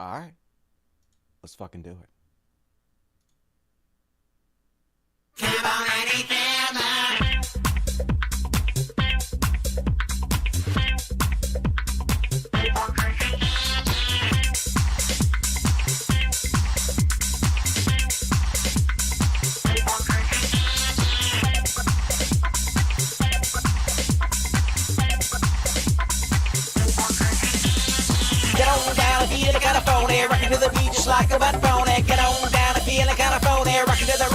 All right. Let's fucking do it. Come on, anything, Get on down and feel it kind of phony, rockin' to the beat just like a butt pony. Get on down and feel it kind of phony, rockin' to the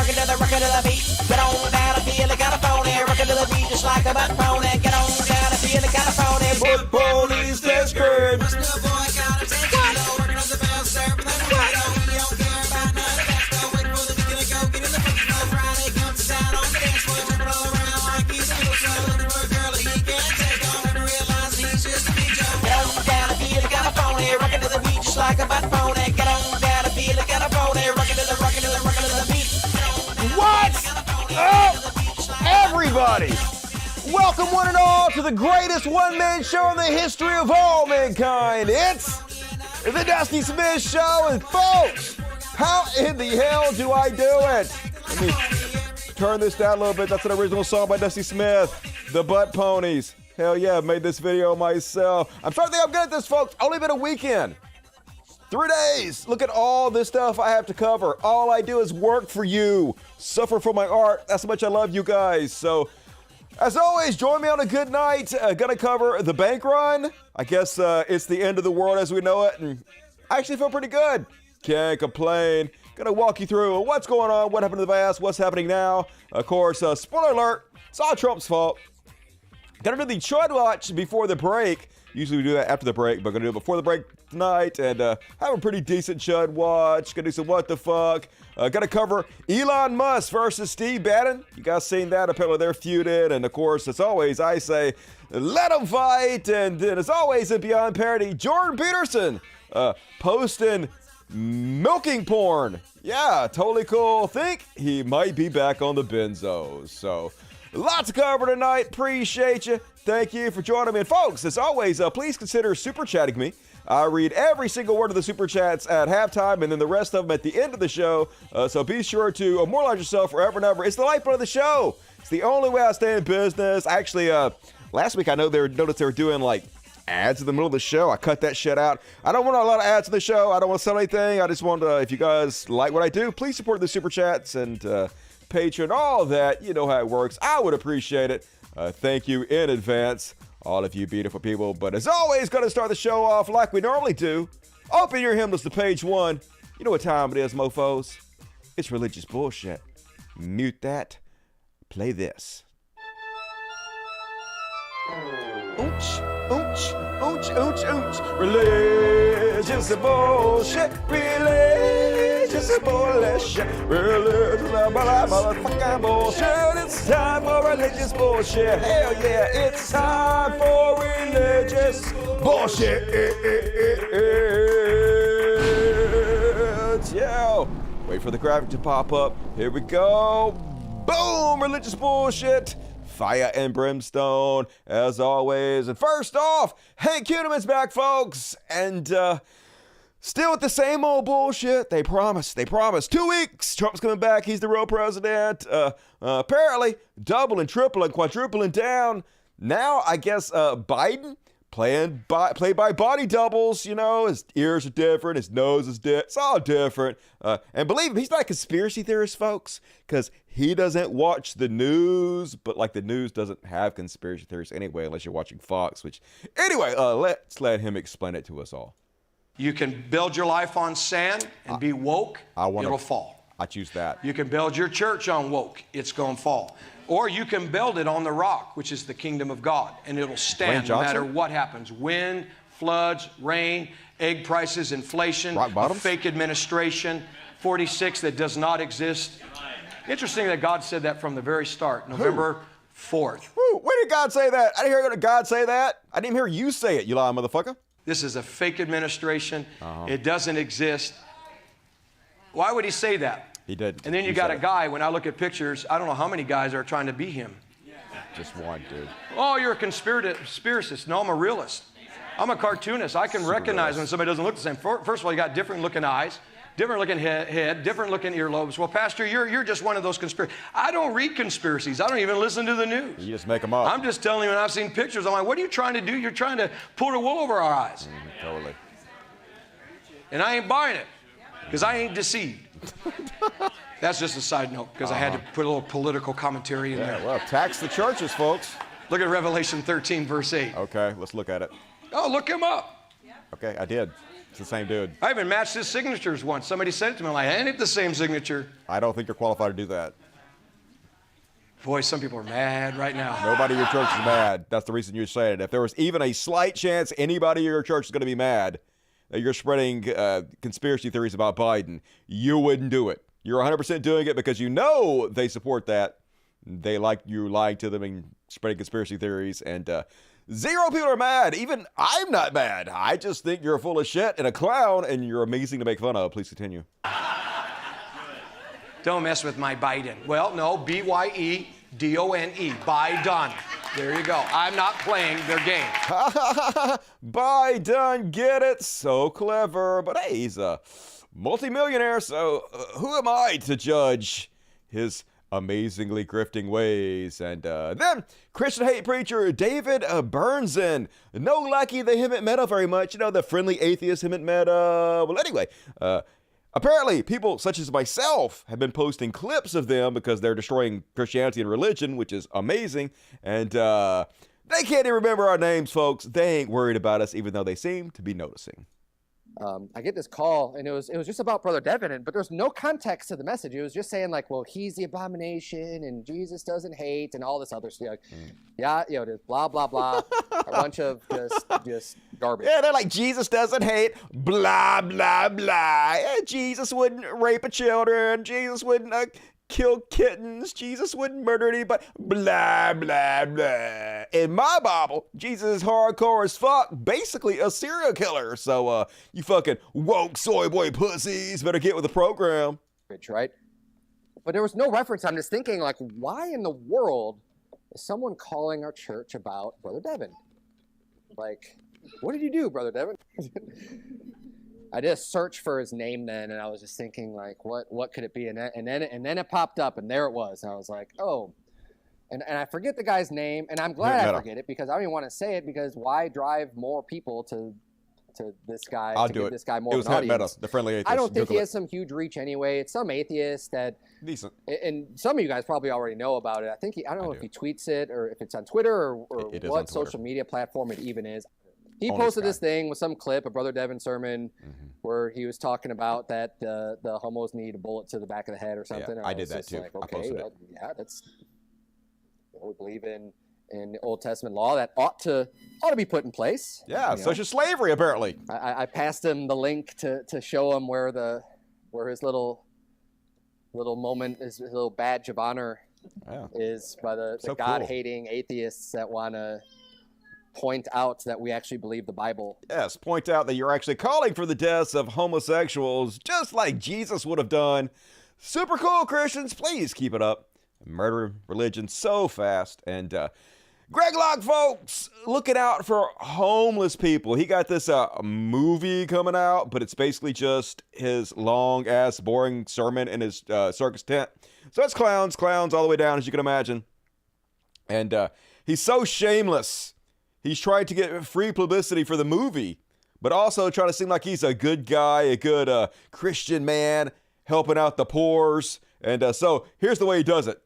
beat. Get on down and feel it kind of phony, rockin' to the beat just like a butt pony. Get on down and feel it kind of phony. Butt ponies, that's good. Listen to the boy, gotta take it low, working on the bell, serving the burrito. He don't care about none of that stuff. Waiting for the weekend to go, get in the fucking flow. Friday comes to town on the dance floor, jumping all around like he's a little show. Looking for a girl that he can't take on, and realize he's just a big joke. Get on down and feel it kind of phony, rockin' to the beat just like a butt pony. Get on down and feel it kind of phony, rockin' to the beat. What's up, everybody? Welcome one and all to the greatest one-man show in the history of all mankind. It's the Dusty Smith Show, and folks, how in the hell do I do it? Let me turn this down a little bit. That's an original song by Dusty Smith, The Butt Ponies. Hell yeah, I made this video myself. I'm starting to think I'm good at this, folks. Only been a weekend. 3 days. Look at all this stuff I have to cover. All I do is work for you, suffer for my art. That's how much I love you guys. So, as always, join me on a good night. Gonna cover the bank run. I guess it's the end of the world as we know it, and I actually feel pretty good. Can't complain. Gonna walk you through what's going on, what happened in the past, what's happening now. Of course, spoiler alert, it's all Trump's fault. Gonna do the Chud Watch before the break. Usually we do that after the break, but gonna do it before the break tonight and have a pretty decent Chud Watch. Gonna do some what the fuck. Gonna cover Elon Musk versus Steve Bannon. You guys seen that? Apparently they're feuded, and of course, as always, I say, let them fight. And then, as always, in Beyond Parody, Jordan Peterson posting milking porn. Yeah, totally cool. Think he might be back on the benzos. So, lots to cover tonight. Appreciate you. Thank you for joining me. And folks, as always, please consider super chatting me. I read every single word of the super chats at halftime and then the rest of them at the end of the show. So be sure to immortalize yourself forever and ever. It's the lifeblood of the show. It's the only way I stay in business. Actually, last week I noticed they were doing like ads in the middle of the show. I cut that shit out. I don't want a lot of ads in the show. I don't want to sell anything. I just want to, if you guys like what I do, please support the super chats and Patreon, all of that. You know how it works. I would appreciate it. Thank you in advance, all of you beautiful people. But as always, going to start the show off like we normally do. Open your hymnals to page 1. You know what time it is, mofos. It's religious bullshit. Mute that. Play this. Oonch, oonch, oonch, oonch, oonch. Religious bullshit. Religious bullshit. Religious motherfucking bullshit. It's time for religious bullshit. Hell yeah, it's time for religious bullshit. Yo, wait for the graphic to pop up. Here we go. Boom, religious bullshit. Fire and brimstone, as always. And first off, Hank Kuhneman's back, folks. And still with the same old bullshit. They promised. 2 weeks. Trump's coming back. He's the real president. Apparently, doubling, tripling, quadrupling down. Now, I guess Biden played by body doubles. You know, his ears are different. His nose is different. It's all different. And believe me, he's not a conspiracy theorist, folks, because he doesn't watch the news. But like the news doesn't have conspiracy theories anyway, unless you're watching Fox. Which, anyway, let's let him explain it to us all. You can build your life on sand and be woke, it'll fall. I choose that. You can build your church on woke, it's going to fall. Or you can build it on the rock, which is the kingdom of God, and it'll stand no matter what happens. Wind, floods, rain, egg prices, inflation, a fake administration, 46 that does not exist. Interesting that God said that from the very start, November 4th. Woo, when did God say that? I didn't hear God say that. I didn't even hear you say it, you lying motherfucker. This is a fake administration. It doesn't exist. Why would he say that? He did. And then you got a guy, when I look at pictures, I don't know how many guys are trying to be him. Just one, dude. Oh, you're a conspiracist. No, I'm a realist. I'm a cartoonist. I can recognize when somebody doesn't look the same. First of all, you got different looking eyes, different looking head, different looking earlobes. Well, Pastor, you're just one of those conspiracies. I don't read conspiracies. I don't even listen to the news. You just make them up. I'm just telling you when I've seen pictures, I'm like, what are you trying to do? You're trying to pull the wool over our eyes. Totally. And I ain't buying it because I ain't deceived. That's just a side note because I had to put a little political commentary in there. Well, tax the churches, folks. Look at Revelation 13, verse 8. Okay, let's look at it. Oh, look him up. Okay, I did. It's the same dude. I even matched his signatures once. Somebody sent it to me. I'm like, ain't it the same signature? I don't think you're qualified to do that. Boy, some people are mad right now. Nobody in your church is mad. That's the reason you're saying it. If there was even a slight chance anybody in your church is going to be mad that you're spreading conspiracy theories about Biden, you wouldn't do it. You're 100% doing it because you know they support that. They like you lying to them and spreading conspiracy theories. And zero people are mad. Even I'm not mad. I just think you're full of shit and a clown and you're amazing to make fun of. Please continue. Don't mess with my Biden. Well, no, Bydone. Biden. There you go. I'm not playing their game. Biden, get it? So clever. But hey, he's a multimillionaire, so who am I to judge his amazingly grifting ways? And then Christian hate preacher David Bernsen. No lucky they haven't met very much. You know, the friendly atheist haven't met. Well, anyway, apparently people such as myself have been posting clips of them because they're destroying Christianity and religion, which is amazing. And they can't even remember our names, folks. They ain't worried about us, even though they seem to be noticing. I get this call, and it was just about Brother Devin, but there's no context to the message. It was just saying like, well, he's the abomination, and Jesus doesn't hate, and all this other stuff. Like, yeah, you know, just blah blah blah, a bunch of just garbage. Yeah, they're like, Jesus doesn't hate, blah blah blah. Yeah, Jesus wouldn't rape a children. Jesus wouldn't kill kittens. Jesus wouldn't murder anybody. Blah, blah, blah. In my Bible, Jesus is hardcore as fuck, basically a serial killer. So, you fucking woke soy boy pussies better get with the program. Right? But there was no reference. I'm just thinking, like, why in the world is someone calling our church about Brother Devin? Like, what did you do, Brother Devin? I did a search for his name then, and I was just thinking, like, what could it be? And then it popped up, and there it was. And I was like, oh. And I forget the guy's name, and I'm glad I forget it because I don't even want to say it because why drive more people to this guy? I'll to do give it. this guy more it was of an audience. Meta, the friendly atheist. I don't think Google he has some huge reach anyway. It's some atheist that decent. And some of you guys probably already know about it. I think I don't know if he tweets it or if it's on Twitter or what social media platform it even is. He posted this thing with some clip, a Brother Devin sermon, where he was talking about that the homos need a bullet to the back of the head or something. Yeah, I did that too. Like, okay, well, yeah, that's we believe in the Old Testament law that ought to be put in place. Yeah, social slavery apparently. I passed him the link to show him where his little moment, his little badge of honor is by the God-hating atheists that want to point out that we actually believe the Bible. Yes, point out that you're actually calling for the deaths of homosexuals, just like Jesus would have done. Super cool, Christians. Please keep it up. Murder religion so fast. And Greg Locke, folks, looking out for homeless people. He got this movie coming out, but it's basically just his long-ass, boring sermon in his circus tent. So it's clowns all the way down, as you can imagine. And he's so shameless. He's trying to get free publicity for the movie, but also trying to seem like he's a good guy, a good Christian man, helping out the poors. And so here's the way he does it.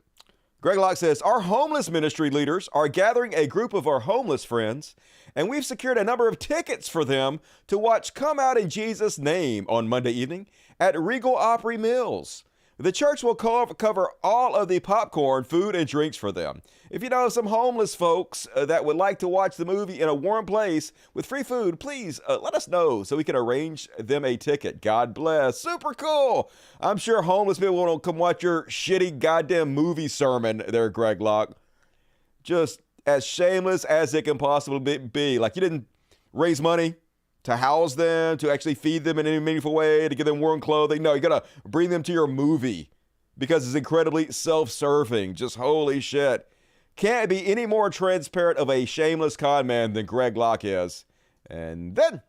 Greg Locke says, our homeless ministry leaders are gathering a group of our homeless friends, and we've secured a number of tickets for them to watch Come Out in Jesus' Name on Monday evening at Regal Opry Mills. The church will cover all of the popcorn, food, and drinks for them. If you know some homeless folks that would like to watch the movie in a warm place with free food, please let us know so we can arrange them a ticket. God bless. Super cool. I'm sure homeless people want to come watch your shitty goddamn movie sermon there, Greg Locke. Just as shameless as it can possibly be. Like you didn't raise money to house them, to actually feed them in any meaningful way, to give them warm clothing. No, you gotta bring them to your movie because it's incredibly self-serving. Just holy shit. Can't be any more transparent of a shameless con man than Greg Locke is. And then,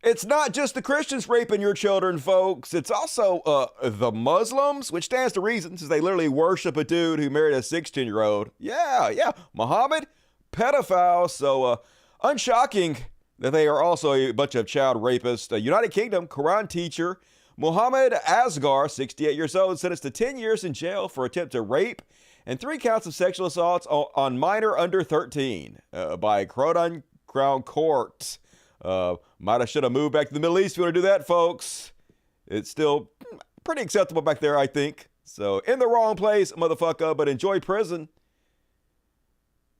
it's not just the Christians raping your children, folks. It's also the Muslims, which stands to reason since they literally worship a dude who married a 16-year-old. Yeah, Muhammad, pedophile. So, unshocking that they are also a bunch of child rapists. United Kingdom Quran teacher Muhammad Asghar, 68 years old, sentenced to 10 years in jail for attempt to rape and 3 counts of sexual assaults on minor under 13 by Crown Court. Might have should have moved back to the Middle East if you want to do that, folks. It's still pretty acceptable back there, I think. So, in the wrong place, motherfucker, but enjoy prison.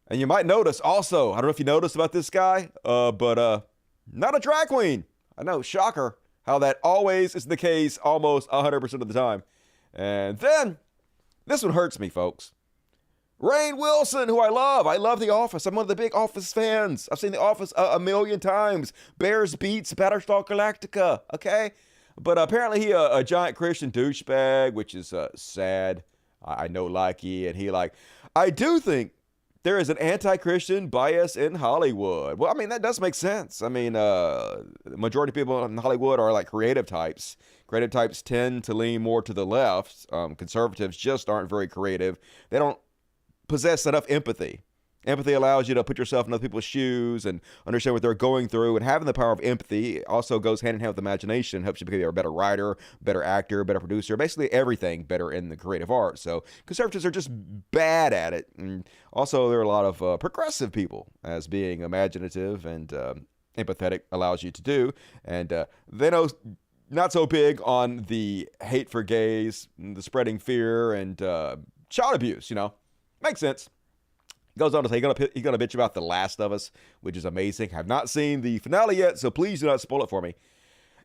And you might notice also, I don't know if you noticed about this guy, but not a drag queen. I know, shocker, how that always is the case almost 100% of the time. And then, this one hurts me, folks. Rainn Wilson, who I love The Office. I'm one of the big Office fans. I've seen The Office a million times. Bears beats Battlestar Galactica, okay? But apparently he a giant Christian douchebag, which is sad. I know likey, and he like, I do think there is an anti-Christian bias in Hollywood. Well, I mean, that does make sense. I mean, the majority of people in Hollywood are like creative types. Creative types tend to lean more to the left. Conservatives just aren't very creative. They don't possess enough empathy. Empathy allows you to put yourself in other people's shoes and understand what they're going through, and having the power of empathy also goes hand in hand with imagination, helps you become a better writer, better actor, better producer, basically everything better in the creative arts. So conservatives are just bad at it. And also there are a lot of progressive people as being imaginative and empathetic allows you to do. And they know not so big on the hate for gays, the spreading fear, and child abuse, you know. Makes sense. Goes on to say he's gonna bitch about The Last of Us, which is amazing. Have not seen the finale yet, so please do not spoil it for me.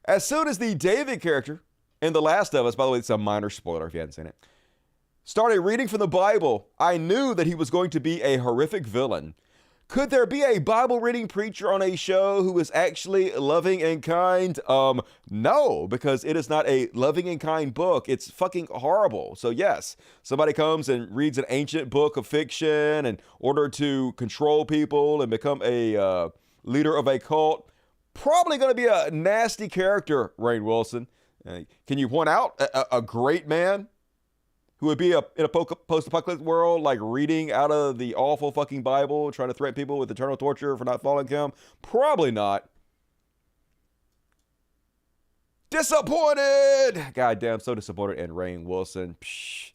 As soon as the David character in The Last of Us, by the way, it's a minor spoiler if you hadn't seen it, started reading from the Bible, I knew that he was going to be a horrific villain. Could there be a Bible reading preacher on a show who is actually loving and kind? No, because it is not a loving and kind book. It's fucking horrible. So yes, somebody comes and reads an ancient book of fiction in order to control people and become a leader of a cult. Probably going to be a nasty character, Rainn Wilson. Can you point out a great man who would be in a post-apocalyptic world, like reading out of the awful fucking Bible, trying to threaten people with eternal torture for not following him? Probably not. Disappointed! Goddamn, so disappointed in Rainn Wilson. Psh.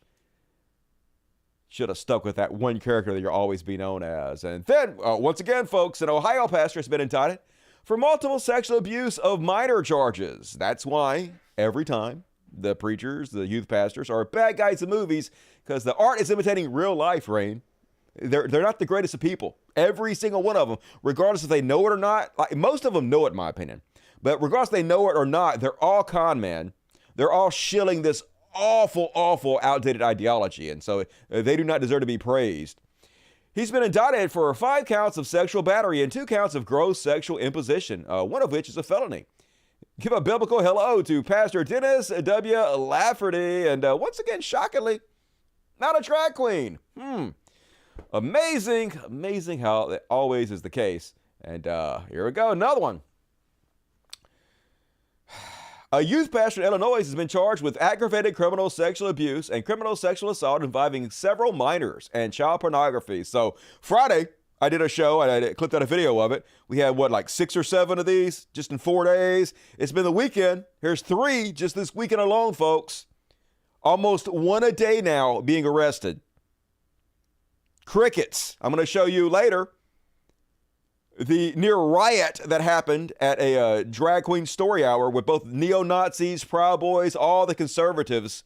Should have stuck with that one character that you'll always be known as. And then, once again, folks, an Ohio pastor has been indicted for multiple sexual abuse of minor charges. That's why, every time, the preachers, the youth pastors are bad guys in movies because the art is imitating real life, Rainn. They're not the greatest of people. Every single one of them, regardless if they know it or not. Like, most of them know it, in my opinion. But regardless if they know it or not, they're all con men. They're all shilling this awful, awful, outdated ideology. And so they do not deserve to be praised. He's been indicted for 5 counts of sexual battery and 2 counts of gross sexual imposition, one of which is a felony. Give a biblical hello to Pastor Dennis W. Lafferty, and once again, shockingly, not a drag queen. Amazing how that always is the case. And here we go, another one. A youth pastor in Illinois has been charged with aggravated criminal sexual abuse and criminal sexual assault involving several minors and child pornography. So Friday, I did a show and I clipped out a video of it. We had like 6 or 7 of these just in 4 days. It's been the weekend. Here's 3 just this weekend alone, folks. Almost 1 a day now being arrested. Crickets. I'm going to show you later the near riot that happened at a drag queen story hour with both neo-Nazis, Proud Boys, all the conservatives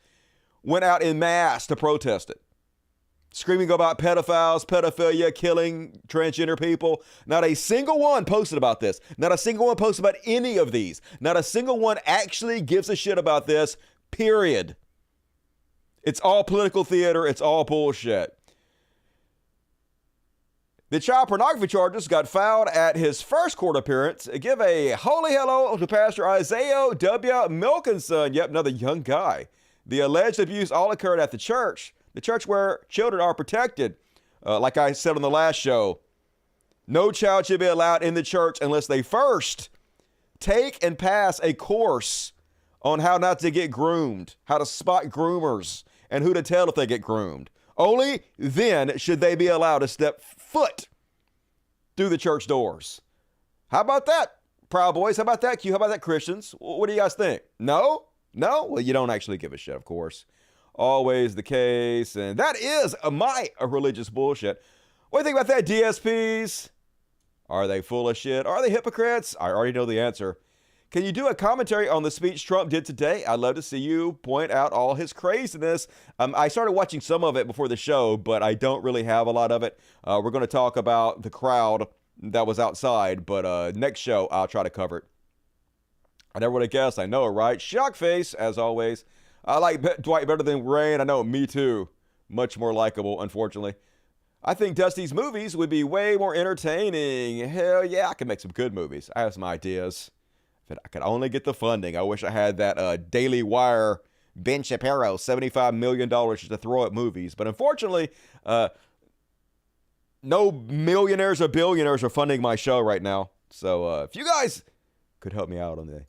went out en masse to protest it. Screaming about pedophiles, pedophilia, killing transgender people. Not a single one posted about this. Not a single one posted about any of these. Not a single one actually gives a shit about this, period. It's all political theater. It's all bullshit. The child pornography charges got filed at his first court appearance. Give a holy hello to Pastor Isaiah W. Milkinson. Yep, another young guy. The alleged abuse all occurred at the church where children are protected. Like I said on the last show, No child should be allowed in the church unless they first take and pass a course on how not to get groomed, how to spot groomers, and who to tell if they get groomed. Only then should they be allowed to step foot through the church doors. How about that, Proud Boys? How about that, Q? How about that, Christians? What do you guys think? No? No? Well, you don't actually give a shit, of course. Always the case. And that is my religious bullshit. What do you think about that, DSPs? Are they full of shit? Are they hypocrites? I already know the answer. Can you do a commentary on the speech Trump did today? I'd love to see you point out all his craziness. I started watching some of it before the show, but I don't really have a lot of it. We're going to talk about the crowd that was outside, but next show I'll try to cover it. I never would have guessed. I know, right? Shock face, as always. I like Dwight better than Rain. I know, me too. Much more likable, unfortunately. I think Dusty's movies would be way more entertaining. Hell yeah, I can make some good movies. I have some ideas. If I could only get the funding. I wish I had that Daily Wire Ben Shapiro $75 million just to throw at movies. But unfortunately, no millionaires or billionaires are funding my show right now. So if you guys could help me out on the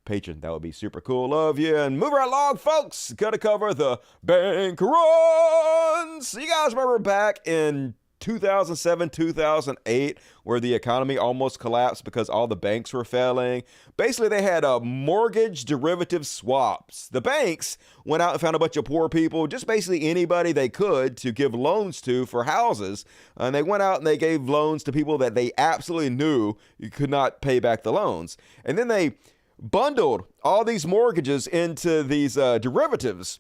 Patreon, that would be super cool. Love you. And move right along, folks. Got to cover the bank runs. You guys remember back in 2007, 2008, where the economy almost collapsed because all the banks were failing. Basically, they had mortgage derivative swaps. The banks went out and found a bunch of poor people, just basically anybody they could to give loans to for houses. And they went out and they gave loans to people that they absolutely knew you could not pay back the loans. And then they bundled all these mortgages into these derivatives.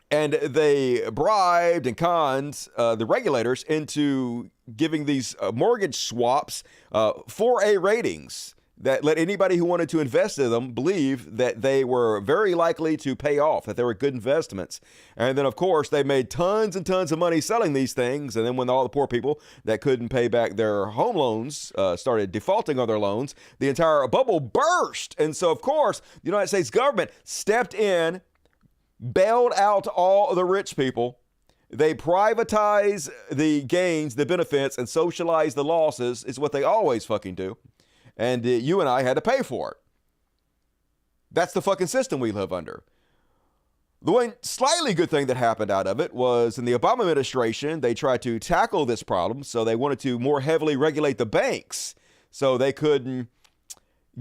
And they bribed and conned the regulators into giving these mortgage swaps 4A ratings that let anybody who wanted to invest in them believe that they were very likely to pay off, that they were good investments. And then, of course, they made tons and tons of money selling these things. And then when all the poor people that couldn't pay back their home loans started defaulting on their loans, the entire bubble burst. And so, of course, the United States government stepped in, bailed out all the rich people. They privatize the gains, the benefits, and socialize the losses is what they always fucking do. And you and I had to pay for it. That's the fucking system we live under. The one slightly good thing that happened out of it was in the Obama administration, they tried to tackle this problem. So they wanted to more heavily regulate the banks so they couldn't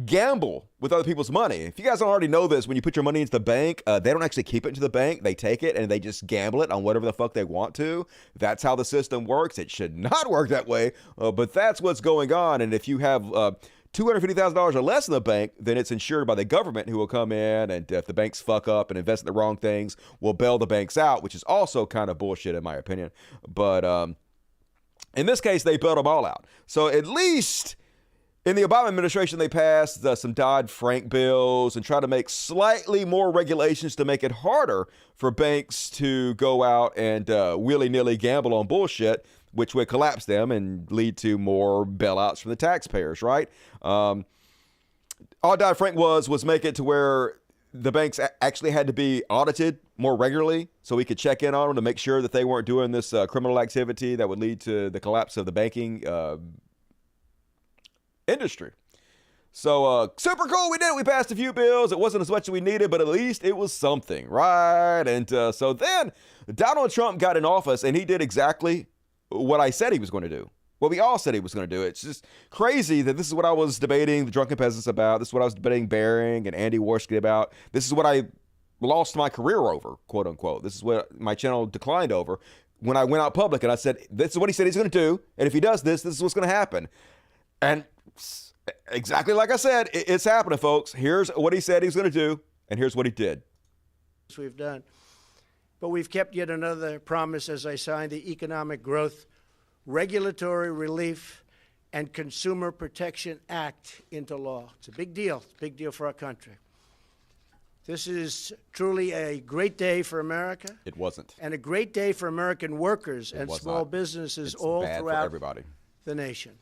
gamble with other people's money. If you guys don't already know this, when you put your money into the bank, they don't actually keep it into the bank. They take it and they just gamble it on whatever the fuck they want to. That's how the system works. It should not work that way, but that's what's going on. And if you have $250,000 or less in the bank, then it's insured by the government, who will come in, and if the banks fuck up and invest in the wrong things, will bail the banks out, which is also kind of bullshit in my opinion. But in this case, they bailed them all out. So at least in the Obama administration, they passed some Dodd-Frank bills and try to make slightly more regulations to make it harder for banks to go out and willy-nilly gamble on bullshit, which would collapse them and lead to more bailouts from the taxpayers, right? All Dodd-Frank was make it to where the banks actually had to be audited more regularly so we could check in on them to make sure that they weren't doing this criminal activity that would lead to the collapse of the banking industry. So super cool. We did it. We passed a few bills. It wasn't as much as we needed, but at least it was something, right? And so then Donald Trump got in office and he did exactly what I said he was going to do. What we all said he was going to do. It's just crazy that this is what I was debating the Drunken Peasants about. This is what I was debating Bering and Andy Warski about. This is what I lost my career over, quote unquote. This is what my channel declined over when I went out public and I said, this is what he said he's going to do. And if he does this, this is what's going to happen. And exactly like I said, it's happening, folks. Here's what he said he was going to do, and here's what he did. We've done. But we've kept yet another promise as I signed the Economic Growth, Regulatory Relief, and Consumer Protection Act into law. It's a big deal. It's a big deal for our country. This is truly a great day for America. It wasn't. And a great day for American workers and small businesses all throughout the nation.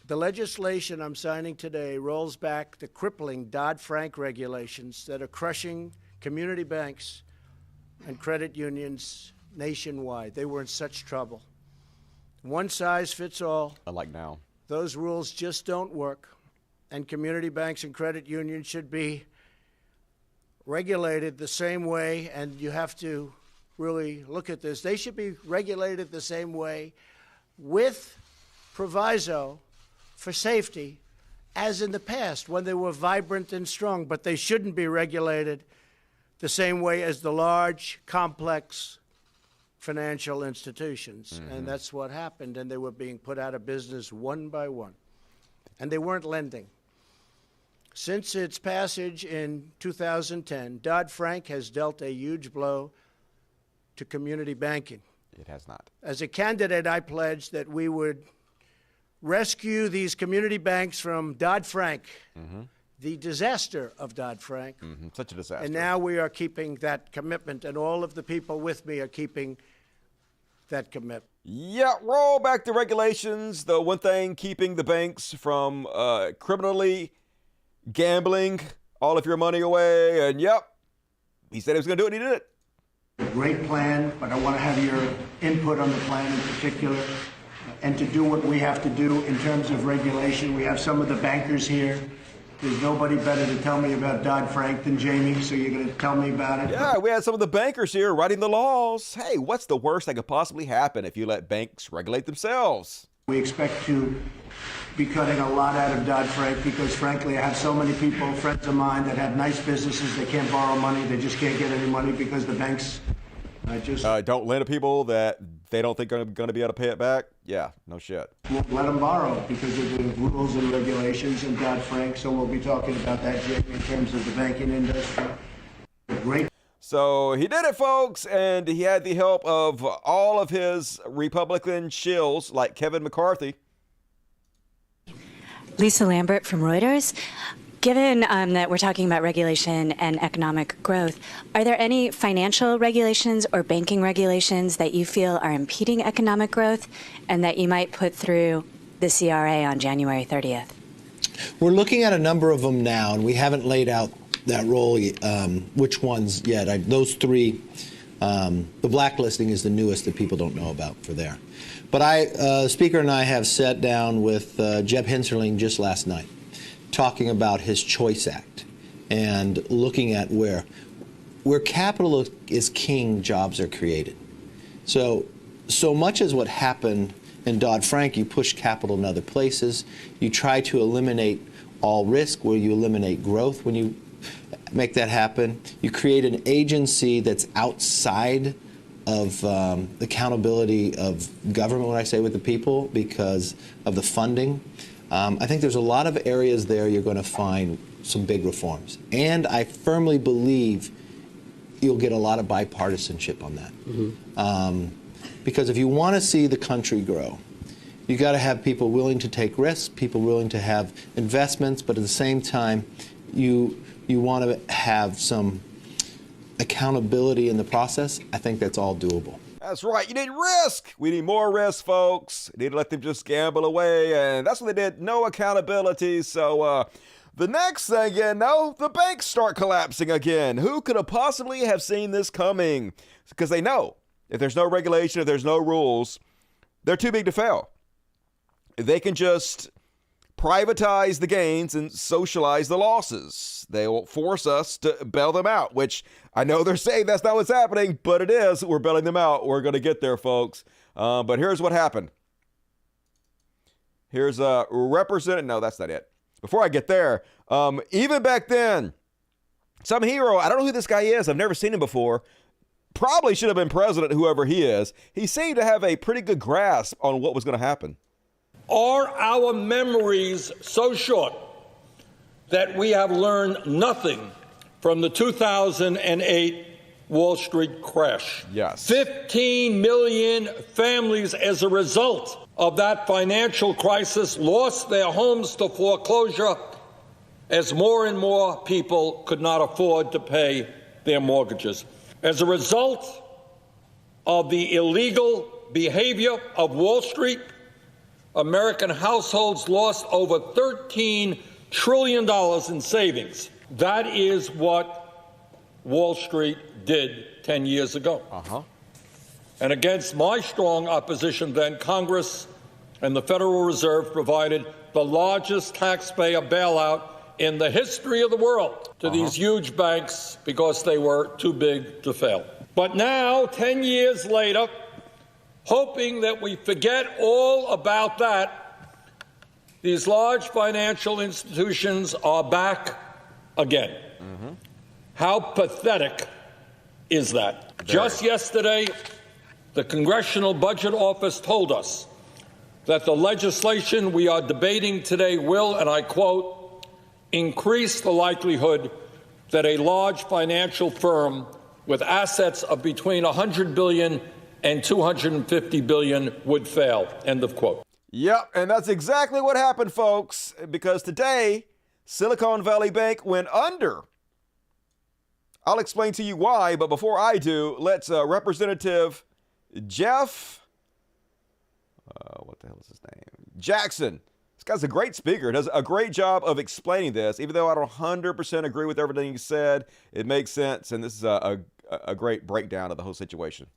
The legislation I'm signing today rolls back the crippling Dodd-Frank regulations that are crushing community banks and credit unions nationwide. They were in such trouble. one size fits all. Unlike now. Those rules just don't work. And community banks and credit unions should be regulated the same way, and you have to really look at this. They should be regulated the same way with proviso for safety as in the past when they were vibrant and strong, but they shouldn't be regulated the same way as the large, complex financial institutions. And that's what happened, and they were being put out of business one by one. And they weren't lending. Since its passage in 2010, Dodd-Frank has dealt a huge blow to community banking. It has not. As a candidate, I pledged that we would rescue these community banks from Dodd-Frank, the disaster of Dodd-Frank. Such a disaster. And now we are keeping that commitment, and all of the people with me are keeping that commitment. Yeah, roll back the regulations. The one thing keeping the banks from criminally gambling all of your money away. And yep, he said he was going to do it, and he did it. Great plan, but I want to have your input on the plan in particular, and to do what we have to do in terms of regulation. We have some of the bankers here. There's nobody better to tell me about Dodd-Frank than Jamie, so you're going to tell me about it? Yeah, we had some of the bankers here writing the laws. Hey, what's the worst that could possibly happen if you let banks regulate themselves? We expect to be cutting a lot out of Dodd-Frank because, frankly, I have so many people, friends of mine, that have nice businesses. They can't borrow money. They just can't get any money because the banks don't lend to people that they don't think are going to be able to pay it back. Yeah, no shit. won't let them borrow because of the rules and regulations and Dodd-Frank. So we'll be talking about that, Jamie, in terms of the banking industry. Great. So he did it, folks, and he had the help of all of his Republican shills like Kevin McCarthy. Lisa Lambert from Reuters. Given that we're talking about regulation and economic growth, are there any financial regulations or banking regulations that you feel are impeding economic growth and that you might put through the CRA on January 30th? We're looking at a number of them now, and we haven't laid out that role, which ones yet. Those three, the blacklisting is the newest that people don't know about for there. But the Speaker and I have sat down with Jeb Hinserling just last night, talking about his Choice Act and looking at where capital is king, jobs are created. So much as what happened in Dodd-Frank, you push capital in other places. You try to eliminate all risk where you eliminate growth. When you make that happen, you create an agency that's outside of the accountability of government, when I say with the people, because of the funding. I think there's a lot of areas there you're going to find some big reforms. And I firmly believe you'll get a lot of bipartisanship on that. Because if you want to see the country grow, you got to have people willing to take risks, people willing to have investments, but at the same time, you want to have some accountability in the process. I think that's all doable. That's right. You need risk. We need more risk, folks. You need to let them just gamble away. And that's what they did. No accountability. So the next thing you know, the banks start collapsing again. Who could have possibly have seen this coming? Because they know if there's no regulation, if there's no rules, they're too big to fail. They can just privatize the gains and socialize the losses. They will force us to bail them out, which I know they're saying that's not what's happening, but it is. We're bailing them out. We're going to get there, folks. But here's what happened. Here's a representative. No, that's not it. Before I get there, even back then, some hero, I don't know who this guy is. I've never seen him before. Probably should have been president, whoever he is. He seemed to have a pretty good grasp on what was going to happen. Are our memories so short that we have learned nothing from the 2008 Wall Street crash? Yes. 15 million families as a result of that financial crisis lost their homes to foreclosure as more and more people could not afford to pay their mortgages. As a result of the illegal behavior of Wall Street, American households lost over $13 trillion in savings. That is what Wall Street did 10 years ago. And against my strong opposition, then Congress and the Federal Reserve provided the largest taxpayer bailout in the history of the world to these huge banks because they were too big to fail. But now, 10 years later, hoping that we forget all about that, these large financial institutions are back again. How pathetic is that? Just yesterday, the Congressional Budget Office told us that the legislation we are debating today will, and I quote, increase the likelihood that a large financial firm with assets of between $100 billion and $250 billion would fail, end of quote. Yep, and that's exactly what happened, folks, because today, Silicone Valley Bank went under. I'll explain to you why, but before I do, let's Representative Jeff, what the hell is his name? Jackson. This guy's a great speaker. Does a great job of explaining this. Even though I don't 100% agree with everything he said, it makes sense, and this is a great breakdown of the whole situation.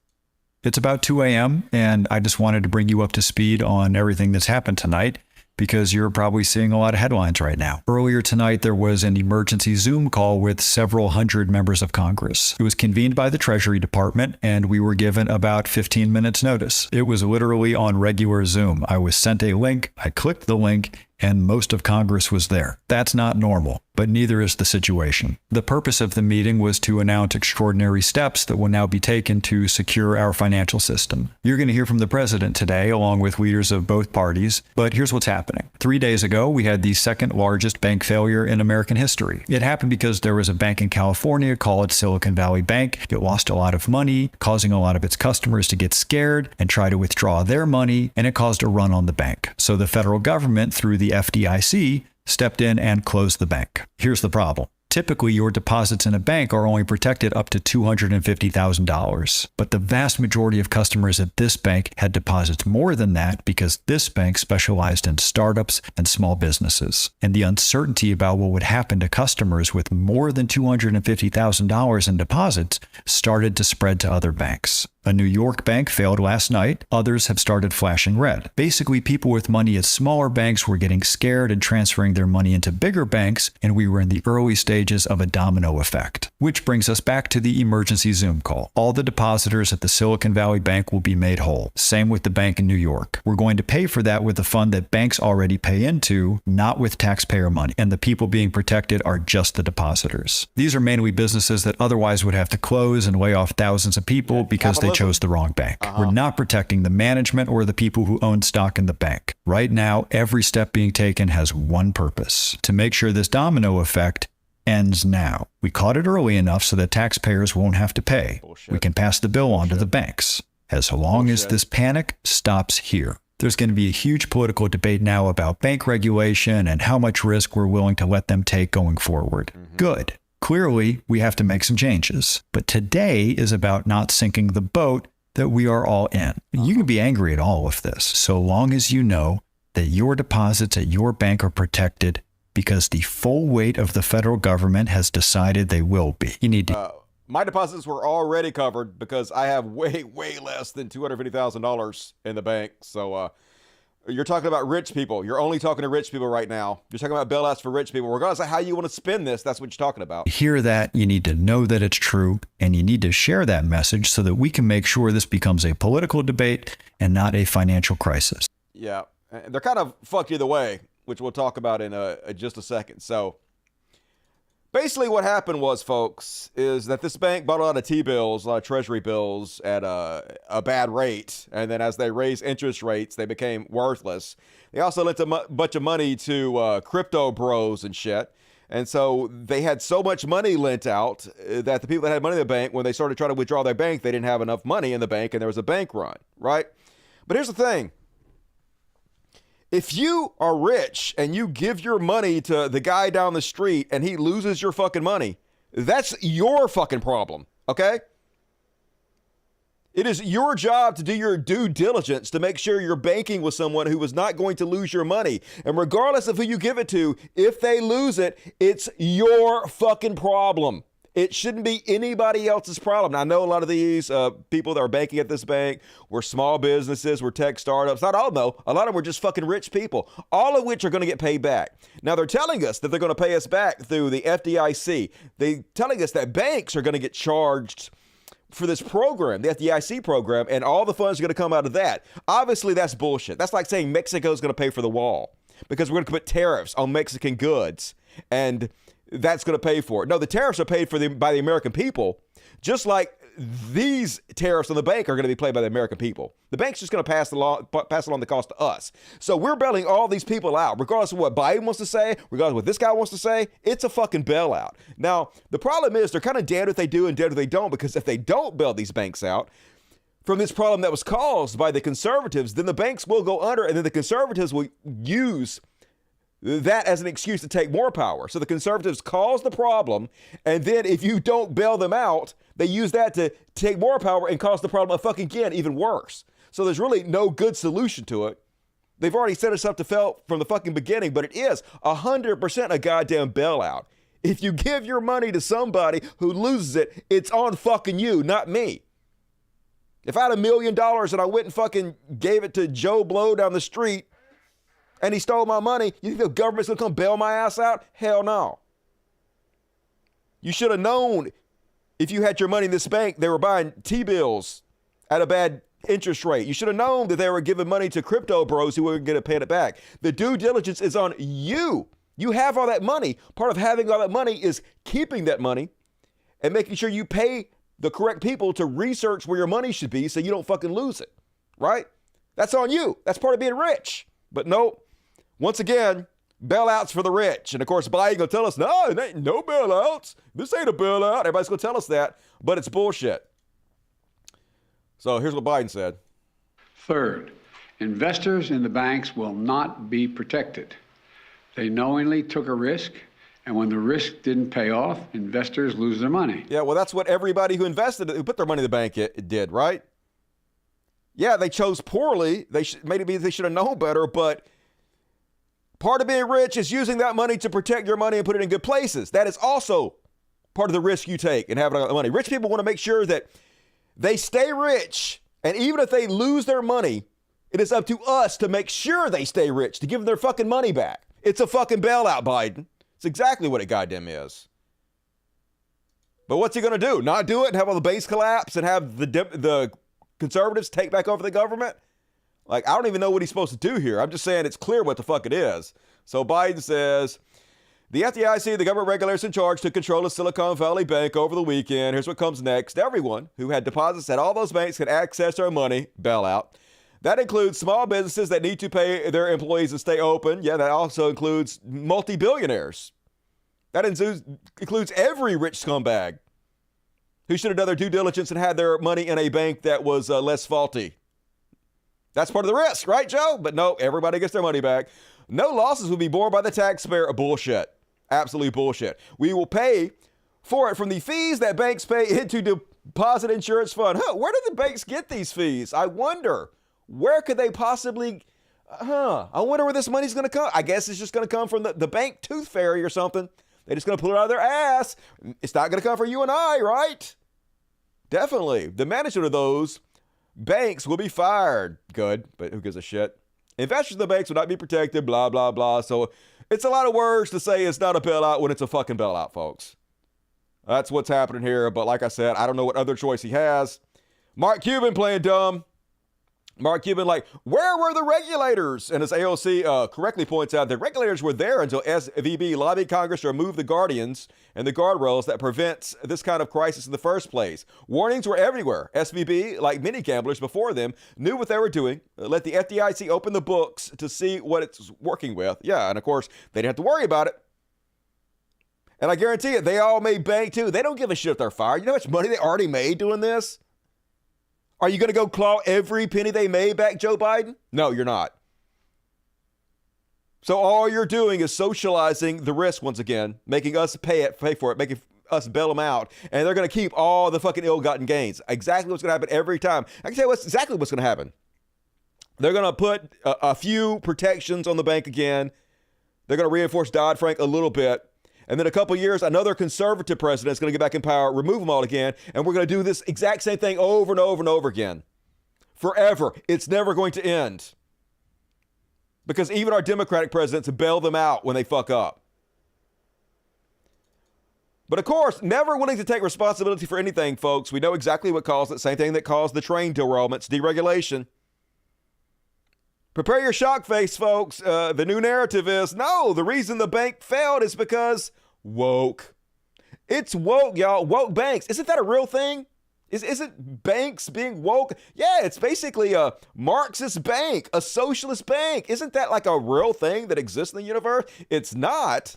It's about 2 a.m., and I just wanted to bring you up to speed on everything that's happened tonight, because you're probably seeing a lot of headlines right now. Earlier tonight, there was an emergency Zoom call with several hundred members of Congress. It was convened by the Treasury Department, and we were given about 15 minutes notice. It was literally on regular Zoom. I was sent a link, I clicked the link, and most of Congress was there. That's not normal, but neither is the situation. The purpose of the meeting was to announce extraordinary steps that will now be taken to secure our financial system. You're going to hear from the president today, along with leaders of both parties, but here's what's happening. 3 days ago, we had the second largest bank failure in American history. It happened because there was a bank in California called Silicone Valley Bank. It lost a lot of money, causing a lot of its customers to get scared and try to withdraw their money, and it caused a run on the bank. So the federal government, through the FDIC, stepped in and closed the bank. Here's the problem. Typically, your deposits in a bank are only protected up to $250,000. But the vast majority of customers at this bank had deposits more than that because this bank specialized in startups and small businesses. And the uncertainty about what would happen to customers with more than $250,000 in deposits started to spread to other banks. A New York bank failed last night. Others have started flashing red. Basically, people with money at smaller banks were getting scared and transferring their money into bigger banks, and we were in the early stages of a domino effect. Which brings us back to the emergency Zoom call. All the depositors at the Silicon Valley Bank will be made whole. Same with the bank in New York. We're going to pay for that with the fund that banks already pay into, not with taxpayer money. And the people being protected are just the depositors. These are mainly businesses that otherwise would have to close and lay off thousands of people because they chose the wrong bank. We're not protecting the management or the people who own stock in the bank. Right now, every step being taken has one purpose: to make sure this domino effect ends now. We caught it early enough so that taxpayers won't have to pay. We can pass the bill on to the banks. As long as this panic stops here. There's going to be a huge political debate now about bank regulation and how much risk we're willing to let them take going forward. Good. Clearly, we have to make some changes. But today is about not sinking the boat that we are all in. You can be angry at all of this, so long as you know that your deposits at your bank are protected because the full weight of the federal government has decided they will be. You need to... My deposits were already covered because I have way less than $250,000 in the bank. So you're talking about rich people. You're only talking to rich people right now. You're talking about bailouts for rich people. Regardless of how you want to spin this, that's what you're talking about. Hear that. You need to know that it's true, and you need to share that message so that we can make sure this becomes a political debate and not a financial crisis. Yeah, they're kind of fucked either way, which we'll talk about in just a second. So basically what happened was, folks, is that this bank bought a lot of T-bills, a lot of treasury bills at a bad rate. And then as they raised interest rates, they became worthless. They also lent a bunch of money to crypto bros and shit. And so they had so much money lent out that the people that had money in the bank, when they started trying to withdraw their bank, they didn't have enough money in the bank and there was a bank run, right? But here's the thing. If you are rich and you give your money to the guy down the street and he loses your fucking money, that's your fucking problem, okay? It is your job to do your due diligence to make sure you're banking with someone who is not going to lose your money. And regardless of who you give it to, if they lose it, it's your fucking problem. It shouldn't be anybody else's problem. Now, I know a lot of these people that are banking at this bank were small businesses, were tech startups. Not all, though. A lot of them were just fucking rich people, all of which are going to get paid back. Now, they're telling us that they're going to pay us back through the FDIC. They're telling us that banks are going to get charged for this program, the FDIC program, and all the funds are going to come out of that. Obviously, that's bullshit. That's like saying Mexico's going to pay for the wall because we're going to put tariffs on Mexican goods, and that's going to pay for it. No, the tariffs are paid for by the American people, just like these tariffs on the bank are going to be paid by the American people. The bank's just going to pass along the cost to us. So we're bailing all these people out, regardless of what Biden wants to say, regardless of what this guy wants to say. It's a fucking bailout. Now, the problem is they're kind of damned if they do and damned if they don't, because if they don't bail these banks out from this problem that was caused by the conservatives, then the banks will go under, and then the conservatives will use that as an excuse to take more power. So the conservatives cause the problem, and then if you don't bail them out, they use that to take more power and cause the problem fucking again even worse. So there's really no good solution to it. They've already set us up to fail from the fucking beginning, but it is 100% a goddamn bailout. If you give your money to somebody who loses it, it's on fucking you, not me. If I had $1 million and I went and fucking gave it to Joe Blow down the street, and he stole my money, you think the government's gonna come bail my ass out? Hell no. You should have known if you had your money in this bank, they were buying T-bills at a bad interest rate. You should have known that they were giving money to crypto bros who weren't gonna pay it back. The due diligence is on you. You have all that money. Part of having all that money is keeping that money and making sure you pay the correct people to research where your money should be so you don't fucking lose it, right? That's on you. That's part of being rich. But no. Once again, bailouts for the rich. And of course, Biden gonna tell us, no, it ain't no bailouts. This ain't a bailout. Everybody's gonna tell us that, but it's bullshit. So here's what Biden said. Third, investors in the banks will not be protected. They knowingly took a risk, and when the risk didn't pay off, investors lose their money. Yeah, well, that's what everybody who put their money in the bank did, right? Yeah, they chose poorly. Maybe they should have known better, but part of being rich is using that money to protect your money and put it in good places. That is also part of the risk you take in having money. Rich people want to make sure that they stay rich, and even if they lose their money, it is up to us to make sure they stay rich, to give them their fucking money back. It's a fucking bailout, Biden. It's exactly what it goddamn is. But what's he going to do? Not do it and have all the banks collapse and have the conservatives take back over the government? Like, I don't even know what he's supposed to do here. I'm just saying it's clear what the fuck it is. So Biden says, the FDIC, the government regulators in charge, took control of Silicone Valley Bank over the weekend. Here's what comes next. Everyone who had deposits at all those banks can access their money, bailout. That includes small businesses that need to pay their employees and stay open. Yeah, that also includes multi-billionaires. That includes every rich scumbag who should have done their due diligence and had their money in a bank that was less faulty. That's part of the risk, right, Joe? But no, everybody gets their money back. No losses will be borne by the taxpayer. Bullshit. Absolutely bullshit. We will pay for it from the fees that banks pay into deposit insurance fund. Where do the banks get these fees? I wonder. Where could they possibly... I wonder where this money's going to come. I guess it's just going to come from the bank tooth fairy or something. They're just going to pull it out of their ass. It's not going to come from you and I, right? Definitely. The management of those banks will be fired. Good, but who gives a shit? Investors in the banks will not be protected, blah, blah, blah. So it's a lot of words to say it's not a bailout when it's a fucking bailout, folks. That's what's happening here. But like I said, I don't know what other choice he has. Mark Cuban playing dumb. Mark Cuban like, where were the regulators? And as AOC correctly points out, the regulators were there until SVB lobbied Congress to remove the guardians and the guardrails that prevents this kind of crisis in the first place. Warnings were everywhere. SVB, like many gamblers before them, knew what they were doing. Let the FDIC open the books to see what it's working with. Yeah, and of course, they didn't have to worry about it. And I guarantee it, they all made bank too. They don't give a shit if they're fired. You know how much money they already made doing this? Are you going to go claw every penny they made back, Joe Biden? No, you're not. So all you're doing is socializing the risk once again, making us pay for it, making us bail them out, and they're going to keep all the fucking ill-gotten gains. Exactly what's going to happen every time. I can tell you exactly what's going to happen. They're going to put a few protections on the bank again. They're going to reinforce Dodd-Frank a little bit, And then a couple years, another conservative president is going to get back in power, remove them all again, and we're going to do this exact same thing over and over and over again. Forever. It's never going to end. Because even our Democratic presidents bail them out when they fuck up. But of course, never willing to take responsibility for anything, folks. We know exactly what caused it. Same thing that caused the train derailments, deregulation. Prepare your shock face, folks. The new narrative is, no, the reason the bank failed is because woke. It's woke, y'all. Woke banks. Isn't that a real thing? Isn't banks being woke? Yeah, it's basically a Marxist bank, a socialist bank. Isn't that like a real thing that exists in the universe? It's not.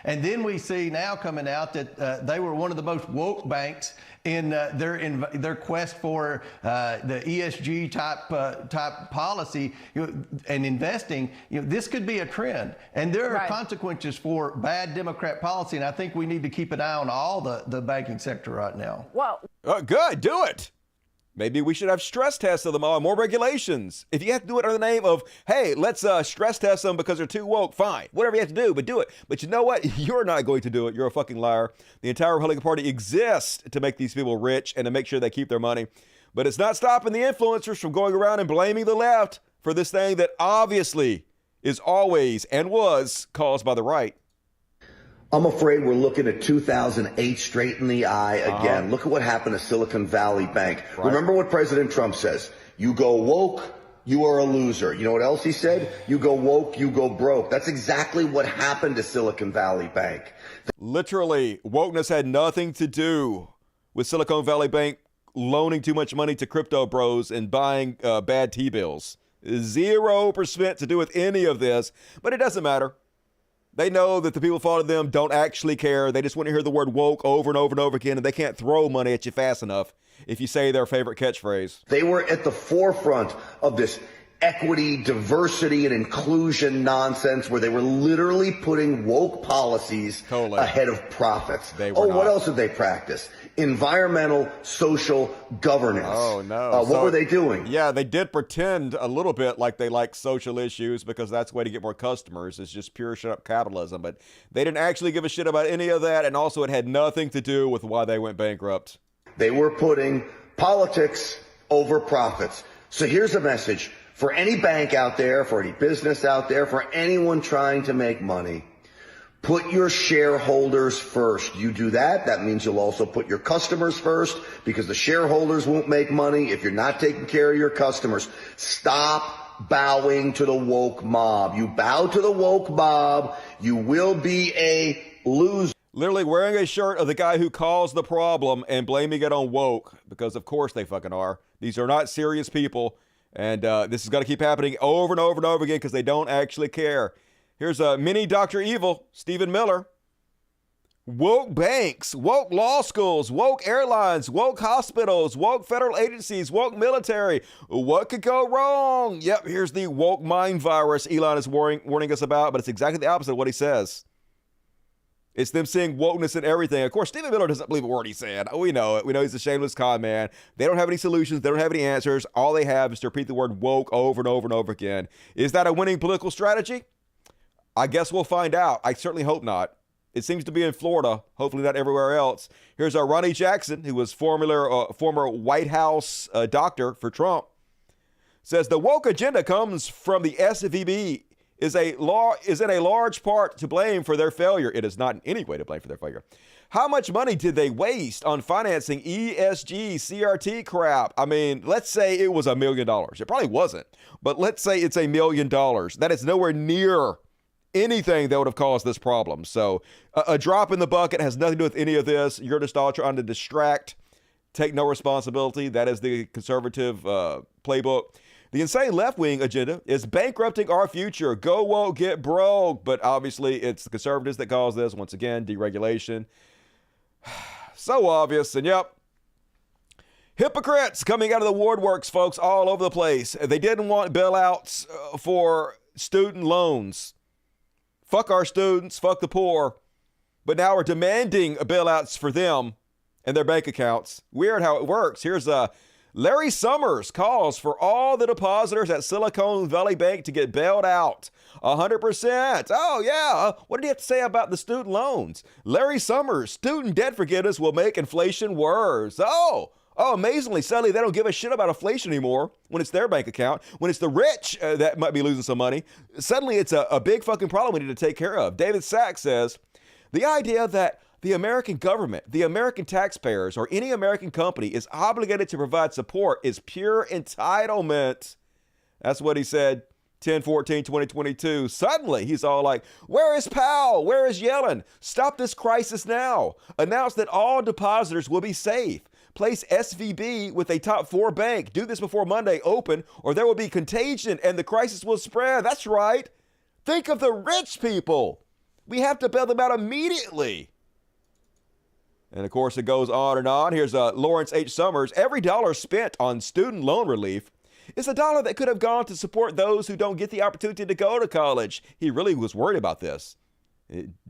And then we see now coming out that they were one of the most woke banks in their quest for the ESG type policy, and investing. This could be a trend, and there are consequences for bad Democrat policy. And I think we need to keep an eye on all the banking sector right now. Well, good, do it. Maybe we should have stress tests of them all, more regulations. If you have to do it under the name of, hey, let's stress test them because they're too woke, fine. Whatever you have to do, but do it. But you know what? You're not going to do it. You're a fucking liar. The entire Republican Party exists to make these people rich and to make sure they keep their money. But it's not stopping the influencers from going around and blaming the left for this thing that obviously is always and was caused by the right. I'm afraid we're looking at 2008 straight in the eye again. Look at what happened to Silicone Valley Bank. Right. Remember what President Trump says. You go woke, you are a loser. You know what else he said? You go woke, you go broke. That's exactly what happened to Silicone Valley Bank. Literally, wokeness had nothing to do with Silicone Valley Bank loaning too much money to crypto bros and buying bad T-bills. 0% to do with any of this, but it doesn't matter. They know that the people following them don't actually care. They just want to hear the word woke over and over and over again, and they can't throw money at you fast enough if you say their favorite catchphrase. They were at the forefront of this equity, diversity, and inclusion nonsense where they were literally putting woke policies ahead of profits. What else did they practice? Environmental, social governance. Oh, no. What were they doing? Yeah, they did pretend a little bit like they like social issues because that's the way to get more customers. It's just pure shut up capitalism. But they didn't actually give a shit about any of that. And also it had nothing to do with why they went bankrupt. They were putting politics over profits. So here's a message for any bank out there, for any business out there, for anyone trying to make money. Put your shareholders first. You do that, that means you'll also put your customers first because the shareholders won't make money if you're not taking care of your customers. Stop bowing to the woke mob. You bow to the woke mob, you will be a loser. Literally wearing a shirt of the guy who caused the problem and blaming it on woke because of course they fucking are. These are not serious people, and this is going to keep happening over and over and over again because they don't actually care. Here's a mini Dr. Evil, Stephen Miller. Woke banks, woke law schools, woke airlines, woke hospitals, woke federal agencies, woke military. What could go wrong? Yep, here's the woke mind virus Elon is warning us about, but it's exactly the opposite of what he says. It's them seeing wokeness in everything. Of course, Stephen Miller doesn't believe a word he said. We know it. We know he's a shameless con man. They don't have any solutions. They don't have any answers. All they have is to repeat the word woke over and over and over again. Is that a winning political strategy? I guess we'll find out. I certainly hope not. It seems to be in Florida, hopefully not everywhere else. Here's Ronnie Jackson, who was former White House doctor for Trump, says the woke agenda comes from the SVB, is in a large part to blame for their failure. It is not in any way to blame for their failure. How much money did they waste on financing ESG, CRT crap? I mean, let's say it was $1 million. It probably wasn't, but let's say it's $1 million. That is nowhere near anything that would have caused this problem. So a drop in the bucket has nothing to do with any of this. You're just all trying to distract, take no responsibility. That is the conservative playbook. The insane left-wing agenda is bankrupting our future. Go woke, get broke. But obviously it's the conservatives that cause this. Once again, deregulation. So obvious. And yep, hypocrites coming out of the woodworks, folks, all over the place. They didn't want bailouts for student loans. Fuck our students, fuck the poor. But now we're demanding bailouts for them and their bank accounts. Weird how it works. Here's Larry Summers calls for all the depositors at Silicone Valley Bank to get bailed out. 100%. Oh, yeah. What did he have to say about the student loans? Larry Summers, student debt forgiveness will make inflation worse. Oh, amazingly, suddenly they don't give a shit about inflation anymore when it's their bank account. When it's the rich that might be losing some money, suddenly it's a big fucking problem we need to take care of. David Sachs says, the idea that the American government, the American taxpayers, or any American company is obligated to provide support is pure entitlement. That's what he said 10/14/2022. Suddenly, he's all like, where is Powell? Where is Yellen? Stop this crisis now. Announce that all depositors will be safe. Place SVB with a top 4 bank. Do this before Monday open, or there will be contagion and the crisis will spread. That's right. Think of the rich people. We have to bail them out immediately. And of course, it goes on and on. Here's Lawrence H. Summers. Every dollar spent on student loan relief is a dollar that could have gone to support those who don't get the opportunity to go to college. He really was worried about this.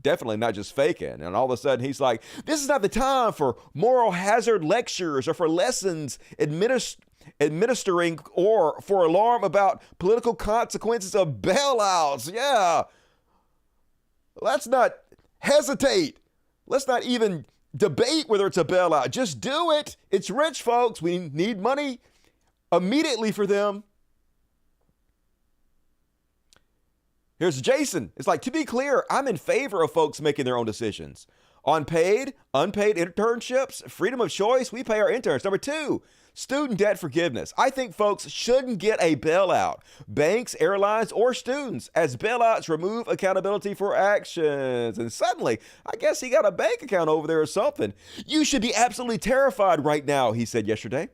Definitely not just faking. And all of a sudden, he's like, this is not the time for moral hazard lectures or for lessons administering or for alarm about political consequences of bailouts. Yeah. Let's not hesitate. Let's not even debate whether it's a bailout. Just do it. It's rich folks. We need money immediately for them. Here's Jason. It's like, to be clear, I'm in favor of folks making their own decisions. On paid, unpaid internships, freedom of choice, we pay our interns. Number 2, student debt forgiveness. I think folks shouldn't get a bailout. Banks, airlines, or students, as bailouts remove accountability for actions. And suddenly, I guess he got a bank account over there or something. You should be absolutely terrified right now, he said yesterday.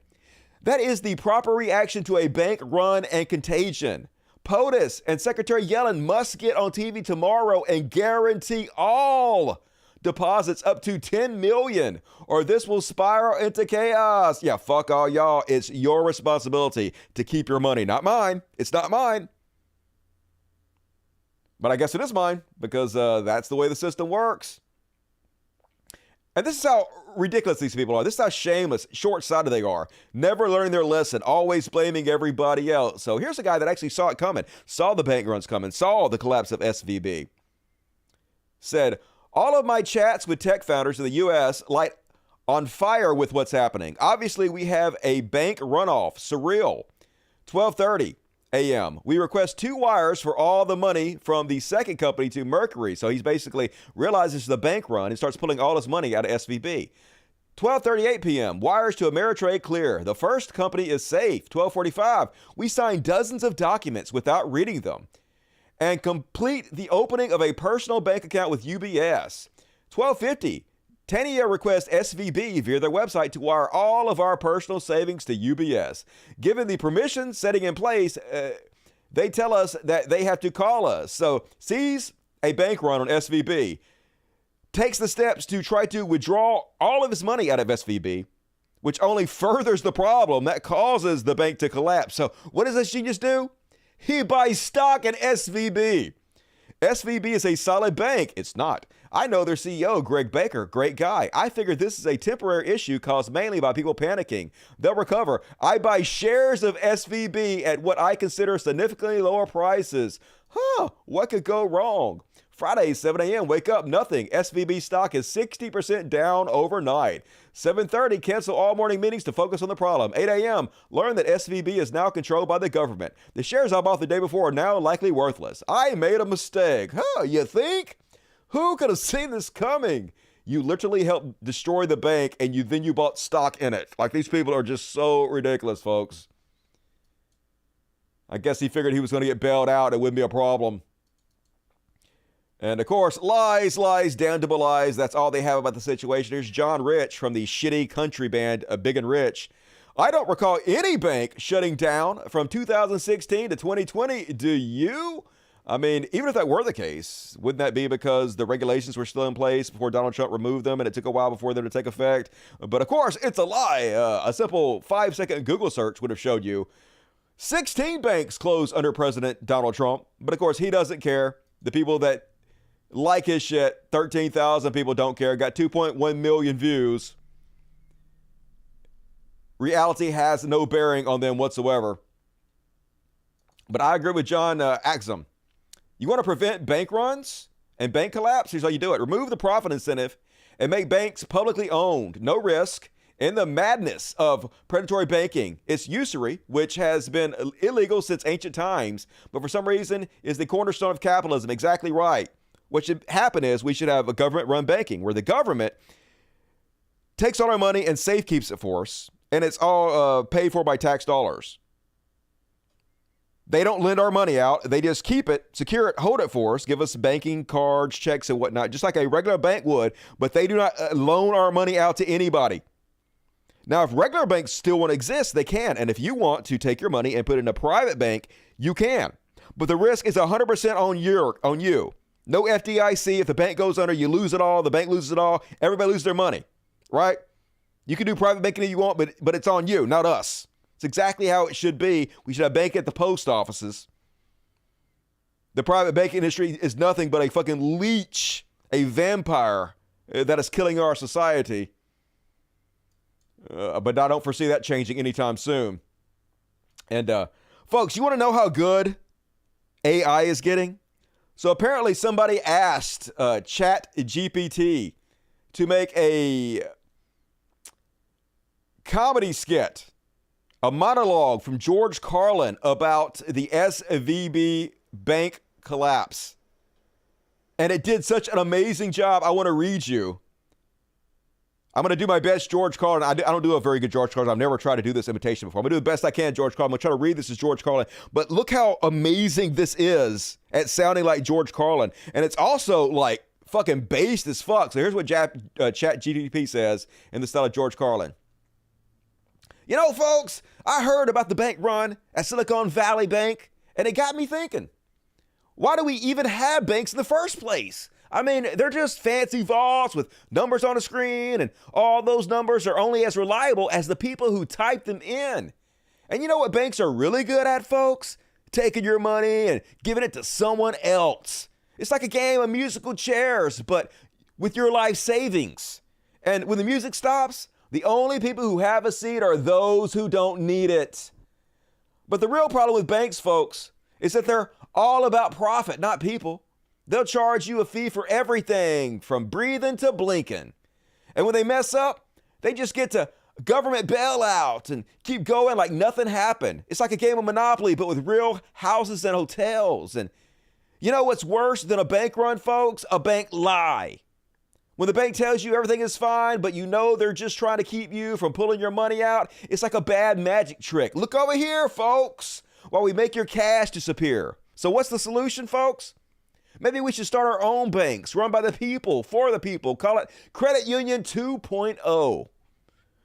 That is the proper reaction to a bank run and contagion. POTUS and Secretary Yellen must get on TV tomorrow and guarantee all deposits up to $10 million, or this will spiral into chaos. Yeah, fuck all y'all. It's your responsibility to keep your money, not mine. It's not mine. But I guess it is mine because that's the way the system works. And this is how ridiculous these people are. This is how shameless, short-sighted they are. Never learning their lesson, always blaming everybody else. So here's a guy that actually saw it coming, saw the bank runs coming, saw the collapse of SVB. Said, all of my chats with tech founders in the U.S. light on fire with what's happening. Obviously, we have a bank runoff, surreal. 12:30 a.m. We request 2 wires for all the money from the second company to Mercury. So he's basically realizes the bank run and starts pulling all his money out of SVB. 12:38 p.m. Wires to Ameritrade clear. The first company is safe. 12:45. We signed dozens of documents without reading them and complete the opening of a personal bank account with UBS. 12:50. Tania requests SVB via their website to wire all of our personal savings to UBS. Given the permission setting in place, they tell us that they have to call us. So sees a bank run on SVB, takes the steps to try to withdraw all of his money out of SVB, which only furthers the problem that causes the bank to collapse. So what does this genius do? He buys stock in SVB. SVB is a solid bank. It's not. I know their CEO, Greg Baker, great guy. I figured this is a temporary issue caused mainly by people panicking. They'll recover. I buy shares of SVB at what I consider significantly lower prices. What could go wrong? Friday, 7 a.m., wake up, nothing. SVB stock is 60% down overnight. 7:30, cancel all morning meetings to focus on the problem. 8 a.m., learn that SVB is now controlled by the government. The shares I bought the day before are now likely worthless. I made a mistake. You think? Who could have seen this coming? You literally helped destroy the bank and then you bought stock in it. Like, these people are just so ridiculous, folks. I guess he figured he was going to get bailed out. It wouldn't be a problem. And of course, lies, damnable lies. That's all they have about the situation. Here's John Rich from the shitty country band Big and Rich. I don't recall any bank shutting down from 2016 to 2020. Do you? I mean, even if that were the case, wouldn't that be because the regulations were still in place before Donald Trump removed them and it took a while before them to take effect? But of course, it's a lie. A simple 5-second Google search would have showed you 16 banks closed under President Donald Trump. But of course, he doesn't care. The people that like his shit, 13,000 people don't care, got 2.1 million views. reality has no bearing on them whatsoever. But I agree with John Axum. You want to prevent bank runs and bank collapse? Here's how you do it. Remove the profit incentive and make banks publicly owned. No risk. In the madness of predatory banking, it's usury, which has been illegal since ancient times, but for some reason is the cornerstone of capitalism. Exactly right. What should happen is we should have a government-run banking where the government takes all our money and safekeeps it for us, and it's all paid for by tax dollars. They don't lend our money out. They just keep it, secure it, hold it for us, give us banking cards, checks, and whatnot, just like a regular bank would, but they do not loan our money out to anybody. Now, if regular banks still want to exist, they can. And if you want to take your money and put it in a private bank, you can. But the risk is 100% on you. No FDIC. If the bank goes under, you lose it all. The bank loses it all. Everybody loses their money, right? You can do private banking if you want, but it's on you, not us. It's exactly how it should be. We should have bank at the post offices. The private banking industry is nothing but a fucking leech, a vampire that is killing our society. But I don't foresee that changing anytime soon. And folks, you want to know how good AI is getting? So apparently somebody asked ChatGPT to make a comedy skit, a monologue from George Carlin about the SVB bank collapse. And it did such an amazing job. I want to read you. I'm going to do my best, George Carlin. I don't do a very good George Carlin. I've never tried to do this imitation before. I'm going to do the best I can, George Carlin. I'm going to try to read this as George Carlin. But look how amazing this is at sounding like George Carlin. And it's also like fucking based as fuck. So here's what ChatGPT says in the style of George Carlin. You know, folks, I heard about the bank run at Silicone Valley Bank, and it got me thinking, why do we even have banks in the first place? I mean, they're just fancy vaults with numbers on the screen, and all those numbers are only as reliable as the people who type them in. And you know what banks are really good at, folks? Taking your money and giving it to someone else. It's like a game of musical chairs, but with your life savings. And when the music stops, the only people who have a seat are those who don't need it. But the real problem with banks, folks, is that they're all about profit, not people. They'll charge you a fee for everything from breathing to blinking. And when they mess up, they just get to government bailout and keep going like nothing happened. It's like a game of Monopoly, but with real houses and hotels. And you know what's worse than a bank run, folks? A bank lie. When the bank tells you everything is fine, but you know they're just trying to keep you from pulling your money out, it's like a bad magic trick. Look over here, folks, while we make your cash disappear. So what's the solution, folks? Maybe we should start our own banks, run by the people, for the people. Call it Credit Union 2.0.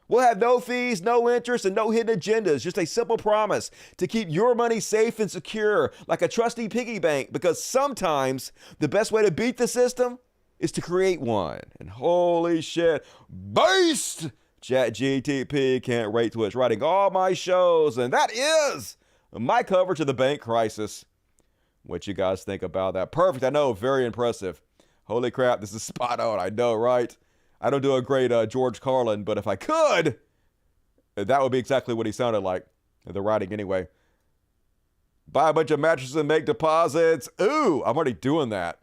We'll have no fees, no interest, and no hidden agendas. Just a simple promise to keep your money safe and secure, like a trusty piggy bank, because sometimes the best way to beat the system is to create one. And holy shit, beast! ChatGPT can't wait till it's writing all my shows. And that is my coverage of the bank crisis. What you guys think about that? Perfect. I know. Very impressive. Holy crap. This is spot on. I know, right? I don't do a great George Carlin, but if I could, that would be exactly what he sounded like. The writing anyway. Buy a bunch of mattresses and make deposits. Ooh, I'm already doing that.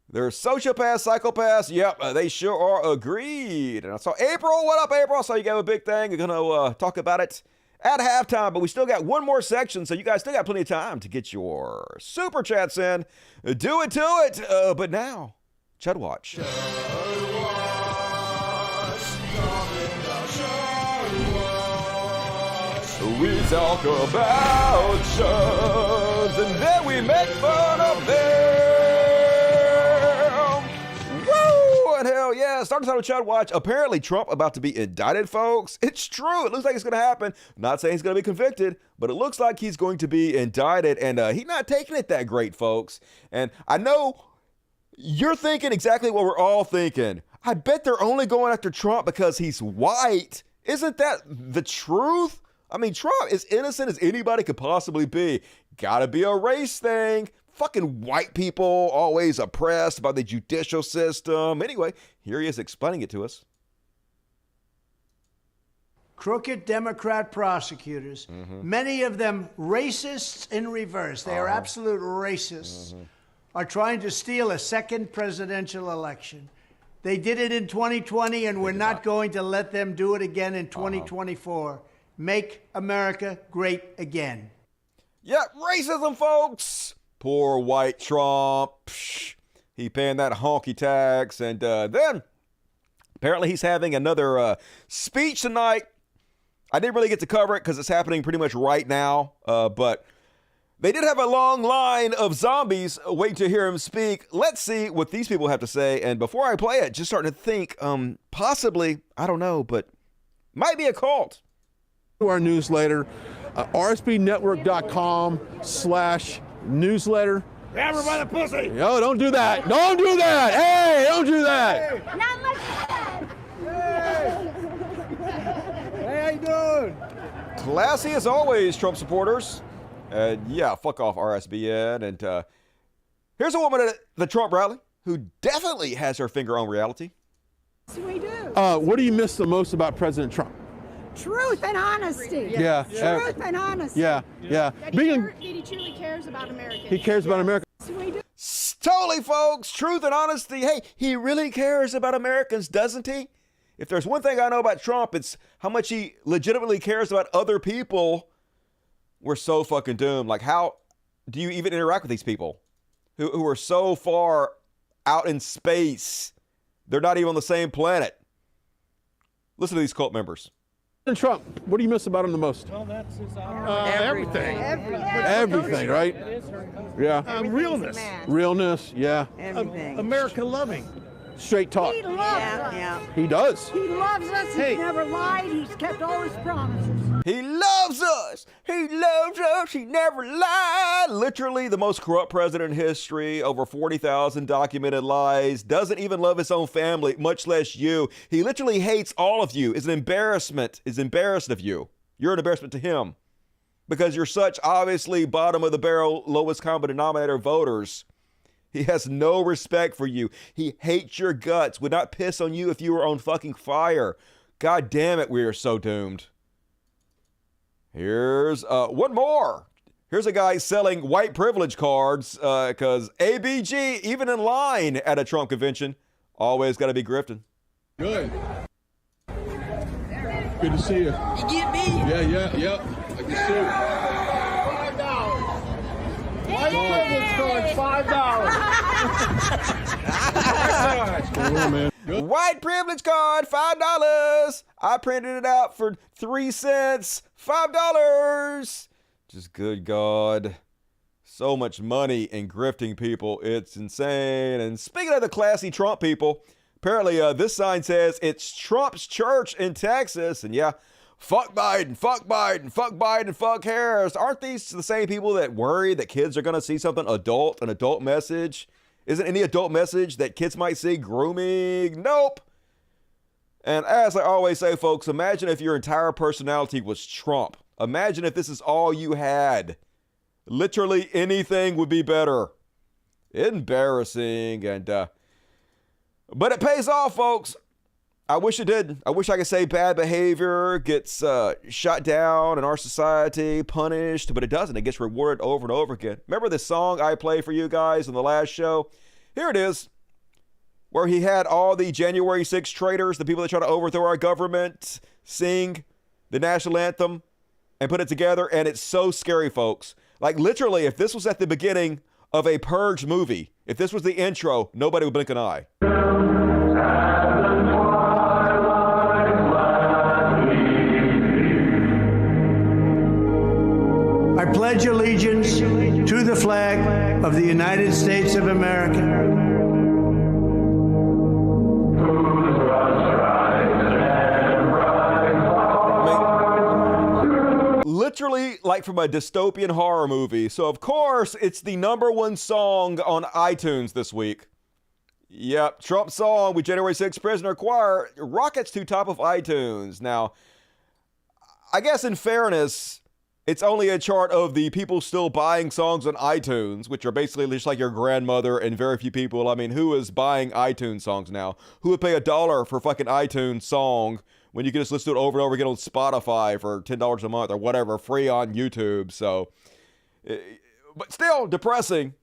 There's sociopaths, psychopaths. Yep, they sure are agreed. And I saw April. What up, April? I saw you gave a big thing. You're going to talk about it at halftime, but we still got one more section, so you guys still got plenty of time to get your super chats in. Do it to it. But now, Chud Watch. We talk about chuds, and then we make fun of them. Woo! And hell yeah, starting out with Chud Watch. Apparently Trump about to be indicted, folks. It's true. It looks like it's going to happen. Not saying he's going to be convicted, but it looks like he's going to be indicted, and he's not taking it that great, folks. And I know you're thinking exactly what we're all thinking. I bet they're only going after Trump because he's white. Isn't that the truth? I mean, Trump is innocent as anybody could possibly be. Gotta be a race thing. Fucking white people always oppressed by the judicial system. Anyway, here he is explaining it to us. crooked Democrat prosecutors, many of them racists in reverse, they are absolute racists, are trying to steal a second presidential election. They did it in 2020, and we're not going to let them do it again in 2024. Make America great again. Yeah, racism, folks. Poor white Trump. Psh, he paying that honky tax. And then apparently he's having another speech tonight. I didn't really get to cover it because it's happening pretty much right now. But they did have a long line of zombies waiting to hear him speak. Let's see what these people have to say. And before I play it, just starting to think, possibly, I don't know, but might be a cult. Our newsletter, rsbnetwork.com/newsletter. Grab her by the pussy. Yo, don't do that. Don't do that. Hey, don't do that. Not like that. Hey, how you doing? Classy as always, Trump supporters. Yeah, fuck off RSBN. And here's a woman at the Trump rally who definitely has her finger on reality. Yes, we do. What do you miss the most about President Trump? Truth and honesty. Yeah. Truth and honesty. Yeah. That he truly cares about Americans. He cares about America. Yes, we do. Totally, folks. Truth and honesty. Hey, he really cares about Americans, doesn't he? If there's one thing I know about Trump, it's how much he legitimately cares about other people. We're so fucking doomed. Like, how do you even interact with these people who are so far out in space? They're not even on the same planet. Listen to these cult members. Trump, what do you miss about him the most? Well, that's his Everything. Everything, right? Yeah. Realness. Realness, yeah. America loving. Straight talk. He loves us. He does. He loves us. He's never lied. He's kept all his promises. He loves us. He loves us. He never lied. Literally the most corrupt president in history. Over 40,000 documented lies. Doesn't even love his own family, much less you. He literally hates all of you. Is an embarrassment. Is embarrassed of you. You're an embarrassment to him because you're such obviously bottom of the barrel, lowest common denominator voters. He has no respect for you. He hates your guts. Would not piss on you if you were on fucking fire. God damn it, we are so doomed. Here's one more. Here's a guy selling white privilege cards because ABG, even in line at a Trump convention, always got to be grifting. Good. Good to see you. You get me. Yeah. Like the suit. White privilege card, $5. White privilege card, $5. I printed it out for 3 cents, $5. Just good God. So much money in grifting people. It's insane. And speaking of the classy Trump people, apparently this sign says it's Trump's church in Texas. And yeah, fuck Biden, fuck Biden, fuck Biden, fuck Harris. Aren't these the same people that worry that kids are going to see something adult, an adult message? Isn't any adult message that kids might see grooming? Nope. And as I always say, folks, imagine if your entire personality was Trump. Imagine if this is all you had. Literally anything would be better. Embarrassing. And but it pays off, folks. I wish it did. I wish I could say bad behavior gets shot down in our society, punished, but it doesn't. It gets rewarded over and over again. Remember this song I played for you guys in the last show? Here it is, where he had all the January 6 traitors, the people that try to overthrow our government, sing the national anthem and put it together, and it's so scary, folks. Like, literally, if this was at the beginning of a Purge movie, if this was the intro, nobody would blink an eye. I pledge allegiance to the flag of the United States of America. Literally like from a dystopian horror movie. So of course it's the #1 song on iTunes this week. Yep, Trump song with January 6th Prisoner Choir rockets to top of iTunes. Now, I guess in fairness, it's only a chart of the people still buying songs on iTunes, which are basically just like your grandmother and very few people. I mean, who is buying iTunes songs now? Who would pay $1 for fucking iTunes song when you can just listen to it over and over again on Spotify for $10 a month or whatever, free on YouTube. So, but still depressing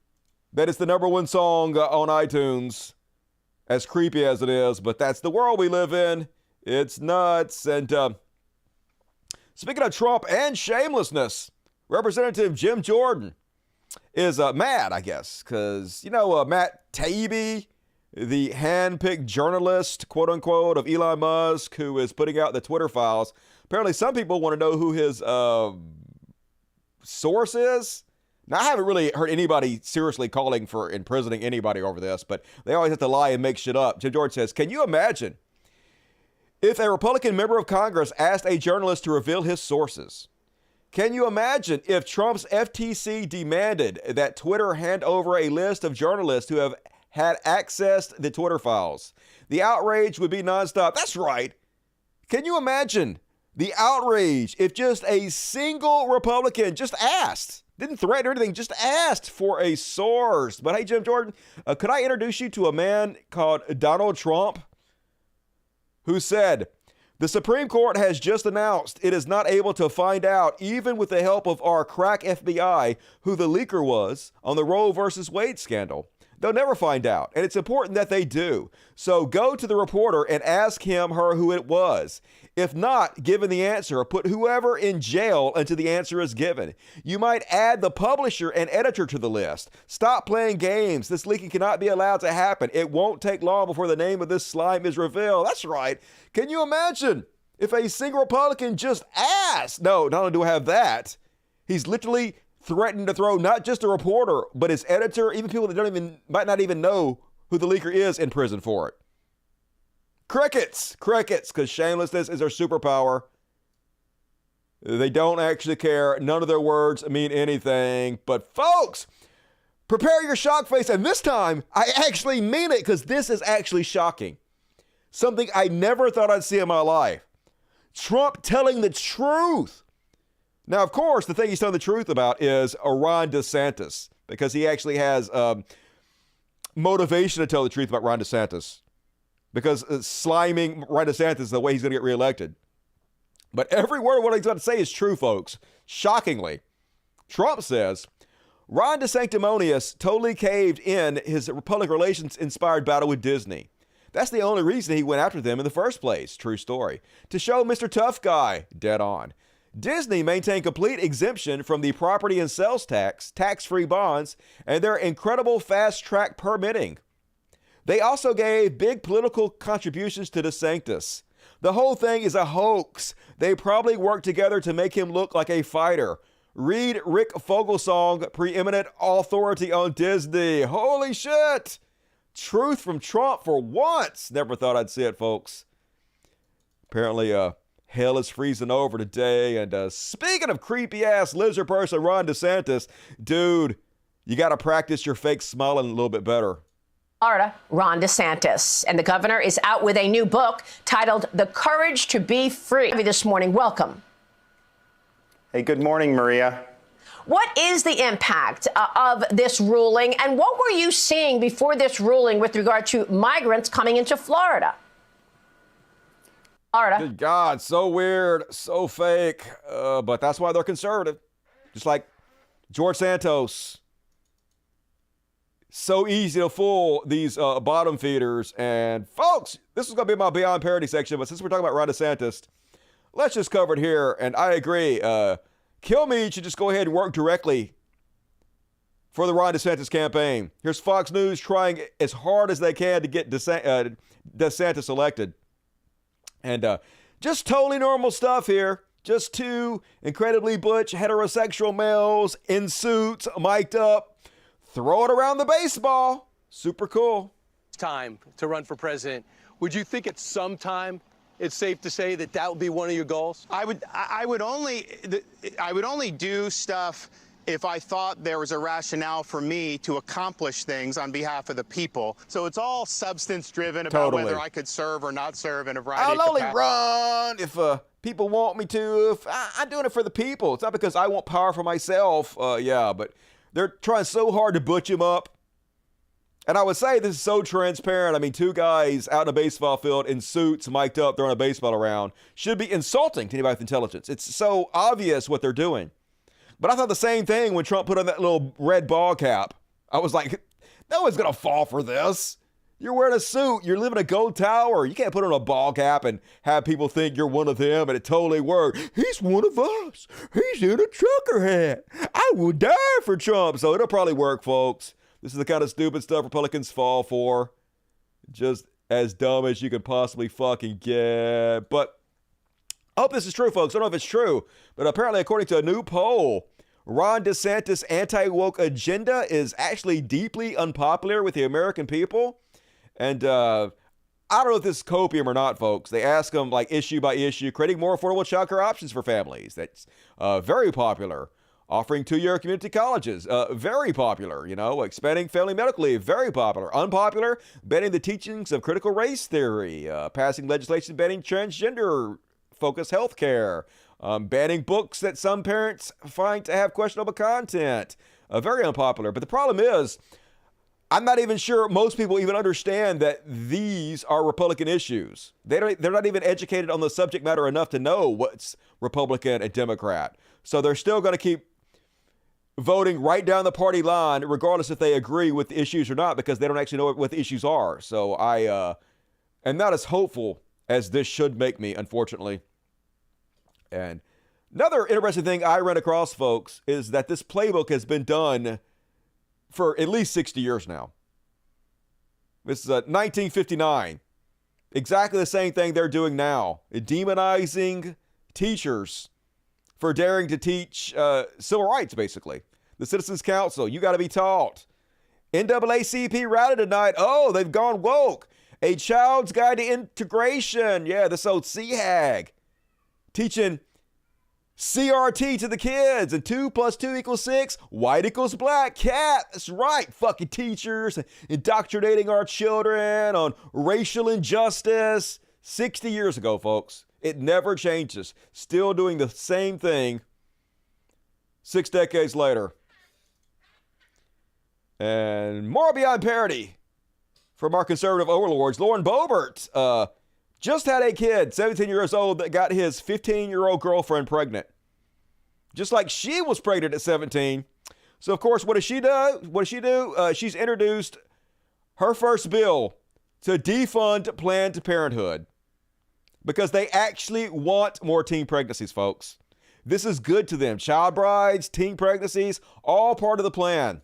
that it's the #1 song on iTunes, as creepy as it is, but that's the world we live in. It's nuts. And speaking of Trump and shamelessness, Representative Jim Jordan is mad, I guess, because, Matt Taibbi, the hand-picked journalist, quote-unquote, of Elon Musk, who is putting out the Twitter files. Apparently, some people want to know who his source is. Now, I haven't really heard anybody seriously calling for imprisoning anybody over this, but they always have to lie and make shit up. Jim Jordan says, can you imagine if a Republican member of Congress asked a journalist to reveal his sources? Can you imagine if Trump's FTC demanded that Twitter hand over a list of journalists who have had accessed the Twitter files? The outrage would be nonstop. That's right. Can you imagine the outrage if just a single Republican just asked, didn't threaten or anything, just asked for a source? But hey, Jim Jordan, could I introduce you to a man called Donald Trump, who said, the Supreme Court has just announced it is not able to find out, even with the help of our crack FBI, who the leaker was on the Roe versus Wade scandal. They'll never find out, and it's important that they do. So go to the reporter and ask him, her, who it was. If not given the answer, put whoever in jail until the answer is given. You might add the publisher and editor to the list. Stop playing games. This leaking cannot be allowed to happen. It won't take long before the name of this slime is revealed. That's right. Can you imagine if a single Republican just asked? No, not only do I have that, he's literally threatened to throw not just a reporter, but his editor, even people that might not even know who the leaker is, in prison for it. Crickets, because shamelessness is their superpower. They don't actually care. None of their words mean anything. But folks, prepare your shock face. And this time, I actually mean it, because this is actually shocking. Something I never thought I'd see in my life. Trump telling the truth. Now, of course, the thing he's telling the truth about is Ron DeSantis, because he actually has motivation to tell the truth about Ron DeSantis, because sliming Ron DeSantis is the way he's going to get reelected. But every word of what he's going to say is true, folks. Shockingly, Trump says Ron DeSanctimonious totally caved in his public relations-inspired battle with Disney. That's the only reason he went after them in the first place. True story. To show Mr. Tough Guy, dead on. Disney maintained complete exemption from the property and sales tax, tax-free bonds, and their incredible fast-track permitting. They also gave big political contributions to DeSantis. The whole thing is a hoax. They probably worked together to make him look like a fighter. Read Rick Fogelsong, preeminent authority on Disney. Holy shit! Truth from Trump for once. Never thought I'd see it, folks. Apparently, hell is freezing over today. And speaking of creepy-ass lizard person Ron DeSantis, dude, you got to practice your fake smiling a little bit better. Florida, Ron DeSantis. And the governor is out with a new book titled The Courage to Be Free. This morning, welcome. Hey, good morning, Maria. What is the impact of this ruling, and what were you seeing before this ruling with regard to migrants coming into Florida? Good God, so weird, so fake, but that's why they're conservative. Just like George Santos. So easy to fool these bottom feeders. And folks, this is going to be my Beyond Parody section, but since we're talking about Ron DeSantis, let's just cover it here. And I agree. Kilmeade should just go ahead and work directly for the Ron DeSantis campaign. Here's Fox News trying as hard as they can to get DeSantis elected. And just totally normal stuff here. Just two incredibly butch heterosexual males in suits, mic'd up, throw it around the baseball. Super cool. Time to run for president. Would you think at some time it's safe to say that that would be one of your goals? I would only do stuff if I thought there was a rationale for me to accomplish things on behalf of the people. So it's all substance driven about whether I could serve or not serve in a variety of I'll only capacities. run if people want me to. If I'm doing it for the people. It's not because I want power for myself. Yeah, but they're trying so hard to butch him up. And I would say this is so transparent. I mean, two guys out in a baseball field in suits, mic'd up, throwing a baseball around, should be insulting to anybody with intelligence. It's so obvious what they're doing. But I thought the same thing when Trump put on that little red ball cap. I was like, no one's going to fall for this. You're wearing a suit. You're living a gold tower. You can't put on a ball cap and have people think you're one of them, and it totally worked. He's one of us. He's in a trucker hat. I would die for Trump. So it'll probably work, folks. This is the kind of stupid stuff Republicans fall for. Just as dumb as you could possibly fucking get. But I hope this is true, folks. I don't know if it's true, but apparently, according to a new poll, Ron DeSantis' anti-woke agenda is actually deeply unpopular with the American people. And I don't know if this is copium or not, folks. They ask them, like, issue by issue, creating more affordable childcare options for families. That's very popular. Offering 2-year community colleges, very popular. You know, expanding family medical leave, very popular. Unpopular, banning the teachings of critical race theory, passing legislation banning transgender-focused health care, banning books that some parents find to have questionable content, very unpopular. But the problem is, I'm not even sure most people even understand that these are Republican issues. They're not even educated on the subject matter enough to know what's Republican and Democrat. So they're still going to keep voting right down the party line, regardless if they agree with the issues or not, because they don't actually know what the issues are. So I am not as hopeful as this should make me, unfortunately. And another interesting thing I ran across, folks, is that this playbook has been done for at least 60 years now. This is 1959. Exactly the same thing they're doing now. Demonizing teachers for daring to teach civil rights, basically. The Citizens Council, you got to be taught. NAACP rally tonight. Oh, they've gone woke. A Child's Guide to Integration. Yeah, this old CHAG. Teaching CRT to the kids, and 2 + 2 = 6, white equals black, cat. That's right, fucking teachers indoctrinating our children on racial injustice. 60 years ago, folks. It never changes. Still doing the same thing 6 decades later. And more beyond parody from our conservative overlords. Lauren Boebert just had a kid, 17 years old, that got his 15-year-old girlfriend pregnant. Just like she was pregnant at 17. So, of course, what does she do? She's introduced her first bill to defund Planned Parenthood. Because they actually want more teen pregnancies, folks. This is good to them. Child brides, teen pregnancies, all part of the plan.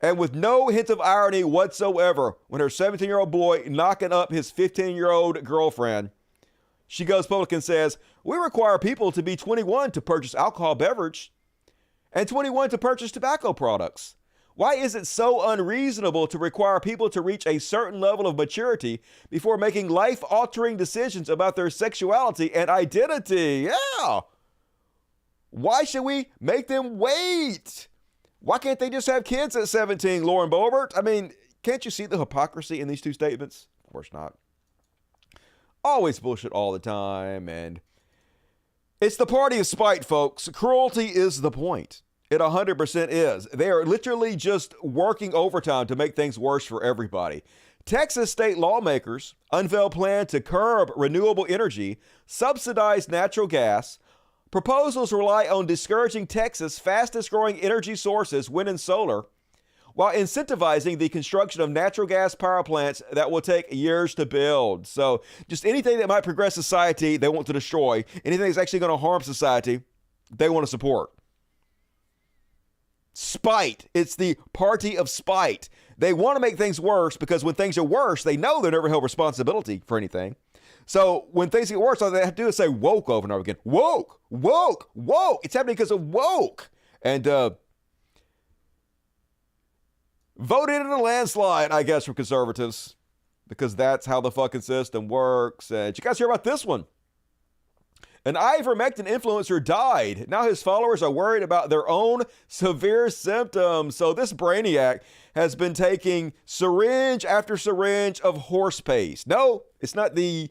And with no hint of irony whatsoever, when her 17-year-old boy knocking up his 15-year-old girlfriend, she goes public and says, we require people to be 21 to purchase alcohol beverage and 21 to purchase tobacco products. Why is it so unreasonable to require people to reach a certain level of maturity before making life-altering decisions about their sexuality and identity? Yeah. Why should we make them wait? Why can't they just have kids at 17, Lauren Boebert? I mean, can't you see the hypocrisy in these two statements? Of course not. Always bullshit all the time, and it's the party of spite, folks. Cruelty is the point. It 100% is. They are literally just working overtime to make things worse for everybody. Texas state lawmakers unveil plan to curb renewable energy, subsidize natural gas. Proposals rely on discouraging Texas' fastest growing energy sources, wind and solar, while incentivizing the construction of natural gas power plants that will take years to build. So just anything that might progress society, they want to destroy. Anything that's actually going to harm society, they want to support. Spite. It's the party of spite. They want to make things worse because when things are worse, they know they're never held responsibility for anything. So when things get worse, all they have to do is say woke over and over again. Woke, woke, woke. It's happening because of woke. And voted in a landslide, I guess, from conservatives, because that's how the fucking system works. And did you guys hear about this one? An ivermectin influencer died. Now his followers are worried about their own severe symptoms. So this brainiac has been taking syringe after syringe of horse paste. No, it's not the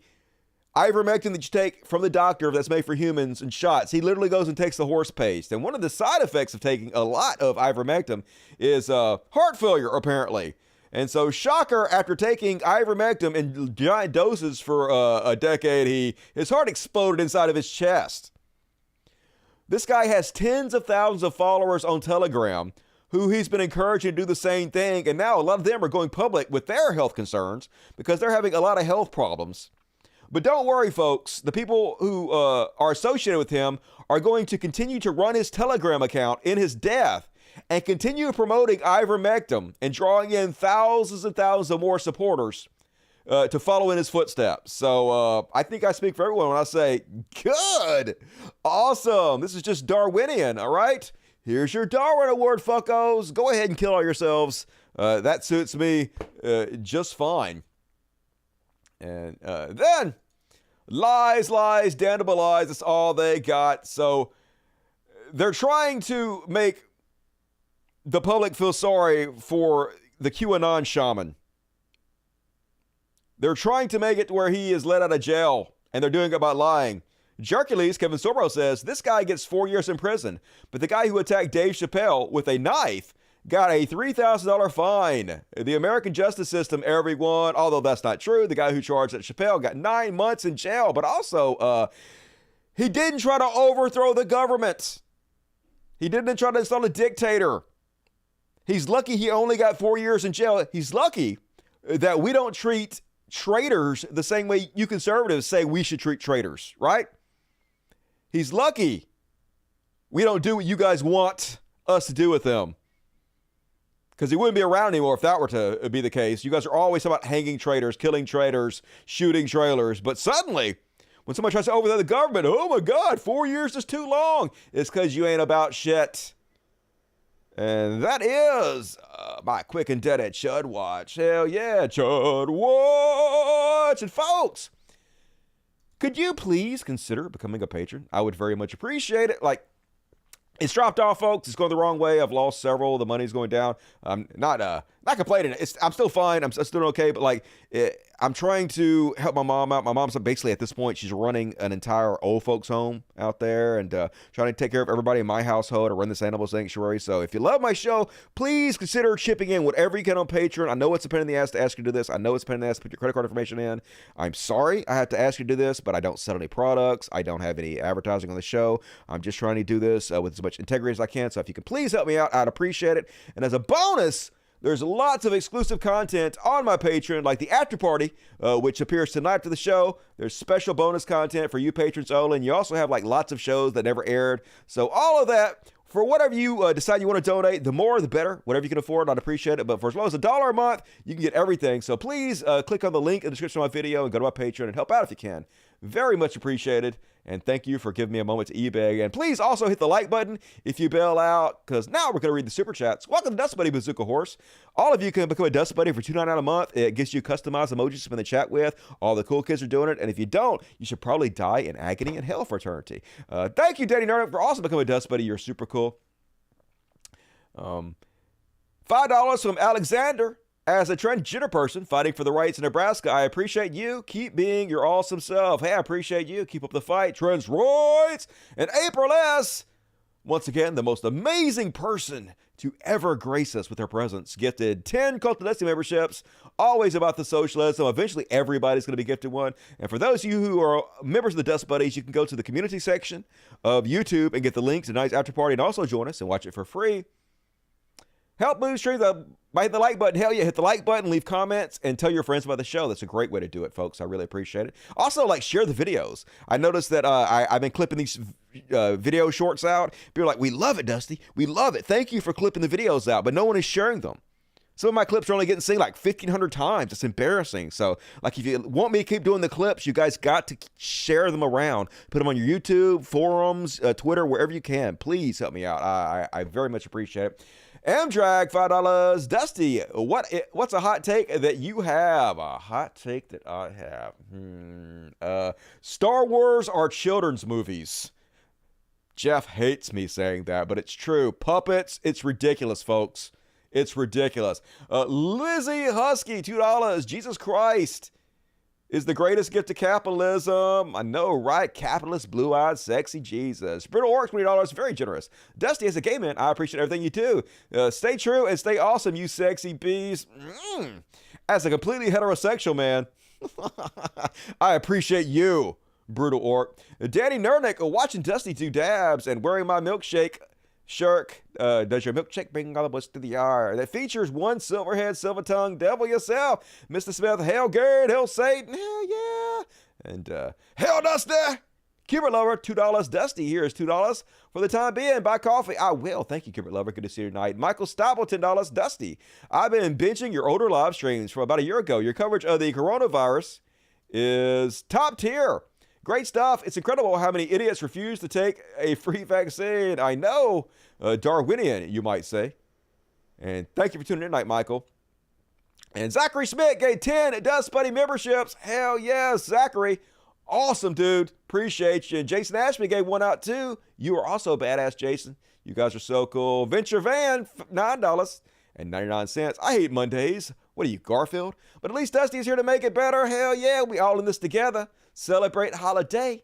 ivermectin that you take from the doctor that's made for humans and shots. He literally goes and takes the horse paste. And one of the side effects of taking a lot of ivermectin is heart failure, apparently. And so, shocker, after taking ivermectin in giant doses for a decade, his heart exploded inside of his chest. This guy has tens of thousands of followers on Telegram who he's been encouraging to do the same thing. And now a lot of them are going public with their health concerns because they're having a lot of health problems. But don't worry, folks. The people who are associated with him are going to continue to run his Telegram account in his death and continue promoting ivermectin and drawing in thousands and thousands of more supporters to follow in his footsteps. So I think I speak for everyone when I say, good, awesome. This is just Darwinian, all right? Here's your Darwin Award, fuckos. Go ahead and kill all yourselves. That suits me just fine. And then lies, damnable lies. That's all they got. So they're trying to make the public feel sorry for the QAnon shaman. They're trying to make it to where he is let out of jail, and they're doing it by lying. Jercules, Kevin Sorbo, says this guy gets 4 years in prison, but the guy who attacked Dave Chappelle with a knife got a $3,000 fine. The American justice system, everyone, although that's not true, the guy who charged at Chappelle got 9 months in jail, but also he didn't try to overthrow the government. He didn't try to install a dictator. He's lucky he only got 4 years in jail. He's lucky that we don't treat traitors the same way you conservatives say we should treat traitors, right? He's lucky we don't do what you guys want us to do with them. Because he wouldn't be around anymore if that were to be the case. You guys are always talking about hanging traitors, killing traitors, shooting trailers. But suddenly, when somebody tries to overthrow the government, oh my God, 4 years is too long. It's because you ain't about shit. And that is my quick and dead Chud Watch. Hell yeah, Chud Watch. And folks, could you please consider becoming a patron? I would very much appreciate it. Like, it's dropped off, folks. It's going the wrong way. I've lost several. The money's going down. I'm not complaining. I'm still fine. I'm still doing okay. But like, I'm trying to help my mom out. My mom's basically at this point, she's running an entire old folks home out there and trying to take care of everybody in my household or run this animal sanctuary. So if you love my show, please consider chipping in whatever you can on Patreon. I know it's a pain in the ass to ask you to do this. I know it's a pain in the ass to put your credit card information in. I'm sorry I have to ask you to do this, but I don't sell any products. I don't have any advertising on the show. I'm just trying to do this with as much integrity as I can. So if you can please help me out, I'd appreciate it. And as a bonus, there's lots of exclusive content on my Patreon, like the after party, which appears tonight after the show. There's special bonus content for you patrons only, and you also have like lots of shows that never aired. So all of that, for whatever you decide you want to donate, the more the better. Whatever you can afford, I'd appreciate it. But for as low as $1 a month, you can get everything. So please click on the link in the description of my video and go to my Patreon and help out if you can. Very much appreciated. And thank you for giving me a moment to e-beg. And please also hit the like button if you bail out, because now we're going to read the super chats. Welcome to Dust Buddy Bazooka Horse. All of you can become a Dust Buddy for $2.99 a month. It gives you customized emojis to spend the chat with. All the cool kids are doing it. And if you don't, you should probably die in agony and hell for eternity. Thank you, Danny Nerd, for also becoming a Dust Buddy. You're super cool. $5 from Alexander. As a transgender person fighting for the rights in Nebraska, I appreciate you. Keep being your awesome self. Hey, I appreciate you. Keep up the fight. Trans rights. And April S., once again, the most amazing person to ever grace us with her presence, gifted 10 Cult of Destiny memberships, always about the socialism. Eventually, everybody's going to be gifted one. And for those of you who are members of the Dust Buddies, you can go to the community section of YouTube and get the link to tonight's after party and also join us and watch it for free. Help move streams by hitting the like button. Hell yeah, hit the like button, leave comments, and tell your friends about the show. That's a great way to do it, folks. I really appreciate it. Also, like, share the videos. I noticed that I've been clipping these video shorts out. People are like, we love it, Dusty. We love it. Thank you for clipping the videos out, but no one is sharing them. Some of my clips are only getting seen like 1,500 times. It's embarrassing. So, like, if you want me to keep doing the clips, you guys got to share them around. Put them on your YouTube, forums, Twitter, wherever you can. Please help me out. I very much appreciate it. Amdrag, $5. Dusty, what's a hot take that you have? A hot take that I have. Star Wars are children's movies. Jeff hates me saying that, but it's true. Puppets, it's ridiculous, folks. It's ridiculous. Lizzie Husky, $2. Jesus Christ. is the greatest gift to capitalism. I know, right? Capitalist, blue-eyed, sexy Jesus. Brittle Orcs, $20, very generous. Dusty, as a gay man, I appreciate everything you do. Stay true and stay awesome, you sexy bees. As a completely heterosexual man, I appreciate you, Brutal Orc. Danny Nernick, watching Dusty do dabs and wearing my milkshake shirt. Does your milkshake bring all the boys to the yard? That features one silverhead, silver tongue, devil yourself. Mr. Smith, hail Gerd, hail Satan, hell yeah. And hail Dusty. Cubert Lover, $2. Dusty here is $2 for the time being. Buy coffee. I will. Thank you, Cubert Lover. Good to see you tonight. Michael Stapel, $10. Dusty, I've been binging your older live streams from about a year ago. Your coverage of the coronavirus is top tier. Great stuff. It's incredible how many idiots refuse to take a free vaccine. I know. Darwinian, you might say. And thank you for tuning in tonight, Michael. And Zachary Smith gave 10 Dust Buddy memberships. Hell yes, Zachary. Awesome, dude. Appreciate you. And Jason Ashby gave one out, too. You are also badass, Jason. You guys are so cool. Venture Van, $9.99. I hate Mondays. What are you, Garfield? But at least Dusty is here to make it better. Hell yeah, we all in this together. Celebrate holiday.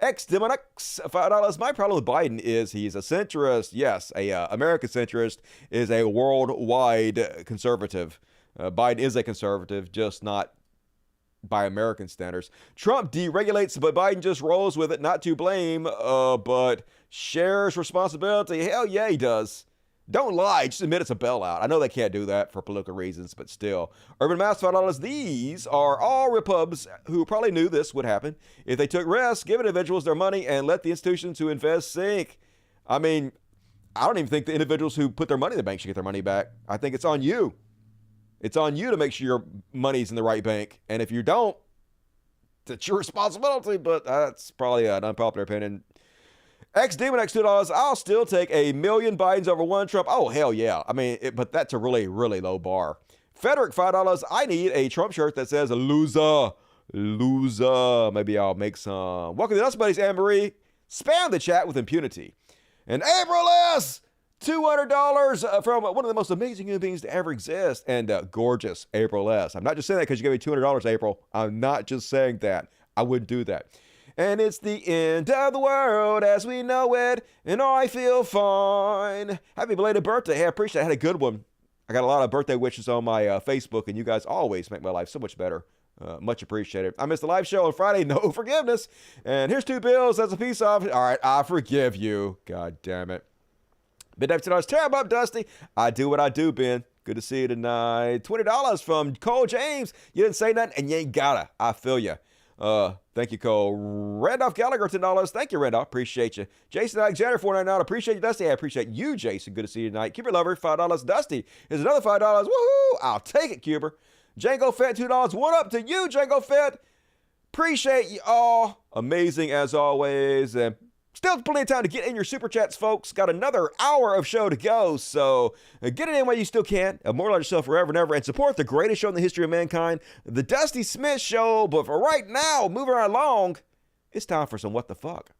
X-Demonix, $5. My problem with Biden is he's a centrist. Yes, a American centrist is a worldwide conservative. Biden is a conservative, just not by American standards. Trump deregulates, but Biden just rolls with it. Not to blame, but shares responsibility. Hell yeah, he does. Don't lie. Just admit it's a bailout. I know they can't do that for political reasons, but still. Urban Mass, $5. These are all Repubs who probably knew this would happen if they took risks, giving individuals their money, and let the institutions who invest sink. I mean, I don't even think the individuals who put their money in the bank should get their money back. I think it's on you. It's on you to make sure your money's in the right bank. And if you don't, it's your responsibility, but that's probably an unpopular opinion. X-Demon X $2. I'll still take a million Bidens over one Trump. Oh, hell yeah. I mean, but that's a really, really low bar. Frederick, $5. I need a Trump shirt that says loser. Loser. Maybe I'll make some. Welcome to Dust Buddies, Anne-Marie. Spam the chat with impunity. And April S., $200 from one of the most amazing human beings to ever exist. And gorgeous April S. I'm not just saying that because you gave me $200, April. I'm not just saying that. I wouldn't do that. And it's the end of the world as we know it, and I feel fine. Happy belated birthday. Hey, I appreciate it. I had a good one. I got a lot of birthday wishes on my Facebook, and you guys always make my life so much better. Much appreciated. I missed the live show on Friday. No forgiveness. And here's $2 as a peace offering. All right, I forgive you. God damn it. Midnight $10. Tear him up, Dusty. I do what I do, Ben. Good to see you tonight. $20 from Cole James. You didn't say nothing, and you ain't gotta. I feel you. Thank you, Cole. Randolph Gallagher, $10. Thank you, Randolph. Appreciate you. Jason Alexander, $4.99. Appreciate you, Dusty. I appreciate you, Jason. Good to see you tonight. Cuber Lover, $5. Dusty is another $5. Woohoo! I'll take it, Cuber. Django Fett, $2. One up to you, Django Fett. Appreciate you all. Amazing as always. And still plenty of time to get in your super chats, folks. Got another hour of show to go, so get it in while you still can. Immortalize yourself forever and ever, and support the greatest show in the history of mankind, the Dusty Smith Show. But for right now, moving right along, it's time for some What the Fuck.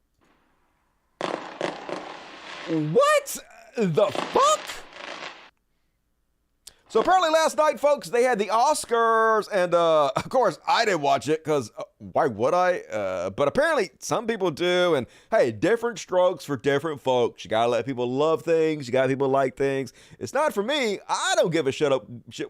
What the fuck? So apparently last night, folks, they had the Oscars, and of course, I didn't watch it, because why would I? But apparently some people do, and hey, different strokes for different folks. You gotta let people love things, you gotta let people like things. It's not for me. I don't give a shit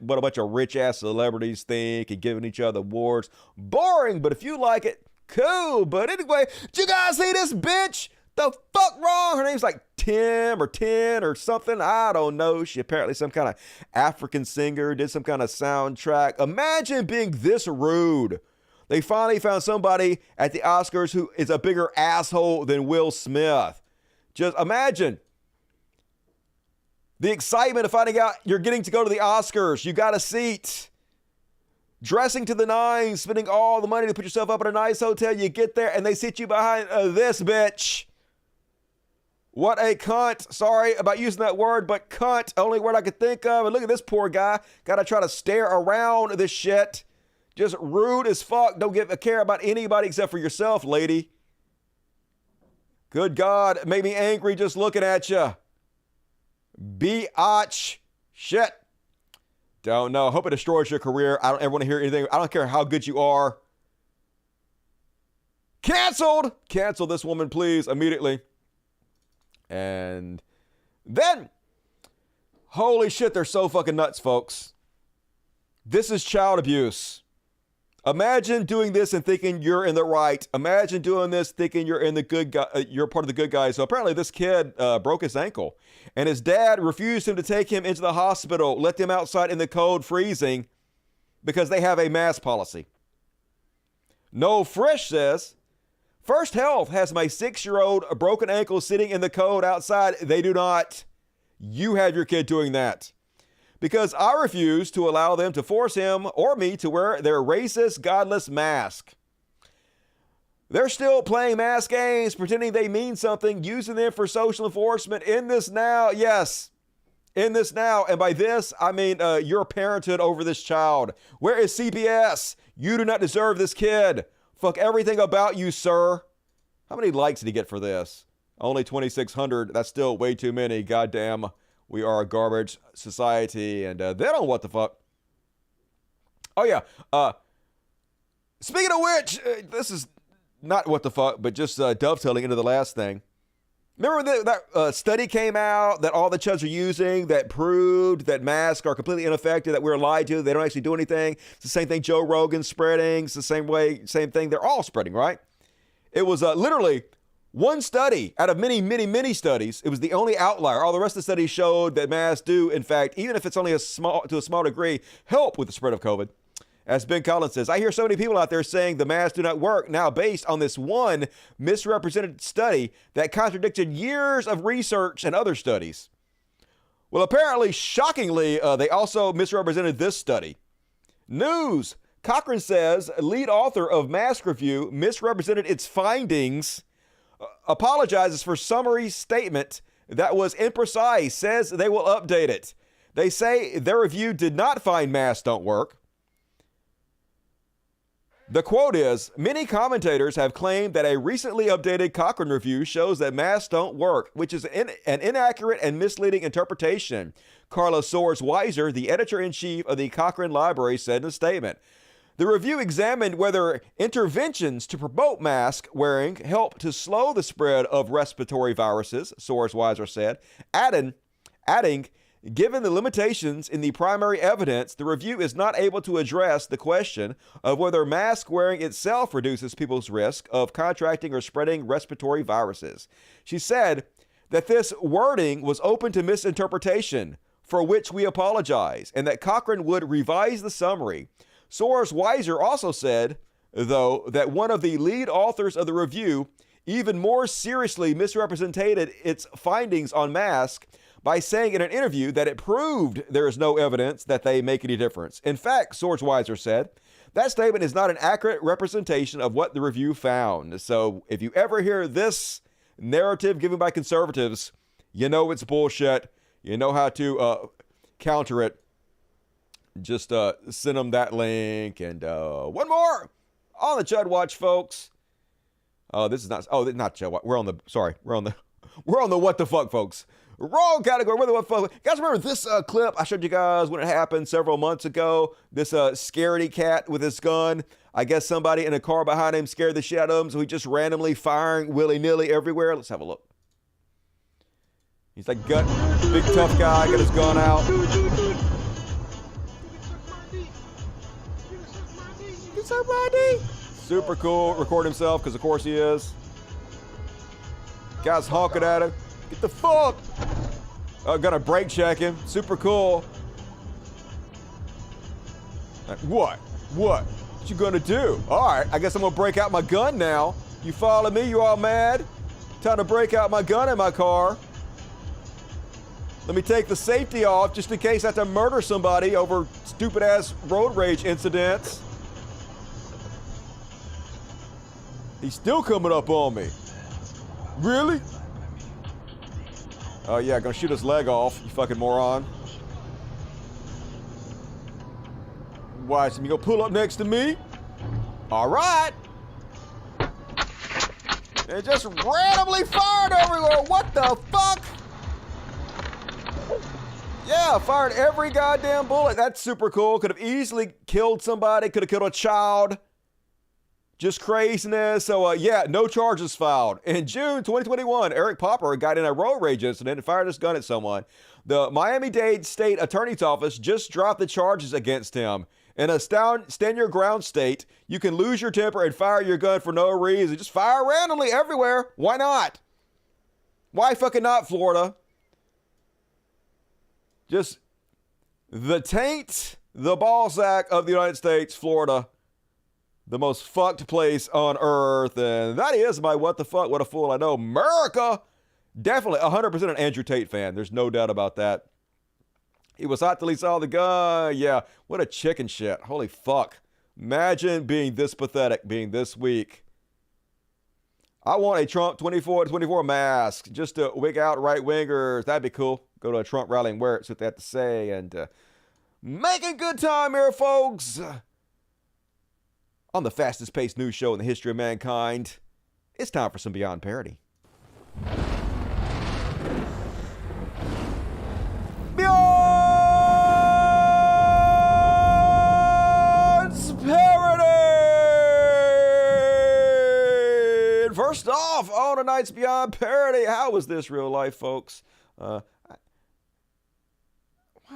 what a bunch of rich-ass celebrities think and giving each other awards. Boring, but if you like it, cool. But anyway, did you guys see this bitch? The fuck wrong? Her name's like Tim or 10 or something. I don't know. She apparently some kind of African singer, did some kind of soundtrack. Imagine being this rude. They finally found somebody at the Oscars who is a bigger asshole than Will Smith. Just imagine the excitement of finding out you're getting to go to the Oscars. You got a seat. Dressing to the nines, spending all the money to put yourself up in a nice hotel. You get there and they sit you behind this bitch. What a cunt. Sorry about using that word, but cunt, only word I could think of. And look at this poor guy. Gotta try to stare around this shit. Just rude as fuck. Don't give a care about anybody except for yourself, lady. Good God, it made me angry just looking at you. Biatch. Shit. Don't know. Hope it destroys your career. I don't ever want to hear anything. I don't care how good you are. Canceled. Cancel this woman, please, immediately. And then, holy shit, they're so fucking nuts, folks. This is child abuse. Imagine doing this and thinking you're in the right. Imagine doing this thinking you're in the good guy. You're part of the good guys. So apparently this kid broke his ankle, and his dad refused him to take him into the hospital, let them outside in the cold, freezing, because they have a mask policy. Noel Frisch says, First Health has my 6-year-old broken ankle sitting in the cold outside. They do not. You have your kid doing that. Because I refuse to allow them to force him or me to wear their racist, godless mask. They're still playing mask games, pretending they mean something, using them for social enforcement in this now. Yes, in this now. And by this, I mean your parenthood over this child. Where is CPS? You do not deserve this kid. Fuck everything about you, sir. How many likes did he get for this? Only 2,600. That's still way too many. Goddamn. We are a garbage society, and they don't what the fuck. Oh, yeah. Speaking of which, this is not what the fuck, but just dovetailing into the last thing. Remember that study came out that all the chuds are using that proved that masks are completely ineffective, that we're lied to, they don't actually do anything. It's the same thing Joe Rogan's spreading. It's the same thing they're all spreading, right? It was literally one study out of many, many, many studies. It was the only outlier. All the rest of the studies showed that masks do, in fact, even if it's only to a small degree, help with the spread of COVID. As Ben Collins says, I hear so many people out there saying the masks do not work now based on this one misrepresented study that contradicted years of research and other studies. Well, apparently, shockingly, they also misrepresented this study. News. Cochrane says lead author of Mask Review misrepresented its findings, apologizes for summary statement that was imprecise, says they will update it. They say their review did not find masks don't work. The quote is, many commentators have claimed that a recently updated Cochrane review shows that masks don't work, which is an inaccurate and misleading interpretation, Carla Soares-Weiser, the editor-in-chief of the Cochrane Library, said in a statement. The review examined whether interventions to promote mask wearing help to slow the spread of respiratory viruses, Soares-Weiser said, adding, given the limitations in the primary evidence, the review is not able to address the question of whether mask wearing itself reduces people's risk of contracting or spreading respiratory viruses. She said that this wording was open to misinterpretation, for which we apologize, and that Cochrane would revise the summary. Soares-Weiser also said, though, that one of the lead authors of the review even more seriously misrepresented its findings on masks by saying in an interview that it proved there is no evidence that they make any difference. In fact, Soares-Weiser said, that statement is not an accurate representation of what the review found. So if you ever hear this narrative given by conservatives, you know it's bullshit. You know how to counter it. Just send them that link. And one more on the Chud Watch, folks. This is not Chud Watch. We're on the what the fuck, folks. Wrong category. What the fuck? Guys, remember this clip I showed you guys when it happened several months ago? This scaredy cat with his gun. I guess somebody in a car behind him scared the shit out of him, so he just randomly firing willy-nilly everywhere. Let's have a look. He's like big tough guy, got his gun out. Super cool. Record himself, because of course he is. Guy's honking at him. Get the fuck! Gonna brake check him. Super cool. What? What you gonna do? All right, I guess I'm gonna break out my gun now. You follow me? You all mad? Time to break out my gun in my car. Let me take the safety off just in case I have to murder somebody over stupid ass road rage incidents. He's still coming up on me. Really? Oh yeah, gonna shoot his leg off, you fucking moron. Watch him, you gonna pull up next to me? All right. It just randomly fired everywhere, what the fuck? Yeah, fired every goddamn bullet. That's super cool. Could have easily killed somebody, could have killed a child. Just craziness. So, yeah, no charges filed. In June 2021, Eric Popper got in a road rage incident and fired his gun at someone. The Miami-Dade State Attorney's Office just dropped the charges against him. In a stand your ground state, you can lose your temper and fire your gun for no reason. Just fire randomly everywhere. Why not? Why fucking not, Florida? Just the taint, the ballsack of the United States, Florida. The most fucked place on earth. And that is my what the fuck, what a fool I know. America! Definitely 100% an Andrew Tate fan. There's no doubt about that. He was hot till he saw the gun. Yeah, what a chicken shit. Holy fuck. Imagine being this pathetic, being this weak. I want a Trump 24/24 mask just to wig out right-wingers. That'd be cool. Go to a Trump rally and wear it, see what they have to say. And making good time here, folks. On the fastest-paced news show in the history of mankind, it's time for some Beyond Parody. First off, on tonight's Beyond Parody, how was this real life, folks? Why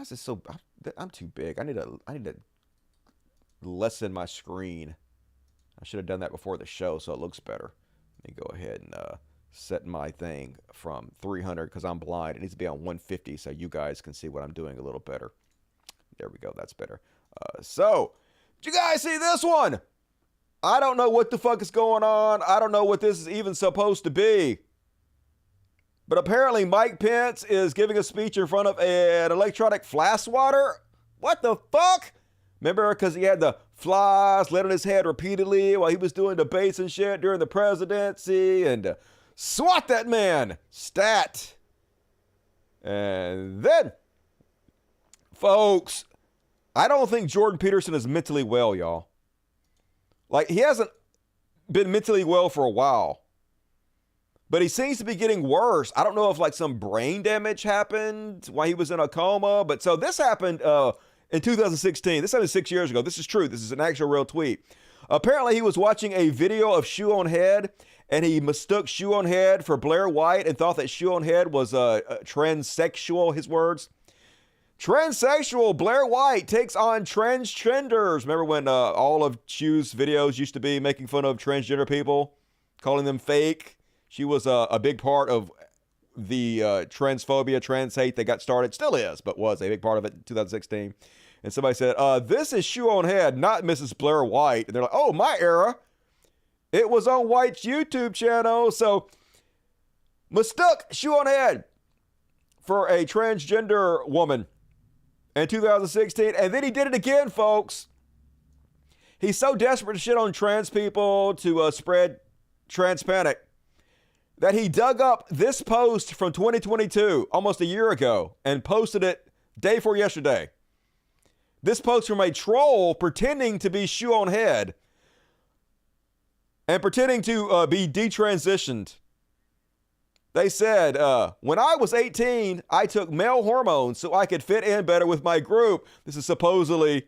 is this so? I'm too big. I need to lessen my screen. I should have done that before the show so it looks better. Let me go ahead and set my thing from 300 because I'm blind. It needs to be on 150 so you guys can see what I'm doing a little better. There we go. That's better. So, did you guys see this one? I don't know what the fuck is going on. I don't know what this is even supposed to be. But apparently Mike Pence is giving a speech in front of an electronic fly swatter. What the fuck? Remember, because he had the flies lit on his head repeatedly while he was doing debates and shit during the presidency. And swat that man. Stat. And then, folks, I don't think Jordan Peterson is mentally well, y'all. Like, he hasn't been mentally well for a while. But he seems to be getting worse. I don't know if, like, some brain damage happened while he was in a coma. But so this happened in 2016. This happened 6 years ago. This is true. This is an actual real tweet. Apparently, he was watching a video of Shoe on Head, and he mistook Shoe on Head for Blair White and thought that Shoe on Head was a transsexual, his words. Transsexual Blair White takes on transgenders. Remember when all of Shoe's videos used to be making fun of transgender people, calling them fake? She was a big part of the transphobia, trans hate that got started. Still is, but was a big part of it in 2016. And somebody said, this is Shoe on Head, not Mrs. Blair White. And they're like, oh, my era. It was on White's YouTube channel. So mistook Shoe on Head for a transgender woman in 2016, and then he did it again, folks. He's so desperate to shit on trans people, to spread trans panic, that he dug up this post from 2022, almost a year ago, and posted it day before yesterday. This post from a troll pretending to be Shoe on Head and pretending to be detransitioned. They said, when I was 18, I took male hormones so I could fit in better with my group. This is supposedly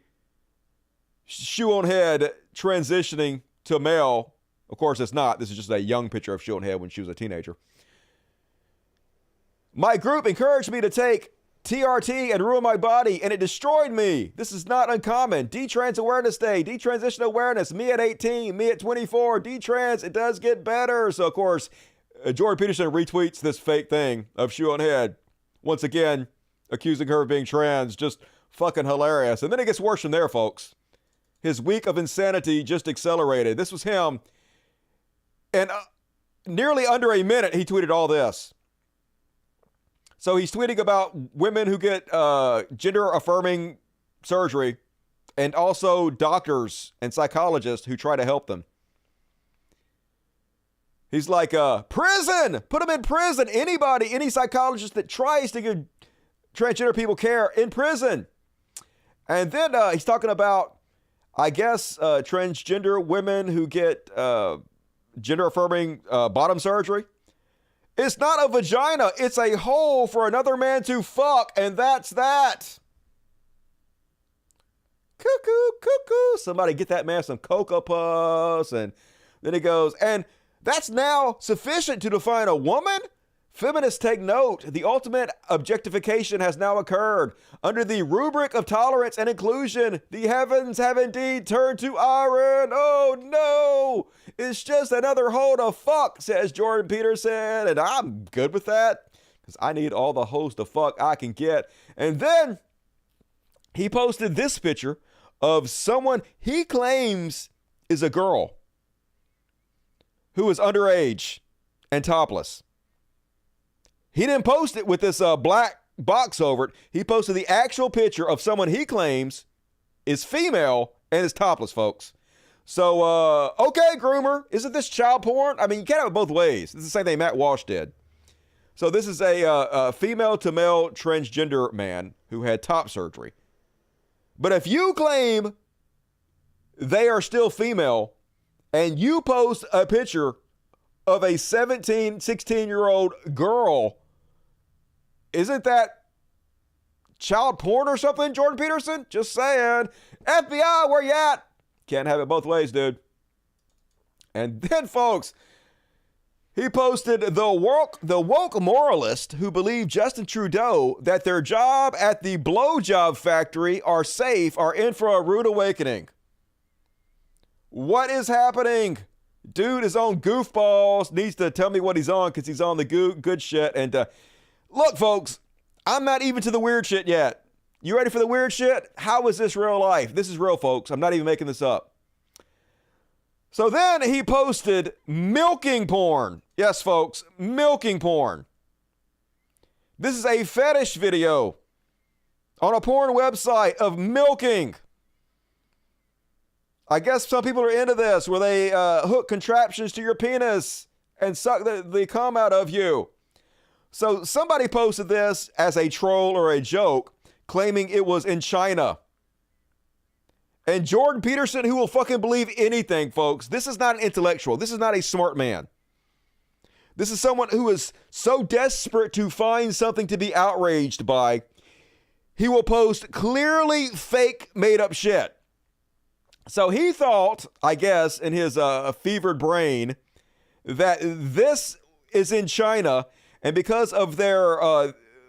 Shoe on Head transitioning to male. Of course, it's not. This is just a young picture of Shoe on Head when she was a teenager. My group encouraged me to take TRT and ruin my body, and it destroyed me. This is not uncommon. Detrans Awareness Day, detransition awareness, me at 18, me at 24, detrans, it does get better. So, of course, Jordan Peterson retweets this fake thing of Shoe on Head, once again accusing her of being trans. Just fucking hilarious. And then it gets worse from there, folks. His week of insanity just accelerated. This was him. And nearly under a minute, he tweeted all this. So he's tweeting about women who get gender-affirming surgery and also doctors and psychologists who try to help them. He's like, prison! Put them in prison! Anybody, any psychologist that tries to give transgender people care, in prison! And then he's talking about, I guess, transgender women who get gender-affirming bottom surgery. It's not a vagina, it's a hole for another man to fuck, and that's that. Cuckoo, cuckoo. Somebody get that man some Cocoa Puffs. And then he goes, and that's now sufficient to define a woman? Feminists take note. The ultimate objectification has now occurred. Under the rubric of tolerance and inclusion, the heavens have indeed turned to iron. Oh no! It's just another hole to fuck, says Jordan Peterson. And I'm good with that because I need all the hoes to fuck I can get. And then he posted this picture of someone he claims is a girl who is underage and topless. He didn't post it with this black box over it. He posted the actual picture of someone he claims is female and is topless, folks. So, okay, groomer, isn't this child porn? I mean, you can't have it both ways. This is the same thing Matt Walsh did. So this is a female to male transgender man who had top surgery. But if you claim they are still female and you post a picture of a 17, 16-year-old girl, isn't that child porn or something, Jordan Peterson? Just saying. FBI, where you at? Can't have it both ways, dude. And then, folks, he posted the woke moralist who believe Justin Trudeau that their job at the blowjob factory are safe are in for a rude awakening. What is happening? Dude is on goofballs, needs to tell me what he's on because he's on the good shit. And look, folks, I'm not even to the weird shit yet. You ready for the weird shit? How is this real life? This is real, folks. I'm not even making this up. So then he posted milking porn. Yes, folks, milking porn. This is a fetish video on a porn website of milking. I guess some people are into this, where they hook contraptions to your penis and suck the cum out of you. So somebody posted this as a troll or a joke, claiming it was in China. And Jordan Peterson, who will fucking believe anything, folks, this is not an intellectual. This is not a smart man. This is someone who is so desperate to find something to be outraged by, he will post clearly fake made-up shit. So he thought, I guess, in his fevered brain, that this is in China, and because of their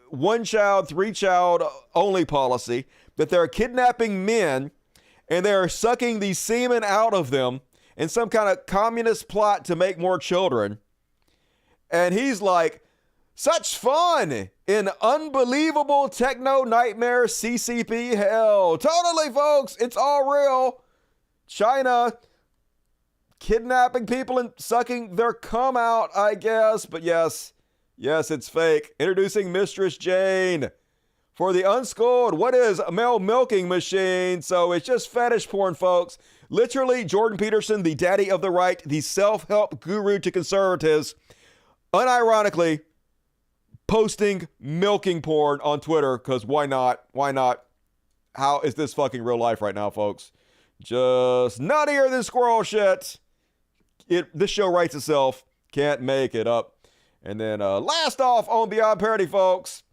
one child, three child only policy, that they're kidnapping men and they're sucking the semen out of them in some kind of communist plot to make more children. And he's like, such fun in unbelievable techno nightmare CCP hell. Totally, folks, it's all real. China kidnapping people and sucking their cum out, I guess. But yes, it's fake. Introducing Mistress Jane. For the unschooled, what is a male milking machine? So it's just fetish porn, folks. Literally, Jordan Peterson, the daddy of the right, the self-help guru to conservatives, unironically posting milking porn on Twitter, because why not? Why not? How is this fucking real life right now, folks? Just nuttier than squirrel shit. This show writes itself. Can't make it up. And then last off on Beyond Parody, folks,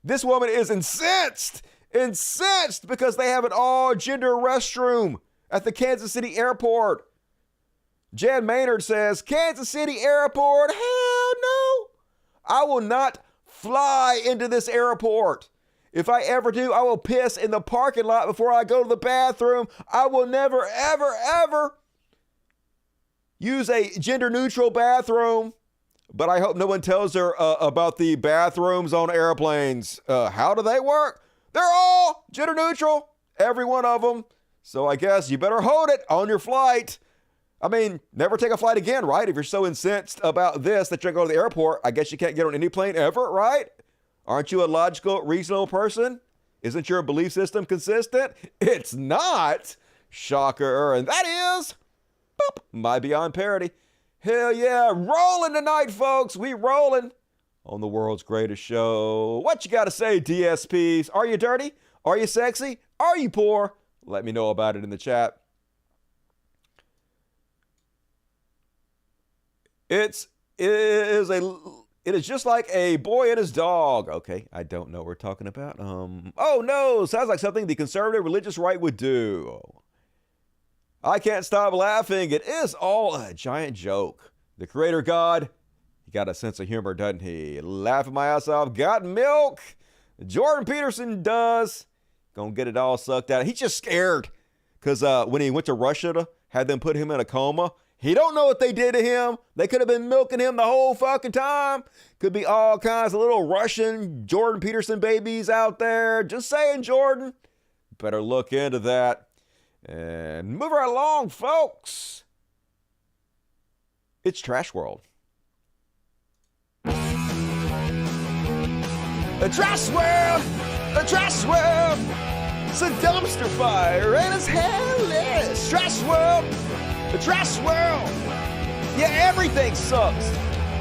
this woman is incensed because they have an all-gender restroom at the Kansas City airport. Jan Maynard says, Kansas City airport, hell no. I will not fly into this airport. If I ever do, I will piss in the parking lot before I go to the bathroom. I will never, ever, ever use a gender-neutral bathroom. But I hope no one tells her about the bathrooms on airplanes. How do they work? They're all gender neutral, every one of them. So I guess you better hold it on your flight. I mean, never take a flight again, right? If you're so incensed about this that you're going to the airport, I guess you can't get on any plane ever, right? Aren't you a logical, reasonable person? Isn't your belief system consistent? It's not. Shocker. And that is boop, my Beyond Parody. Hell yeah, rolling tonight, folks. We rolling on the world's greatest show. What you got to say, DSPs? Are you dirty? Are you sexy? Are you poor? Let me know about it in the chat. It is It is just like a boy and his dog. Okay, I don't know what we're talking about. Oh no, sounds like something the conservative religious right would do. I can't stop laughing. It is all a giant joke. The creator God, he got a sense of humor, doesn't he? Laughing my ass off. Got milk. Jordan Peterson does. Gonna get it all sucked out. He's just scared. Because when he went to Russia, had them put him in a coma. He don't know what they did to him. They could have been milking him the whole fucking time. Could be all kinds of little Russian Jordan Peterson babies out there. Just saying, Jordan. Better look into that. And move right along, folks. It's Trash World. The Trash World! The Trash World! It's a dumpster fire and it's hellish. Trash World! The Trash World! Yeah, everything sucks.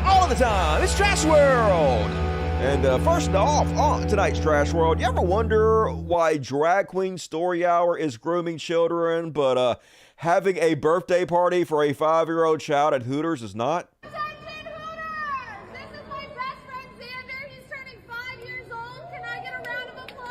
All the time. It's Trash World! And first off, on tonight's Trash World, you ever wonder why Drag Queen Story Hour is grooming children, but having a birthday party for a 5-year-old child at Hooters is not? Attention, Hooters! This is my best friend Xander. He's turning 5 years old. Can I get a round of applause?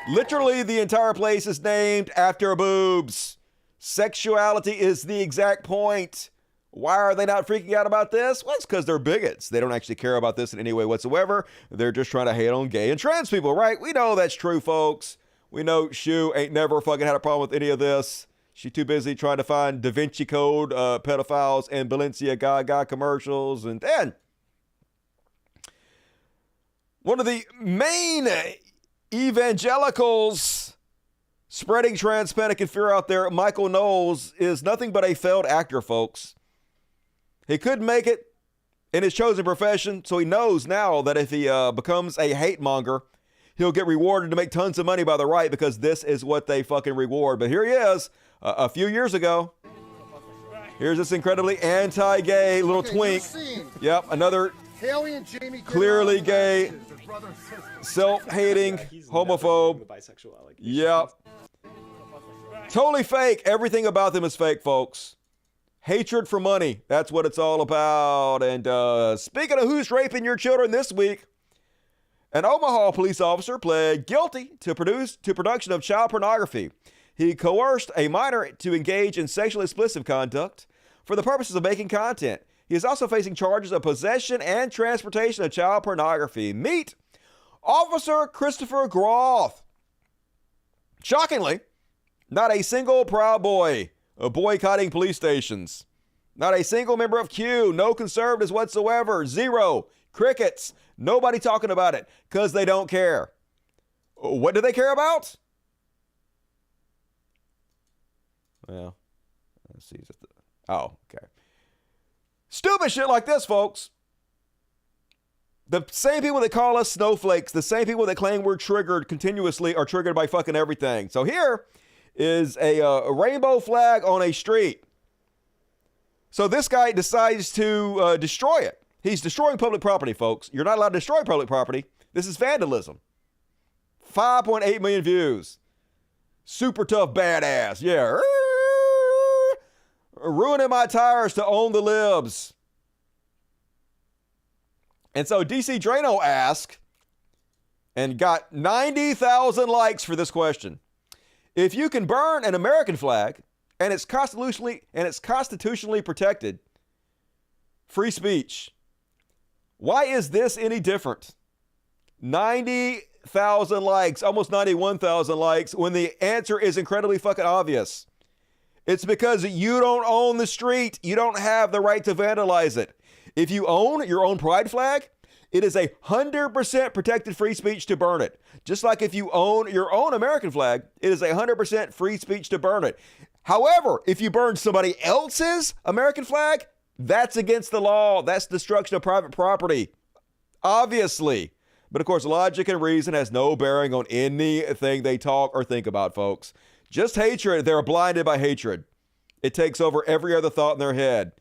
Literally, the entire place is named after boobs. Sexuality is the exact point. Why are they not freaking out about this? Well, it's because they're bigots. They don't actually care about this in any way whatsoever. They're just trying to hate on gay and trans people, right? We know that's true, folks. We know Shu ain't never fucking had a problem with any of this. She's too busy trying to find Da Vinci Code pedophiles and Balenciaga commercials. And then one of the main evangelicals spreading trans panic and fear out there, Michael Knowles, is nothing but a failed actor, folks. He couldn't make it in his chosen profession, so he knows now that if he becomes a hate monger, he'll get rewarded to make tons of money by the right because this is what they fucking reward. But here he is, a few years ago. Here's this incredibly anti-gay little twink. Yep, another clearly gay, self-hating, homophobe. Yep. Totally fake. Everything about them is fake, folks. Hatred for money. That's what it's all about. And speaking of who's raping your children this week, an Omaha police officer pled guilty to production of child pornography. He coerced a minor to engage in sexually explicit conduct for the purposes of making content. He is also facing charges of possession and transportation of child pornography. Meet Officer Christopher Groth. Shockingly, not a single Proud Boy boycotting police stations. Not a single member of Q. No conservatives whatsoever. Zero. Crickets. Nobody talking about it because they don't care. What do they care about? Well, let's see. Oh, okay. Stupid shit like this, folks. The same people that call us snowflakes, the same people that claim we're triggered continuously are triggered by fucking everything. So here is a rainbow flag on a street. So this guy decides to destroy it. He's destroying public property, folks. You're not allowed to destroy public property. This is vandalism. 5.8 million views. Super tough badass. Yeah. Ruining my tires to own the libs. And so DC Drano asked and got 90,000 likes for this question. If you can burn an American flag and it's constitutionally protected, free speech, why is this any different? 90,000 likes, almost 91,000 likes, when the answer is incredibly fucking obvious. It's because you don't own the street. You don't have the right to vandalize it. If you own your own pride flag, it is 100% protected free speech to burn it. Just like if you own your own American flag, it is 100% free speech to burn it. However, if you burn somebody else's American flag, that's against the law. That's destruction of private property. Obviously. But of course, logic and reason has no bearing on anything they talk or think about, folks. Just hatred. They're blinded by hatred. It takes over every other thought in their head.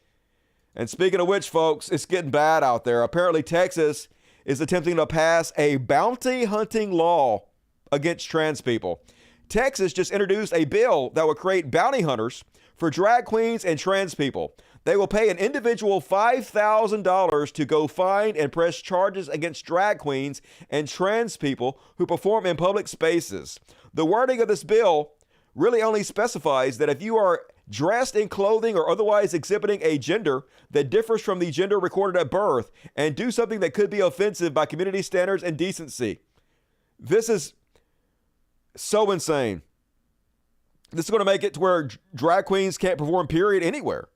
And speaking of which, folks, it's getting bad out there. Apparently, Texas is attempting to pass a bounty hunting law against trans people. Texas just introduced a bill that would create bounty hunters for drag queens and trans people. They will pay an individual $5,000 to go find and press charges against drag queens and trans people who perform in public spaces. The wording of this bill really only specifies that if you are dressed in clothing or otherwise exhibiting a gender that differs from the gender recorded at birth and do something that could be offensive by community standards and decency. This is so insane. This is going to make it to where drag queens can't perform, period, anywhere.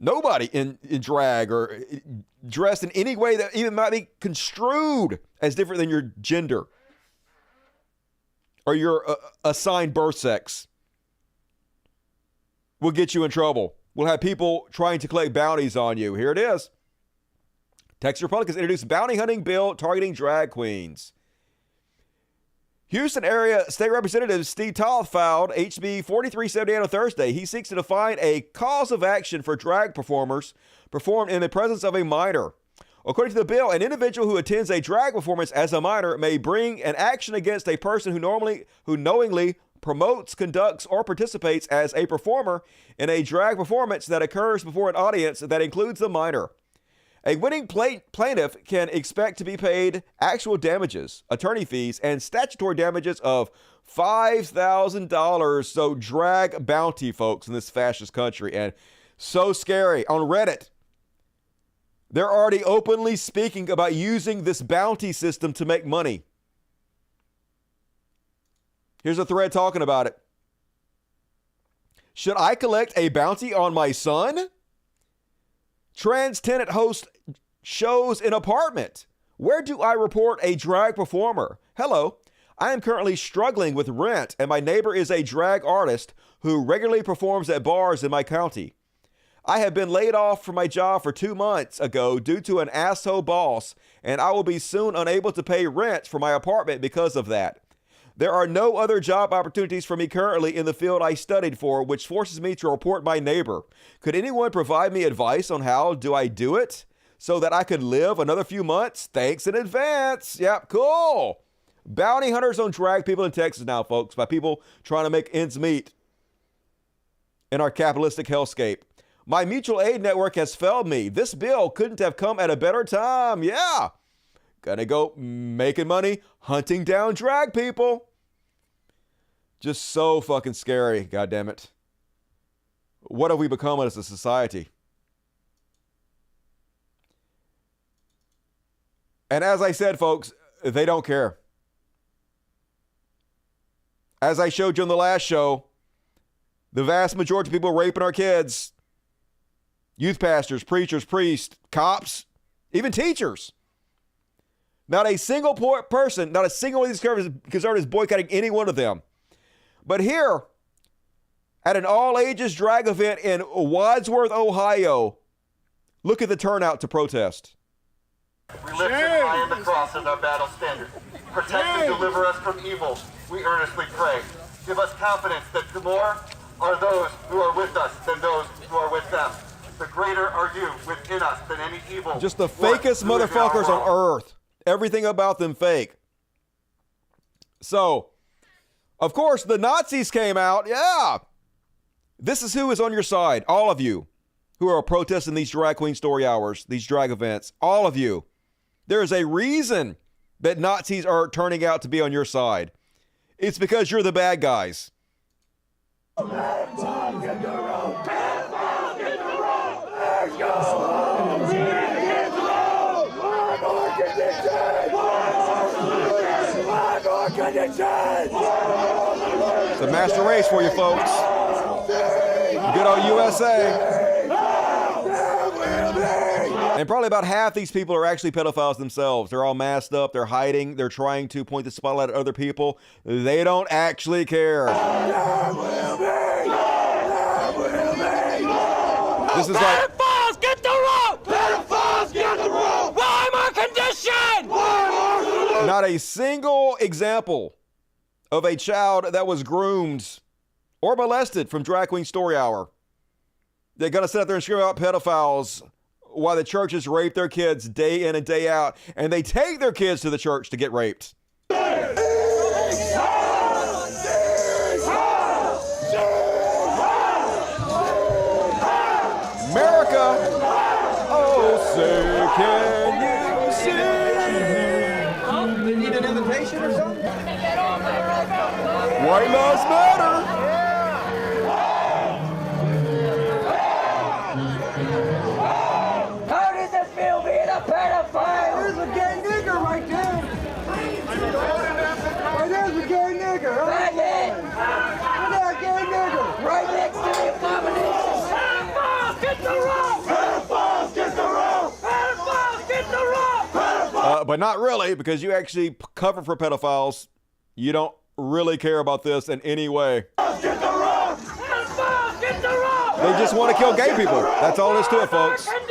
Nobody in drag or dressed in any way that even might be construed as different than your gender or your assigned birth sex will get you in trouble. We'll have people trying to collect bounties on you. Here it is. Texas Republicans introduced bounty hunting bill targeting drag queens. Houston area State Representative Steve Toth filed HB 4378 on Thursday. He seeks to define a cause of action for drag performers performed in the presence of a minor. According to the bill, an individual who attends a drag performance as a minor may bring an action against a person who knowingly promotes, conducts, or participates as a performer in a drag performance that occurs before an audience that includes the minor. A winning plaintiff can expect to be paid actual damages, attorney fees, and statutory damages of $5,000. So drag bounty, folks, in this fascist country. And so scary. On Reddit, they're already openly speaking about using this bounty system to make money. Here's a thread talking about it. Should I collect a bounty on my son? Trans tenant host shows in apartment. Where do I report a drag performer? Hello, I am currently struggling with rent, and my neighbor is a drag artist who regularly performs at bars in my county. I have been laid off from my job for 2 months ago due to an asshole boss, and I will be soon unable to pay rent for my apartment because of that. There are no other job opportunities for me currently in the field I studied for, which forces me to report my neighbor. Could anyone provide me advice on how do I do it so that I could live another few months? Thanks in advance. Yep, cool. Bounty hunters on drag people in Texas now, folks, by people trying to make ends meet in our capitalistic hellscape. My mutual aid network has failed me. This bill couldn't have come at a better time. Yeah. Gonna go making money hunting down drag people. Just so fucking scary, goddammit. What have we become as a society? And as I said, folks, they don't care. As I showed you on the last show, the vast majority of people raping our kids, youth pastors, preachers, priests, cops, even teachers. Not a single person, not a single one of these conservatives boycotting any one of them. But here, at an all-ages drag event in Wadsworth, Ohio, look at the turnout to protest. We lift and high in the cross as our battle standard. Protect and deliver us from evil, we earnestly pray. Give us confidence that the more are those who are with us than those who are with them. The greater are you within us than any evil. Just the fakest motherfuckers on earth. Everything about them fake. So, of course, the Nazis came out. Yeah. This is who is on your side. All of you who are protesting these drag queen story hours, these drag events. All of you. There is a reason that Nazis are turning out to be on your side. It's because you're the bad guys. It's a master race for you folks. Good old USA. And probably about half these people are actually pedophiles themselves. They're all masked up. They're hiding. They're trying to point the spotlight at other people. They don't actually care. This is like... Pedophiles, get the rope! Pedophiles, get the rope! Why more condition? Not a single example of a child that was groomed or molested from Drag Queen Story Hour. They're going to sit out there and scream about pedophiles while the churches rape their kids day in and day out, and they take their kids to the church to get raped. America Say, can you see? Oh, they need an invitation or something? White lives matter. How does it feel being a pedophile? There's a gay nigger right there. Right there's a gay nigger. Right there. Look at that gay nigger. Right next to the abomination. Pedophiles, get the rope! Pedophiles, get the rope! Pedophiles, get the rope! But not really, because you actually cover for pedophiles. You don't really care about this in any way. Get the rope! Pedophiles, get the rope! They just want to kill gay people. That's all there is to it, folks. One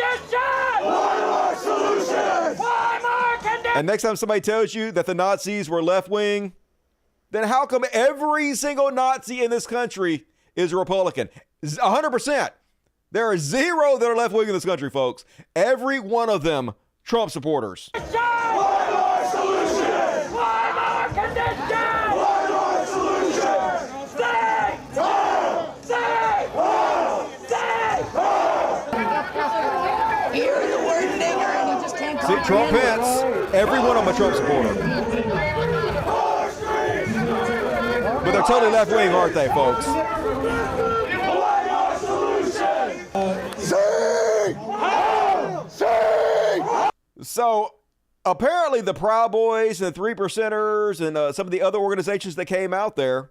more solution! One more condition! And next time somebody tells you that the Nazis were left-wing, then how come every single Nazi in this country is a Republican? 100%. There are zero that are left-wing in this country, folks. Every one of them Trump supporters. One more solution! One more condition! One more solution! Stay! Home! Stay! Home! Stay! Home! You hear the word nigger and you just can't See, Trump Pence, every one of them a Trump supporter. But they're totally left-wing, aren't they, folks? So, apparently the Proud Boys and the 3%ers and some of the other organizations that came out there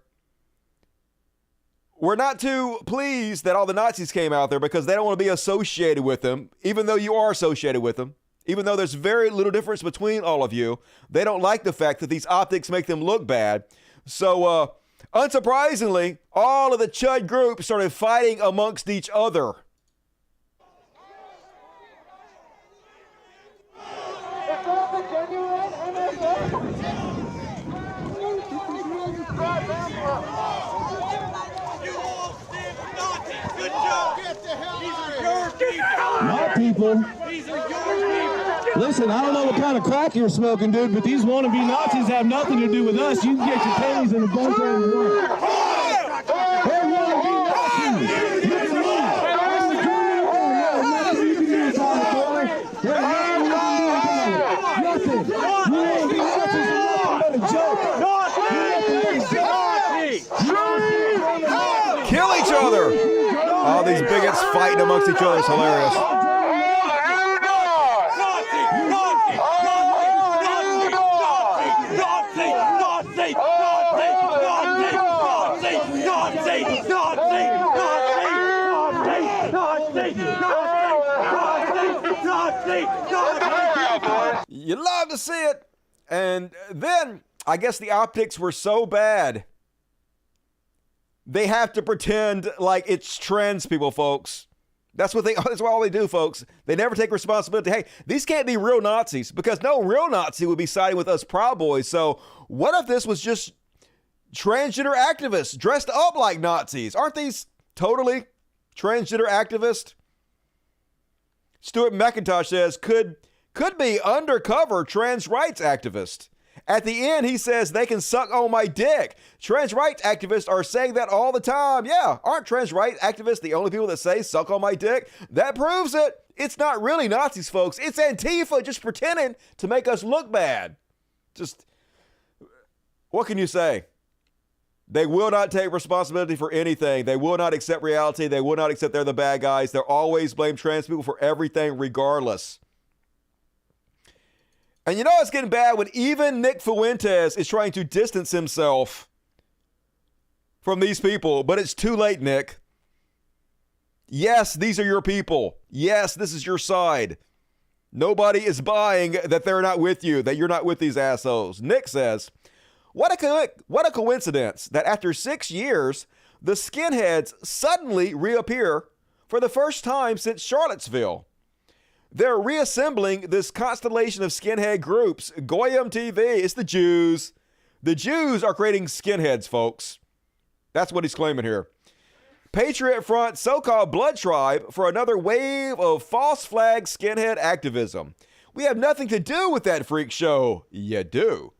were not too pleased that all the Nazis came out there because they don't want to be associated with them, even though you are associated with them. Even though there's very little difference between all of you, they don't like the fact that these optics make them look bad. So, unsurprisingly, all of the Chud groups started fighting amongst each other. My people. Listen, I don't know what kind of crack you're smoking, dude, but these wannabe Nazis have nothing to do with us. You can get your pennies in a bunch of them. Hey, wannabe Nazis! You can leave. Nothing you can do about it, boy. There's nothing you can do about it. Nothing. You wannabe Nazis are nothing but a joke. Kill each other! All these bigots fighting amongst each other is hilarious. You love to see it. And then, I guess the optics were so bad, they have to pretend like it's trans people, folks. That's what all they do, folks. They never take responsibility. Hey, these can't be real Nazis because no real Nazi would be siding with us Proud Boys. So what if this was just transgender activists dressed up like Nazis? Aren't these totally transgender activists? Stuart McIntosh says could be undercover trans rights activists. At the end, he says they can suck on my dick. Trans rights activists are saying that all the time. Yeah, aren't trans rights activists the only people that say suck on my dick? That proves it. It's not really Nazis, folks. It's Antifa just pretending to make us look bad. Just, what can you say? They will not take responsibility for anything. They will not accept reality. They will not accept they're the bad guys. They'll always blame trans people for everything regardless. And you know it's getting bad when even Nick Fuentes is trying to distance himself from these people, but it's too late, Nick. Yes, these are your people. Yes, this is your side. Nobody is buying that they're not with you, that you're not with these assholes. Nick says, what a coincidence that after 6 years, the skinheads suddenly reappear for the first time since Charlottesville. They're reassembling this constellation of skinhead groups. Goyim TV, it's the Jews. The Jews are creating skinheads, folks. That's what he's claiming here. Patriot Front, so-called blood tribe for another wave of false flag skinhead activism. We have nothing to do with that freak show. You do.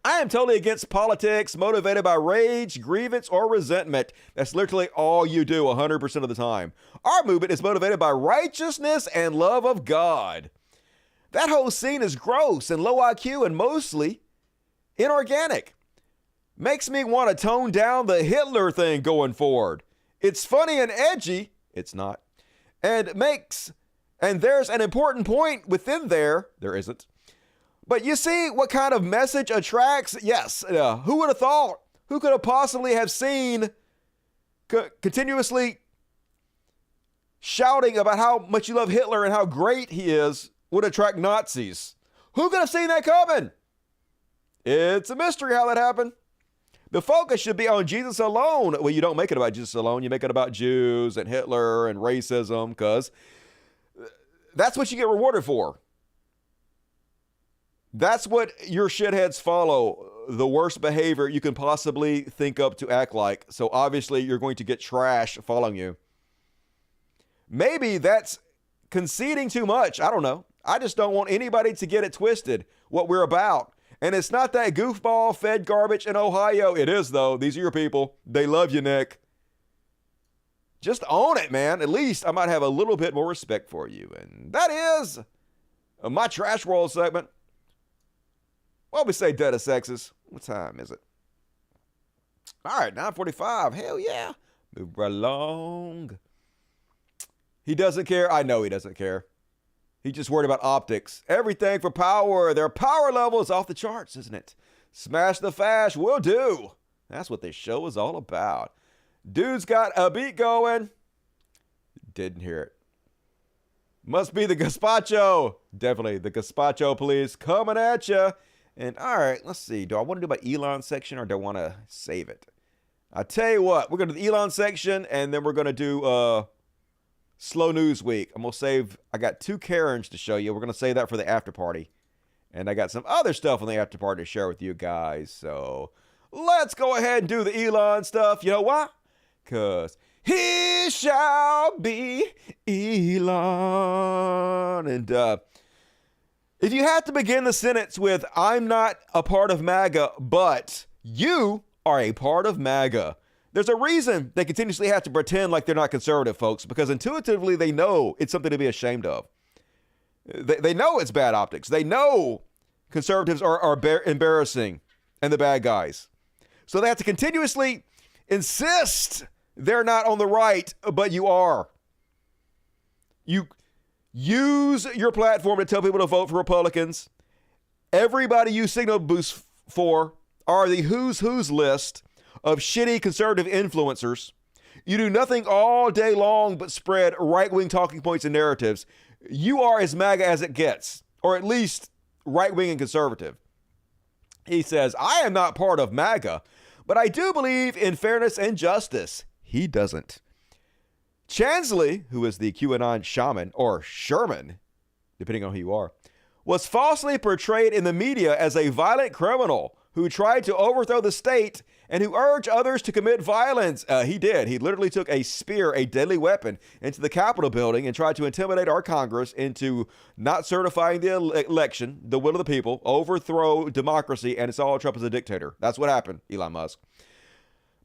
I am totally against politics motivated by rage, grievance, or resentment. That's literally all you do 100% of the time. Our movement is motivated by righteousness and love of God. That whole scene is gross and low IQ and mostly inorganic. Makes me want to tone down the Hitler thing going forward. It's funny and edgy. It's not. And there's an important point within there. There isn't. But you see what kind of message attracts? Yes. Who would have thought? Who could have possibly have seen continuously shouting about how much you love Hitler and how great he is would attract Nazis? Who could have seen that coming? It's a mystery how that happened. The focus should be on Jesus alone. Well, you don't make it about Jesus alone. You make it about Jews and Hitler and racism, because that's what you get rewarded for. That's what your shitheads follow, the worst behavior you can possibly think up to act like. So obviously you're going to get trash following you. Maybe that's conceding too much. I don't know. I just don't want anybody to get it twisted, what we're about. And it's not that goofball fed garbage in Ohio. It is, though. These are your people. They love you, Nick. Just own it, man. At least I might have a little bit more respect for you. And that is my Trash World segment. Well, we say dead of sexes. What time is it? All right, 9:45. Hell yeah. Move right along. He doesn't care. I know he doesn't care. He's just worried about optics. Everything for power. Their power level is off the charts, isn't it? Smash the fash. Will do. That's what this show is all about. Dude's got a beat going. Didn't hear it. Must be the gazpacho. Definitely the gazpacho, please. Coming at you. And all right, let's see. Do I want to do my Elon section or do I want to save it? I'll tell you what. We're going to do the Elon section and then we're going to do Slow News Week. I'm going to save. I got 2 Karens to show you. We're going to save that for the after party. And I got some other stuff on the after party to share with you guys. So let's go ahead and do the Elon stuff. You know why? Because he shall be Elon. And if you have to begin the sentence with, I'm not a part of MAGA, but you are a part of MAGA. There's a reason they continuously have to pretend like they're not conservative, folks, because intuitively they know it's something to be ashamed of. They know it's bad optics. They know conservatives are embarrassing and the bad guys. So they have to continuously insist they're not on the right, but you are. You use your platform to tell people to vote for Republicans. Everybody you signal boost for are the who's list of shitty conservative influencers. You do nothing all day long but spread right-wing talking points and narratives. You are as MAGA as it gets, or at least right-wing and conservative. He says, I am not part of MAGA, but I do believe in fairness and justice. He doesn't. Chansley, who is the QAnon shaman, or Sherman, depending on who you are, was falsely portrayed in the media as a violent criminal who tried to overthrow the state and who urged others to commit violence. He did. He literally took a spear, a deadly weapon, into the Capitol building and tried to intimidate our Congress into not certifying the election, the will of the people, overthrow democracy, and install Trump as a dictator. That's what happened, Elon Musk.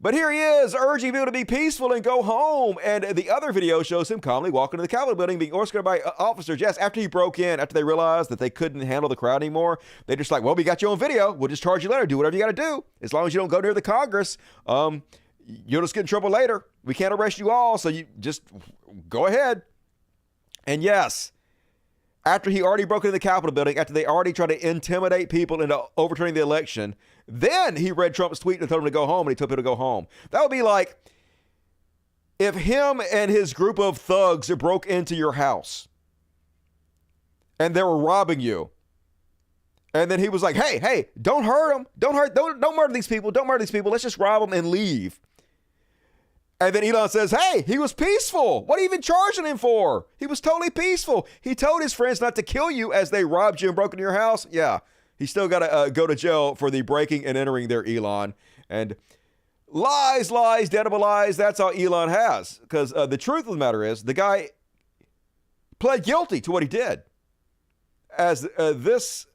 But here he is, urging people to be peaceful and go home. And the other video shows him calmly walking to the Capitol building, being escorted by officers. Yes, after he broke in, after they realized that they couldn't handle the crowd anymore, they just like, well, we got you on video. We'll just charge you later. Do whatever you got to do. As long as you don't go near the Congress, you'll just get in trouble later. We can't arrest you all, so you just go ahead. And yes, after he already broke into the Capitol building, after they already tried to intimidate people into overturning the election, then he read Trump's tweet and told him to go home, and he told people to go home. That would be like if him and his group of thugs broke into your house and they were robbing you. And then he was like, hey, don't hurt them. Don't murder these people. Don't murder these people. Let's just rob them and leave. And then Elon says, hey, he was peaceful. What are you even charging him for? He was totally peaceful. He told his friends not to kill you as they robbed you and broke into your house. Yeah. He's still got to go to jail for the breaking and entering there, Elon. And lies, deadable lies. That's all Elon has. Because the truth of the matter is the guy pled guilty to what he did. As this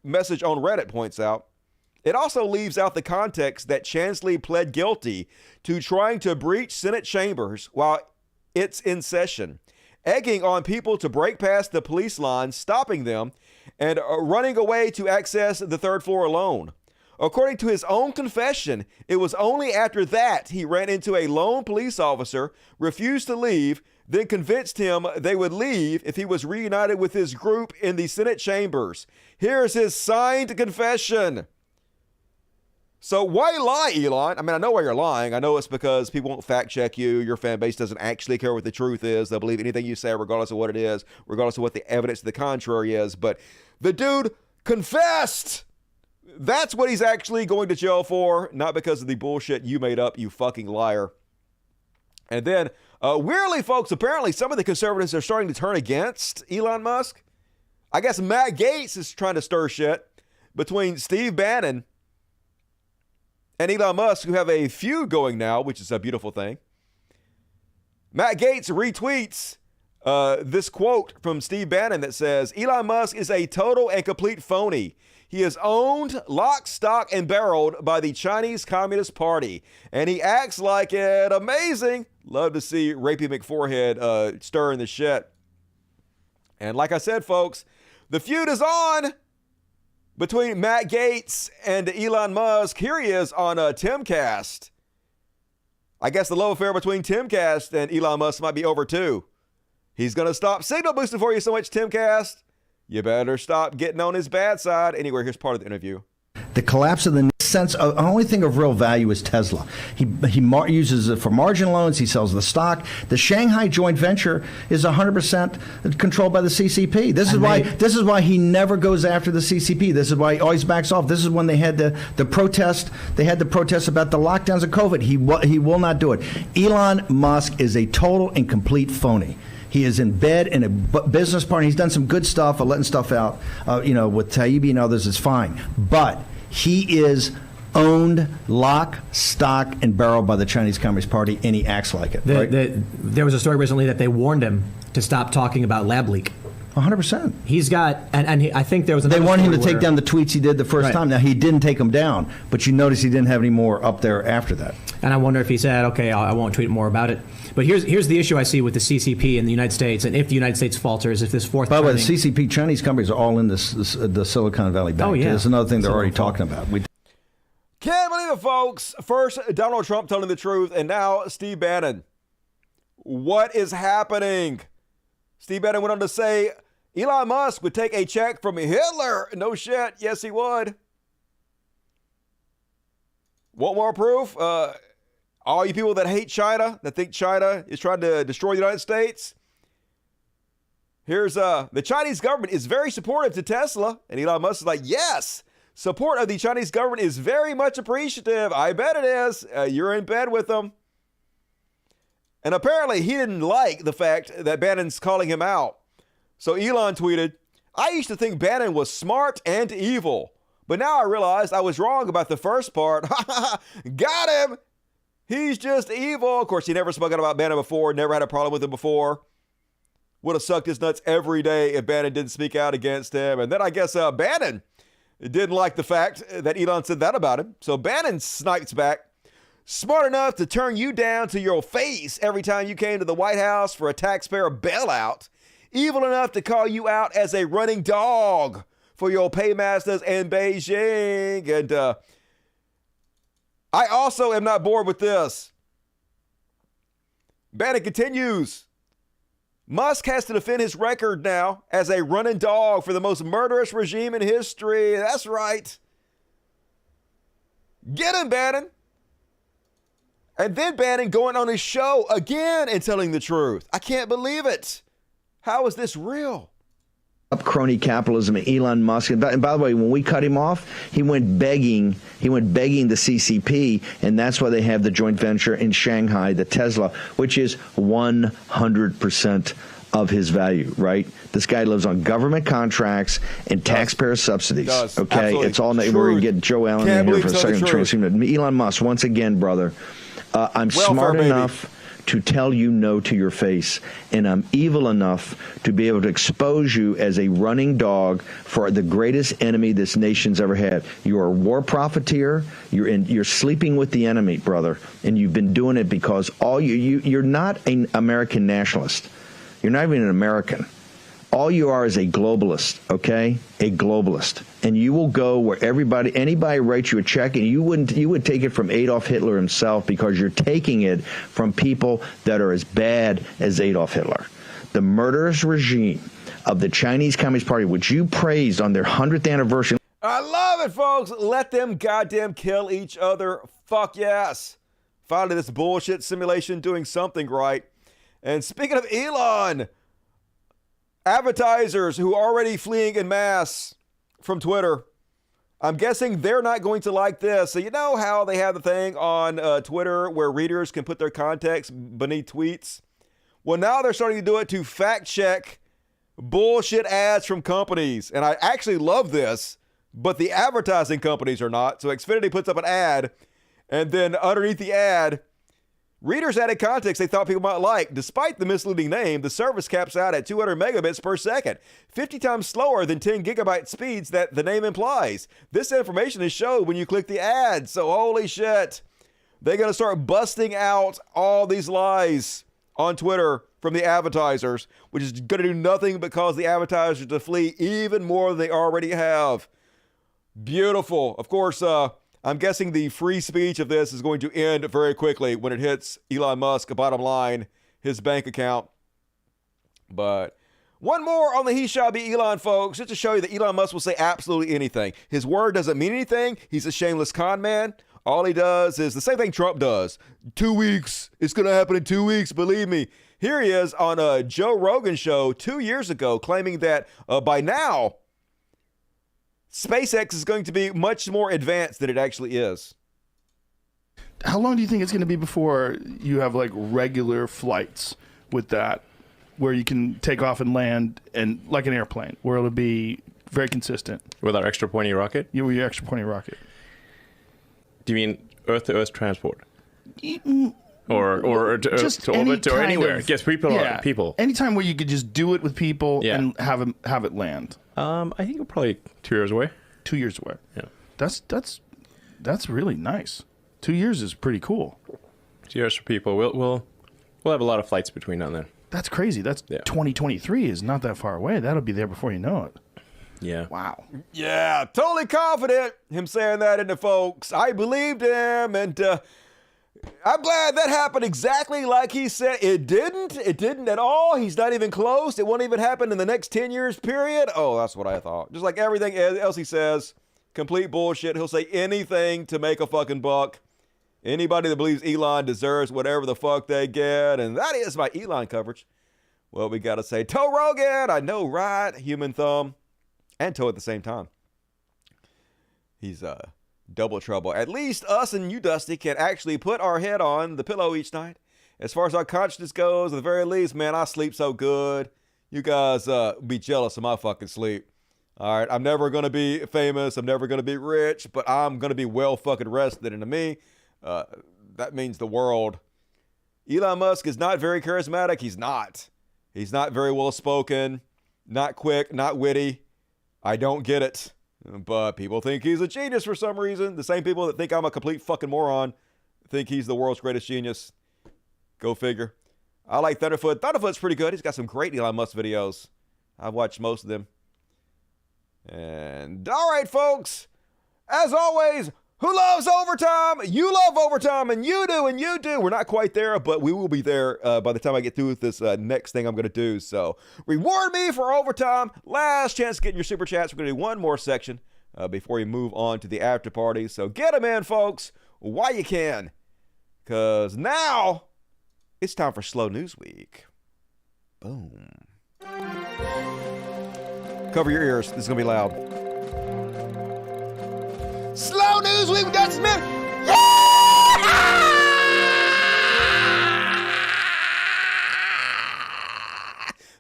message on Reddit points out, It also leaves out the context that Chansley pled guilty to trying to breach Senate chambers while it's in session, egging on people to break past the police line, stopping them, and running away to access the third floor alone. According to his own confession, it was only after that he ran into a lone police officer, refused to leave, then convinced him they would leave if he was reunited with his group in the Senate chambers. Here's his signed confession. So why lie, Elon? I mean, I know why you're lying. I know it's because people won't fact check you. Your fan base doesn't actually care what the truth is. They'll believe anything you say, regardless of what it is, regardless of what the evidence to the contrary is. But the dude confessed. That's what he's actually going to jail for, not because of the bullshit you made up, you fucking liar. And then, weirdly, folks, apparently some of the conservatives are starting to turn against Elon Musk. I guess Matt Gaetz is trying to stir shit between Steve Bannon and Elon Musk, who have a feud going now, which is a beautiful thing. Matt Gaetz retweets this quote from Steve Bannon that says, Elon Musk is a total and complete phony. He is owned, lock, stock, and barreled by the Chinese Communist Party, and he acts like it. Amazing. Love to see Rapey McForehead stirring the shit. And like I said, folks, the feud is on between Matt Gaetz and Elon Musk. Here he is on Timcast. I guess the love affair between Timcast and Elon Musk might be over too. He's going to stop signal boosting for you so much, Timcast. You better stop getting on his bad side. Anyway, here's part of the interview. The collapse of the sense of the only thing of real value is Tesla. He uses it for margin loans. He sells the stock. The Shanghai joint venture is 100% controlled by the CCP. This is why he never goes after the CCP. This is why he always backs off. This is when they had the protest. They had the protest about the lockdowns of COVID. He will not do it. Elon Musk is a total and complete phony. He is in bed in a business partner. He's done some good stuff, letting stuff out, with Taibbi and others is fine. But he is owned, lock, stock, and barrel by the Chinese Communist Party, and he acts like it. There was a story recently that they warned him to stop talking about lab leak. 100%. He's got, I think there was They wanted him to take down the tweets he did the first time. Now, he didn't take them down, but you notice he didn't have any more up there after that. And I wonder if he said, okay, I won't tweet more about it. But here's the issue I see with the CCP in the United States, and if the United States falters, if this fourth... By the way, the CCP Chinese companies are all in the Silicone Valley Bank. Oh, yeah. That's another thing they're already talking about. Can't believe it, folks. First, Donald Trump telling the truth, and now Steve Bannon. What is happening? Steve Bannon went on to say Elon Musk would take a check from Hitler. No shit. Yes, he would. Want more proof? All you people that hate China, that think China is trying to destroy the United States. Here's the Chinese government is very supportive to Tesla. And Elon Musk is like, yes, support of the Chinese government is very much appreciative. I bet it is. You're in bed with them. And apparently he didn't like the fact that Bannon's calling him out. So Elon tweeted, I used to think Bannon was smart and evil, but now I realized I was wrong about the first part. Got him. He's just evil. Of course, he never spoke out about Bannon before, never had a problem with him before. Would have sucked his nuts every day if Bannon didn't speak out against him. And then I guess Bannon didn't like the fact that Elon said that about him. So Bannon snipes back. Smart enough to turn you down to your face every time you came to the White House for a taxpayer bailout. Evil enough to call you out as a running dog for your paymasters in Beijing. And I also am not bored with this. Bannon continues. Musk has to defend his record now as a running dog for the most murderous regime in history. That's right. Get him, Bannon. And then Bannon going on his show again and telling the truth. I can't believe it. How is this real? Up crony capitalism and Elon Musk. And by the way, when we cut him off, he went begging the CCP, and that's why they have the joint venture in Shanghai, the Tesla, which is 100% of his value, right? This guy lives on government contracts and taxpayer subsidies. Okay, absolutely. It's all. We're going to get Joe Allen in here for a second. Elon Musk, once again, brother. I'm smart enough to tell you no to your face. And I'm evil enough to be able to expose you as a running dog for the greatest enemy this nation's ever had. You're a war profiteer. You're sleeping with the enemy, brother. And you've been doing it because you're not an American nationalist. You're not even an American. All you are is a globalist, okay? A globalist. And you will go where anybody writes you a check, and you would take it from Adolf Hitler himself, because you're taking it from people that are as bad as Adolf Hitler. The murderous regime of the Chinese Communist Party, which you praised on their 100th anniversary. I love it, folks. Let them goddamn kill each other. Fuck yes. Finally, this bullshit simulation doing something right. And speaking of Elon, advertisers who are already fleeing en masse from Twitter, I'm guessing they're not going to like this. So you know how they have the thing on Twitter where readers can put their context beneath tweets? Well, now they're starting to do it to fact check bullshit ads from companies. And I actually love this, but the advertising companies are not. So Xfinity puts up an ad, and then underneath the ad, readers added context they thought people might like. Despite the misleading name, the service caps out at 200 megabits per second, 50 times slower than 10 gigabyte speeds that the name implies. This information is showed when you click the ad. So holy shit, they're going to start busting out all these lies on Twitter from the advertisers, which is going to do nothing but cause the advertisers to flee even more than they already have. Beautiful. Of course, I'm guessing the free speech of this is going to end very quickly when it hits Elon Musk, bottom line, his bank account. But one more on the he shall be Elon, folks, just to show you that Elon Musk will say absolutely anything. His word doesn't mean anything. He's a shameless con man. All he does is the same thing Trump does. 2 weeks. It's going to happen in 2 weeks, believe me. Here he is on a Joe Rogan show 2 years ago claiming that by now, SpaceX is going to be much more advanced than it actually is. How long do you think it's going to be before you have like regular flights with that, where you can take off and land and like an airplane, where it'll be very consistent? With our extra pointy rocket? Yeah, with your extra pointy rocket. Do you mean Earth-to-Earth transport? Or to orbit or anywhere? Yes, people. Anytime where you could just do it with people and have it land. I think we're probably 2 years away. 2 years away. Yeah. That's really nice. 2 years is pretty cool. 2 years for people. We'll have a lot of flights between now and then. That's crazy. That's 2023 is not that far away. That'll be there before you know it. Yeah. Wow. Yeah, totally confident. Him saying that into folks. I believed him, and I'm glad that happened exactly like he said. It didn't at all. He's not even close. It won't even happen in the next 10 years period. Oh, that's what I thought. Just like everything else he says, complete bullshit. He'll say anything to make a fucking buck. Anybody that believes Elon deserves whatever the fuck they get. And that is my Elon coverage. Well, we got to say, Toe Rogan, I know, right? Human thumb and toe at the same time. He's double trouble. At least us and you, Dusty, can actually put our head on the pillow each night. As far as our consciousness goes, at the very least, man, I sleep so good. You guys be jealous of my fucking sleep. All right, I'm never going to be famous. I'm never going to be rich, but I'm going to be well fucking rested. And to me, that means the world. Elon Musk is not very charismatic. He's not. He's not very well spoken, not quick, not witty. I don't get it. But people think he's a genius for some reason. The same people that think I'm a complete fucking moron think he's the world's greatest genius. Go figure. I like Thunderfoot. Thunderfoot's pretty good. He's got some great Elon Musk videos. I've watched most of them. And all right, folks. As always, who loves overtime? You love overtime, and you do, and you do. We're not quite there, but we will be there by the time I get through with this next thing I'm going to do. So reward me for overtime. Last chance to get in your super chats. We're going to do one more section before we move on to the after party. So get them in, folks, while you can, because now it's time for Slow News Week. Boom. Cover your ears. This is going to be loud. Slow News Week with Dusty Smith. Yeah!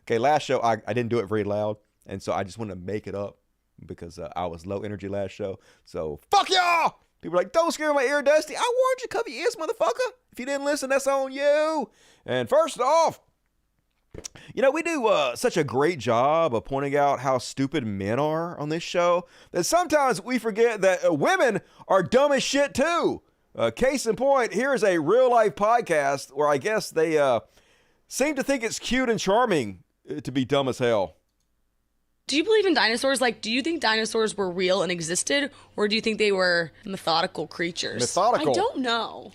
Okay, last show I didn't do it very loud, and so I just wanted to make it up because I was low energy last show. So fuck y'all. People are like, don't scare my ear, Dusty. I warned you, cover your ears, motherfucker. If you didn't listen, that's on you. And first off, we do such a great job of pointing out how stupid men are on this show that sometimes we forget that women are dumb as shit too. Case in point, here's a real life podcast where I guess they seem to think it's cute and charming to be dumb as hell. Do you believe in dinosaurs? Like, do you think dinosaurs were real and existed, or do you think they were methodical creatures? Methodical. I don't know.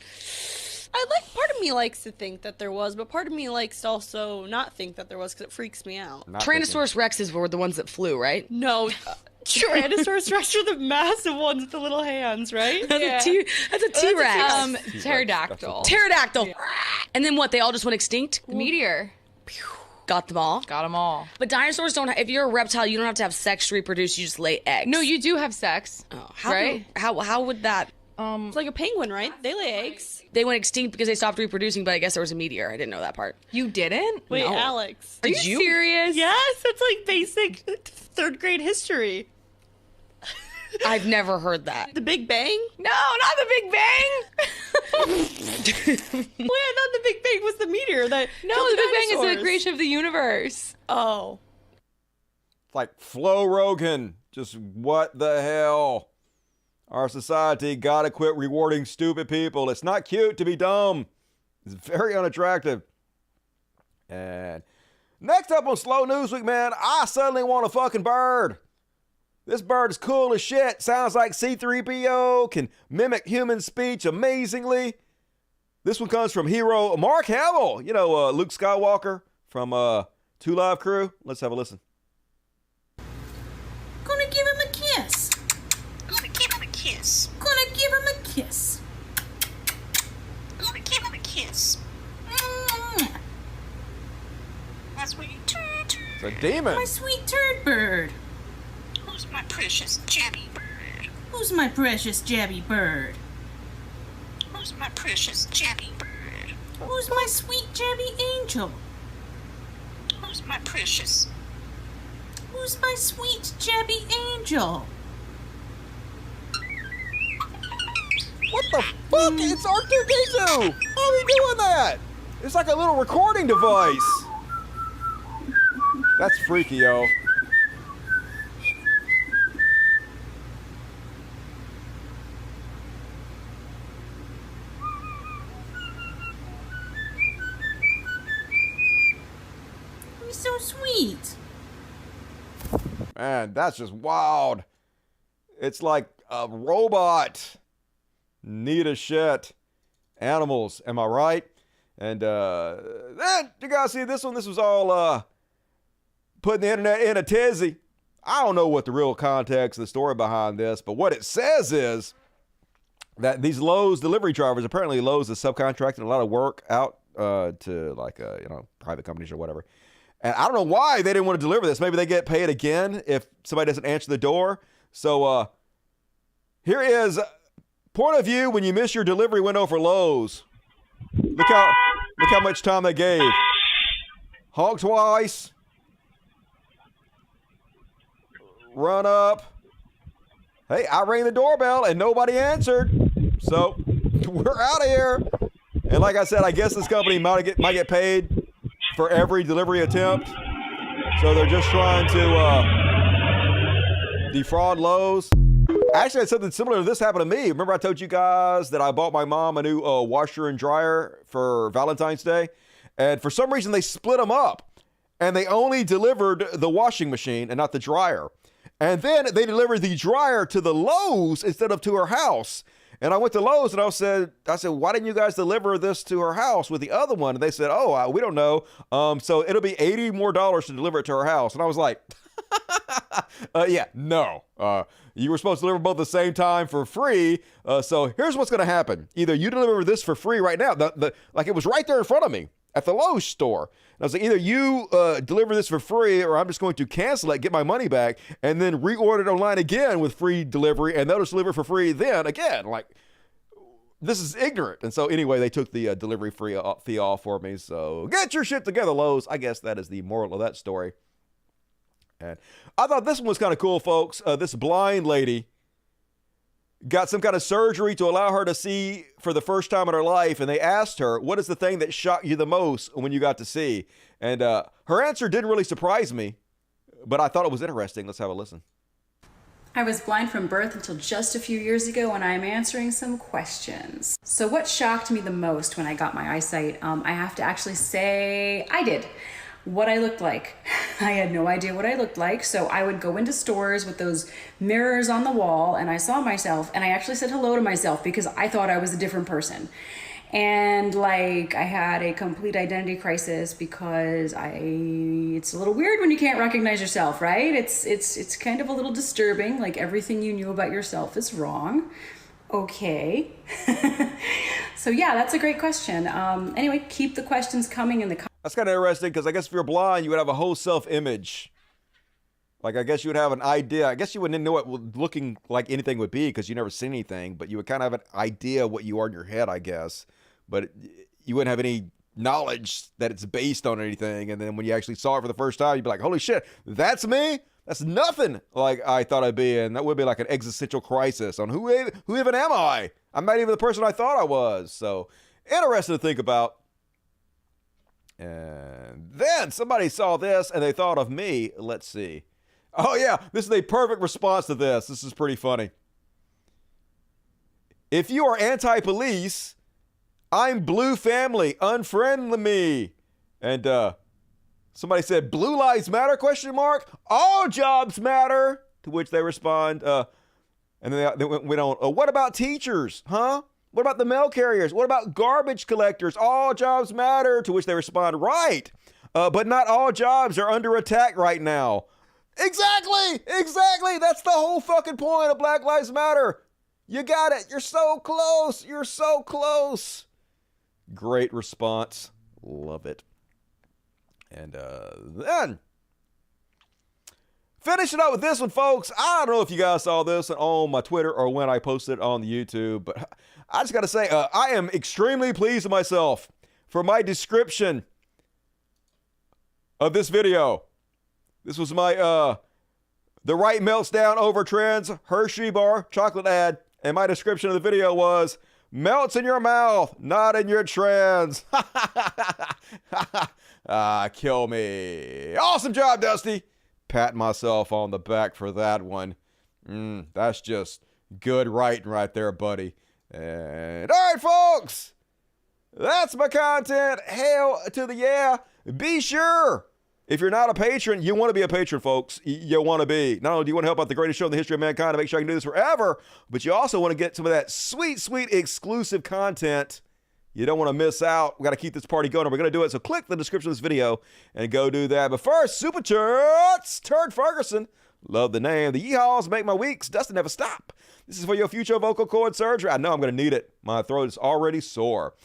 Part of me likes to think that there was, but part of me likes to also not think that there was because it freaks me out. Tyrannosaurus rexes were the ones that flew, right? No. Tyrannosaurus rex are the massive ones with the little hands, right? That's a T-Rex. Pterodactyl. Pterodactyl. And then what? They all just went extinct? The meteor. Got them all? Got them all. But dinosaurs don't if you're a reptile, you don't have to have sex to reproduce, you just lay eggs. No, you do have sex. Oh, how would that... It's like a penguin, right? They lay eggs. They went extinct because they stopped reproducing, but I guess there was a meteor. I didn't know that part. You didn't? Wait, No. Alex. Are you serious? Yes, it's like basic 3rd grade history. I've never heard that. The Big Bang? No, not the Big Bang! Wait, I thought the Big Bang was the meteor that No, killed the Big Bang is the dinosaurs. creation of the universe. Oh. It's like Flo Rogan. Just what the hell? Our society gotta quit rewarding stupid people. It's not cute to be dumb. It's very unattractive. And next up on Slow News Week, man, I suddenly want a fucking bird. This bird is cool as shit. Sounds like C-3PO, can mimic human speech amazingly. This one comes from hero Mark Hamill. Luke Skywalker from 2 Live Crew. Let's have a listen. Gonna give him a kiss. Gonna give him a kiss. Gonna give him a kiss. Gonna give him a kiss. My sweet turd. It's a demon. My sweet turd bird. Who's my precious jabby bird? Who's my precious jabby bird? Who's my precious jabby bird? Who's my sweet jabby angel? Who's my precious? Who's my sweet jabby angel? What the fuck? It's R2-D2! How are we doing that? It's like a little recording device. That's freaky, yo. He's so sweet. Man, that's just wild. It's like a robot. Neat as shit. Animals, am I right? And then you guys see this one. This was all putting the internet in a tizzy. I don't know what the real context of the story behind this, but what it says is that these Lowe's delivery drivers, apparently Lowe's is subcontracting a lot of work out to private companies or whatever. And I don't know why they didn't want to deliver this. Maybe they get paid again if somebody doesn't answer the door. So here is point of view when you miss your delivery window for Lowe's. Look how much time they gave. Honk twice. Run up. Hey, I rang the doorbell and nobody answered. So we're out of here. And like I said, I guess this company might get paid for every delivery attempt. So they're just trying to defraud Lowe's. Actually, I had something similar to this happen to me. Remember I told you guys that I bought my mom a new washer and dryer for Valentine's Day? And for some reason, they split them up. And they only delivered the washing machine and not the dryer. And then they delivered the dryer to the Lowe's instead of to her house. And I went to Lowe's and I said, why didn't you guys deliver this to her house with the other one? And they said, we don't know. So it'll be $80 more to deliver it to her house. And I was like, no. You were supposed to deliver both at the same time for free. So here's what's going to happen. Either you deliver this for free right now. Like it was right there in front of me at the Lowe's store. And I was like, either you deliver this for free or I'm just going to cancel it, get my money back, and then reorder it online again with free delivery, and they'll just deliver for free then again. Like, this is ignorant. And so anyway, they took the delivery fee off for me. So get your shit together, Lowe's. I guess that is the moral of that story. And I thought this one was kind of cool, folks. This blind lady got some kind of surgery to allow her to see for the first time in her life, and they asked her, what is the thing that shocked you the most when you got to see? And her answer didn't really surprise me, but I thought it was interesting. Let's have a listen. I was blind from birth until just a few years ago, and I'm answering some questions. So what shocked me the most when I got my eyesight? I have to actually say I did. What I looked like. I had no idea what I looked like, so I would go into stores with those mirrors on the wall, and I saw myself, and I actually said hello to myself because I thought I was a different person. And like I had a complete identity crisis because it's a little weird when you can't recognize yourself, right? It's kind of a little disturbing, like everything you knew about yourself is wrong. Okay. So yeah, that's a great question. Anyway, keep the questions coming in the comments. That's kind of interesting because I guess if you're blind, you would have a whole self-image. Like, I guess you would have an idea. I guess you wouldn't know what looking like anything would be because you never seen anything, but you would kind of have an idea what you are in your head, I guess. But you wouldn't have any knowledge that it's based on anything. And then when you actually saw it for the first time, you'd be like, holy shit, that's me? That's nothing like I thought I'd be. And that would be like an existential crisis on who even am I? I'm not even the person I thought I was. So interesting to think about. And then somebody saw this and they thought of me. Let's see. Oh, yeah, this is a perfect response to this. This is pretty funny. If you are anti-police, I'm blue family. Unfriend me. And somebody said, blue lives matter, question mark? All jobs matter. To which they respond, and then they went on, what about teachers, huh? What about the mail carriers? What about garbage collectors? All jobs matter. To which they respond, right. But not all jobs are under attack right now. Exactly. That's the whole fucking point of Black Lives Matter. You got it. You're so close. You're so close. Great response. Love it. And then finishing up with this one, folks. I don't know if you guys saw this on my Twitter or when I posted it on the YouTube, but I just got to say, I am extremely pleased with myself for my description of this video. This was my the right melts down over trends Hershey bar chocolate ad, and my description of the video was melts in your mouth, not in your trends. Kill me. Awesome job, Dusty. Pat myself on the back for that one. That's just good writing right there, buddy. And all right, folks, that's my content. Hell to the yeah. Be sure, if you're not a patron, you want to be a patron, folks. You want to be. Not only do you want to help out the greatest show in the history of mankind and make sure I can do this forever, but you also want to get some of that sweet, sweet exclusive content. You don't want to miss out. We got to keep this party going, and we're going to do it. So click the description of this video and go do that. But first, Super Chats, Turd Ferguson. Love the name. The yeehaws make my weeks. Dustin, never stop. This is for your future vocal cord surgery. I know I'm going to need it. My throat is already sore.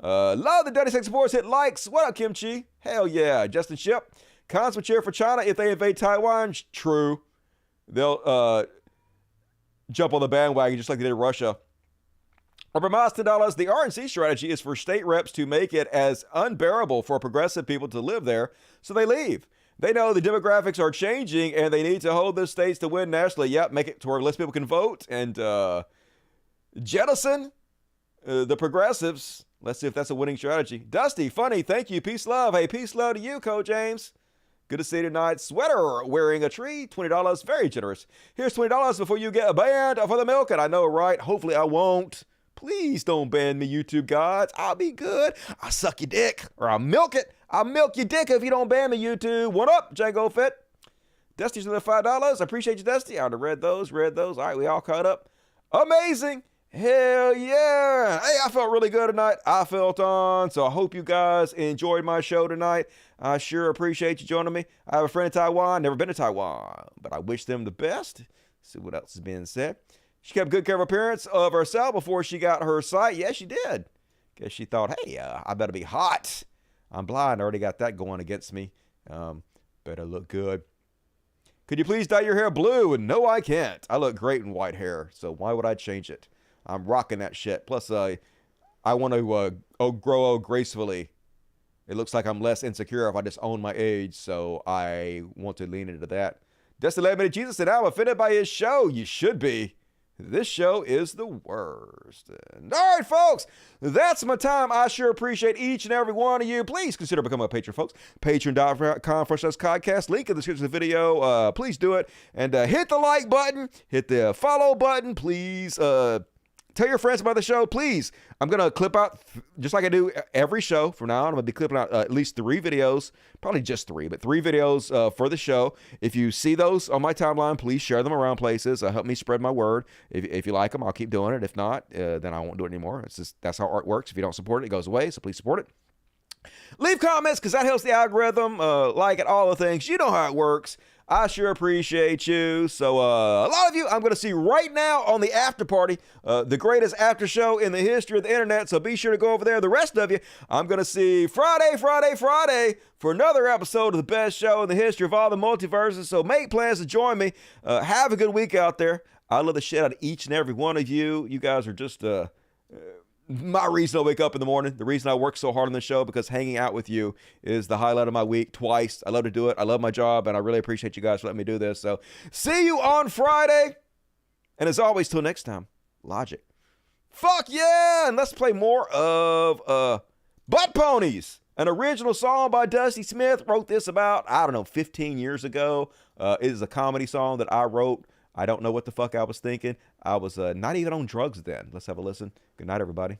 Love the Dirty Sex Sports. Hit likes. What up, Kimchi? Hell yeah. Justin Ship. Cons will cheer for China if they invade Taiwan. True. They'll jump on the bandwagon just like they did Russia. Mouse $10. The RNC strategy is for state reps to make it as unbearable for progressive people to live there, so they leave. They know the demographics are changing and they need to hold the states to win nationally. Yep, make it to where less people can vote and jettison the progressives. Let's see if that's a winning strategy. Dusty, funny, thank you. Peace, love. Hey, peace, love to you, Coach James. Good to see you tonight. Sweater wearing a tree, $20. Very generous. Here's $20 before you get banned for the milk. And I know, right? Hopefully I won't. Please don't ban me, YouTube gods. I'll be good. I'll suck your dick or I'll milk it. I'll milk your dick if you don't ban me, YouTube. What up, Django Fit? Dusty's another $5. I appreciate you, Dusty. I already read those. All right, we all caught up. Amazing. Hell yeah. Hey, I felt really good tonight. I felt on. So I hope you guys enjoyed my show tonight. I sure appreciate you joining me. I have a friend in Taiwan. Never been to Taiwan, but I wish them the best. See what else is being said. She kept good care of appearance of herself before she got her sight. Yes, she did. Guess she thought, hey, I better be hot. I'm blind. I already got that going against me. Better look good. Could you please dye your hair blue? And no, I can't. I look great in white hair, so why would I change it? I'm rocking that shit. Plus, I want to grow old gracefully. It looks like I'm less insecure if I just own my age, so I want to lean into that. Just to let me to Jesus said, I'm offended by his show. You should be. This show is the worst. And all right, folks, that's my time. I sure appreciate each and every one of you. Please consider becoming a patron, folks. Patreon.com/CodCast. Link in the description of the video. Please do it. And hit the like button. Hit the follow button. Please tell your friends about the show. Please, I'm going to clip out, just like I do every show from now on, I'm going to be clipping out at least 3 videos, probably just 3, but 3 videos for the show. If you see those on my timeline, please share them around places. Help me spread my word. If you like them, I'll keep doing it. If not, then I won't do it anymore. It's just, that's how art works. If you don't support it, it goes away, so please support it. Leave comments, because that helps the algorithm. Like it, all the things. You know how it works. I sure appreciate you. So a lot of you I'm going to see right now on the after party, the greatest after show in the history of the internet. So be sure to go over there. The rest of you, I'm going to see Friday for another episode of the best show in the history of all the multiverses. So make plans to join me. Have a good week out there. I love the shit out of each and every one of you. You guys are just my reason I wake up in the morning, the reason I work so hard on the show, because hanging out with you is the highlight of my week twice. I love to do it. I love my job, and I really appreciate you guys for letting me do this. So see you on Friday. And as always, till next time, Logic. Fuck yeah! And let's play more of Butt Ponies, an original song by Dusty Smith. Wrote this about, 15 years ago. It is a comedy song that I wrote. I don't know what the fuck I was thinking. I was not even on drugs then. Let's have a listen. Good night, everybody.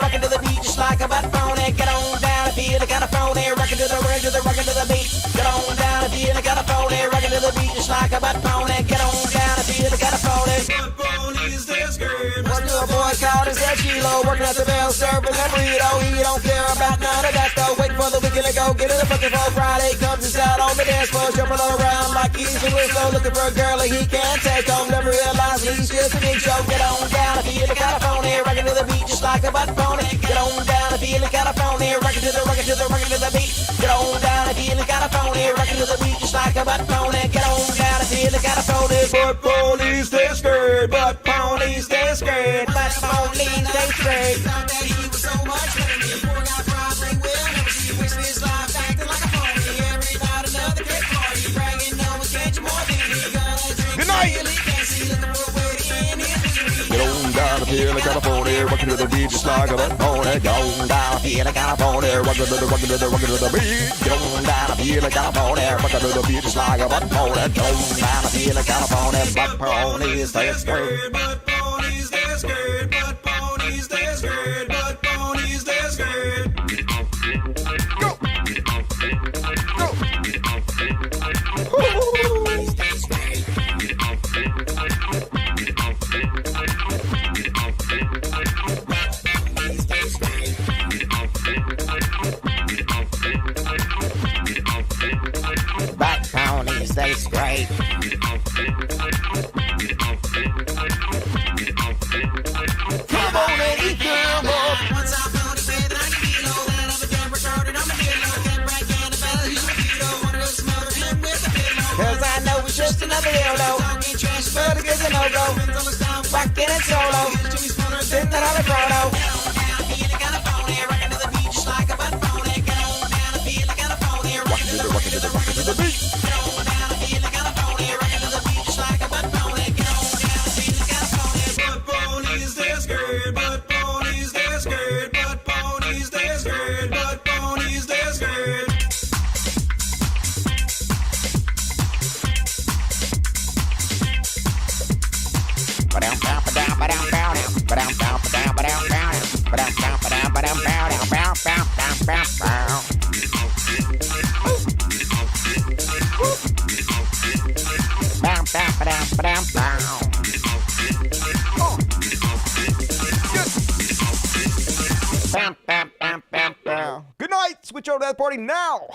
Rockin' to the beat just like a butt pony. Get on down and feel kind of phony. Rockin' to the beat. Get on down and feel kind of phony. Rockin' to the beat just like a butt pony. Get on down and feel kind of phony. Butt ponies, that's good. One little boy called his head Kilo, working at the bell, serving a burrito. He don't care about none of that though. Waiting for the weekend to go get it a fucking for Friday. Comes and out on the dance floor, jumping all around like he's a whistle, looking for a girl that he can't take home. Never realized he's just a big show. Get on down and feel kind of phony. Rockin' to the beat just like a butt pony. Get on down and feeling kind of phony. Rockin' to the beat. Get on down and feeling kind of phony. Rockin' to the beat just like a butt pony. Get on down and feeling kind of phony. Butt ponies, they're scared. Butt ponies, they're scared. Butt ponies, they're scared. Thought that he was so much better than me. Poor guy probably will never see you waste his life acting like a phony. Every night another great party. Bragging no one gets you more than he gonna drink. Good night. Get on down and feel like a phony. Rockin' to the beat just like a butt pony. Get on down and feel like a phony. Rockin' to the beat. Get on down and feel like a phony. Rockin' to the beat just like a butt pony. Get on down and feel like a phony. Butt ponies, they're scared. Butt ponies, they're scared. Butt ponies, they're scared. Butt ponies, they're scared. Go. Go. Butt ponies, they scrape. Come on and eat them up. Once I found a bed that I can get low, then I'm a jump retarded, I'm a dildo. Get back in the belly, he's a keto. Wanted to smother him with a pillow. Cause I know it's just another dildo. Talking trash, but it gets a no-go. Rockin' it solo. Sitting out on the photo. Get on down, feeling kind of phony. Rockin' to the beat just like a butt pony. Get on down and feeling kind of phony. Rockin' to the beat. Get on down and feeling kind of phony. Rockin' to the beat just like a butt pony. Get on down and feeling kind of phony. Butt ponies, they're scared. Butt ponies, they're scared. Butt ponies, they're scared. Butt ponies, they're scared. Good night. Switch over to that party now.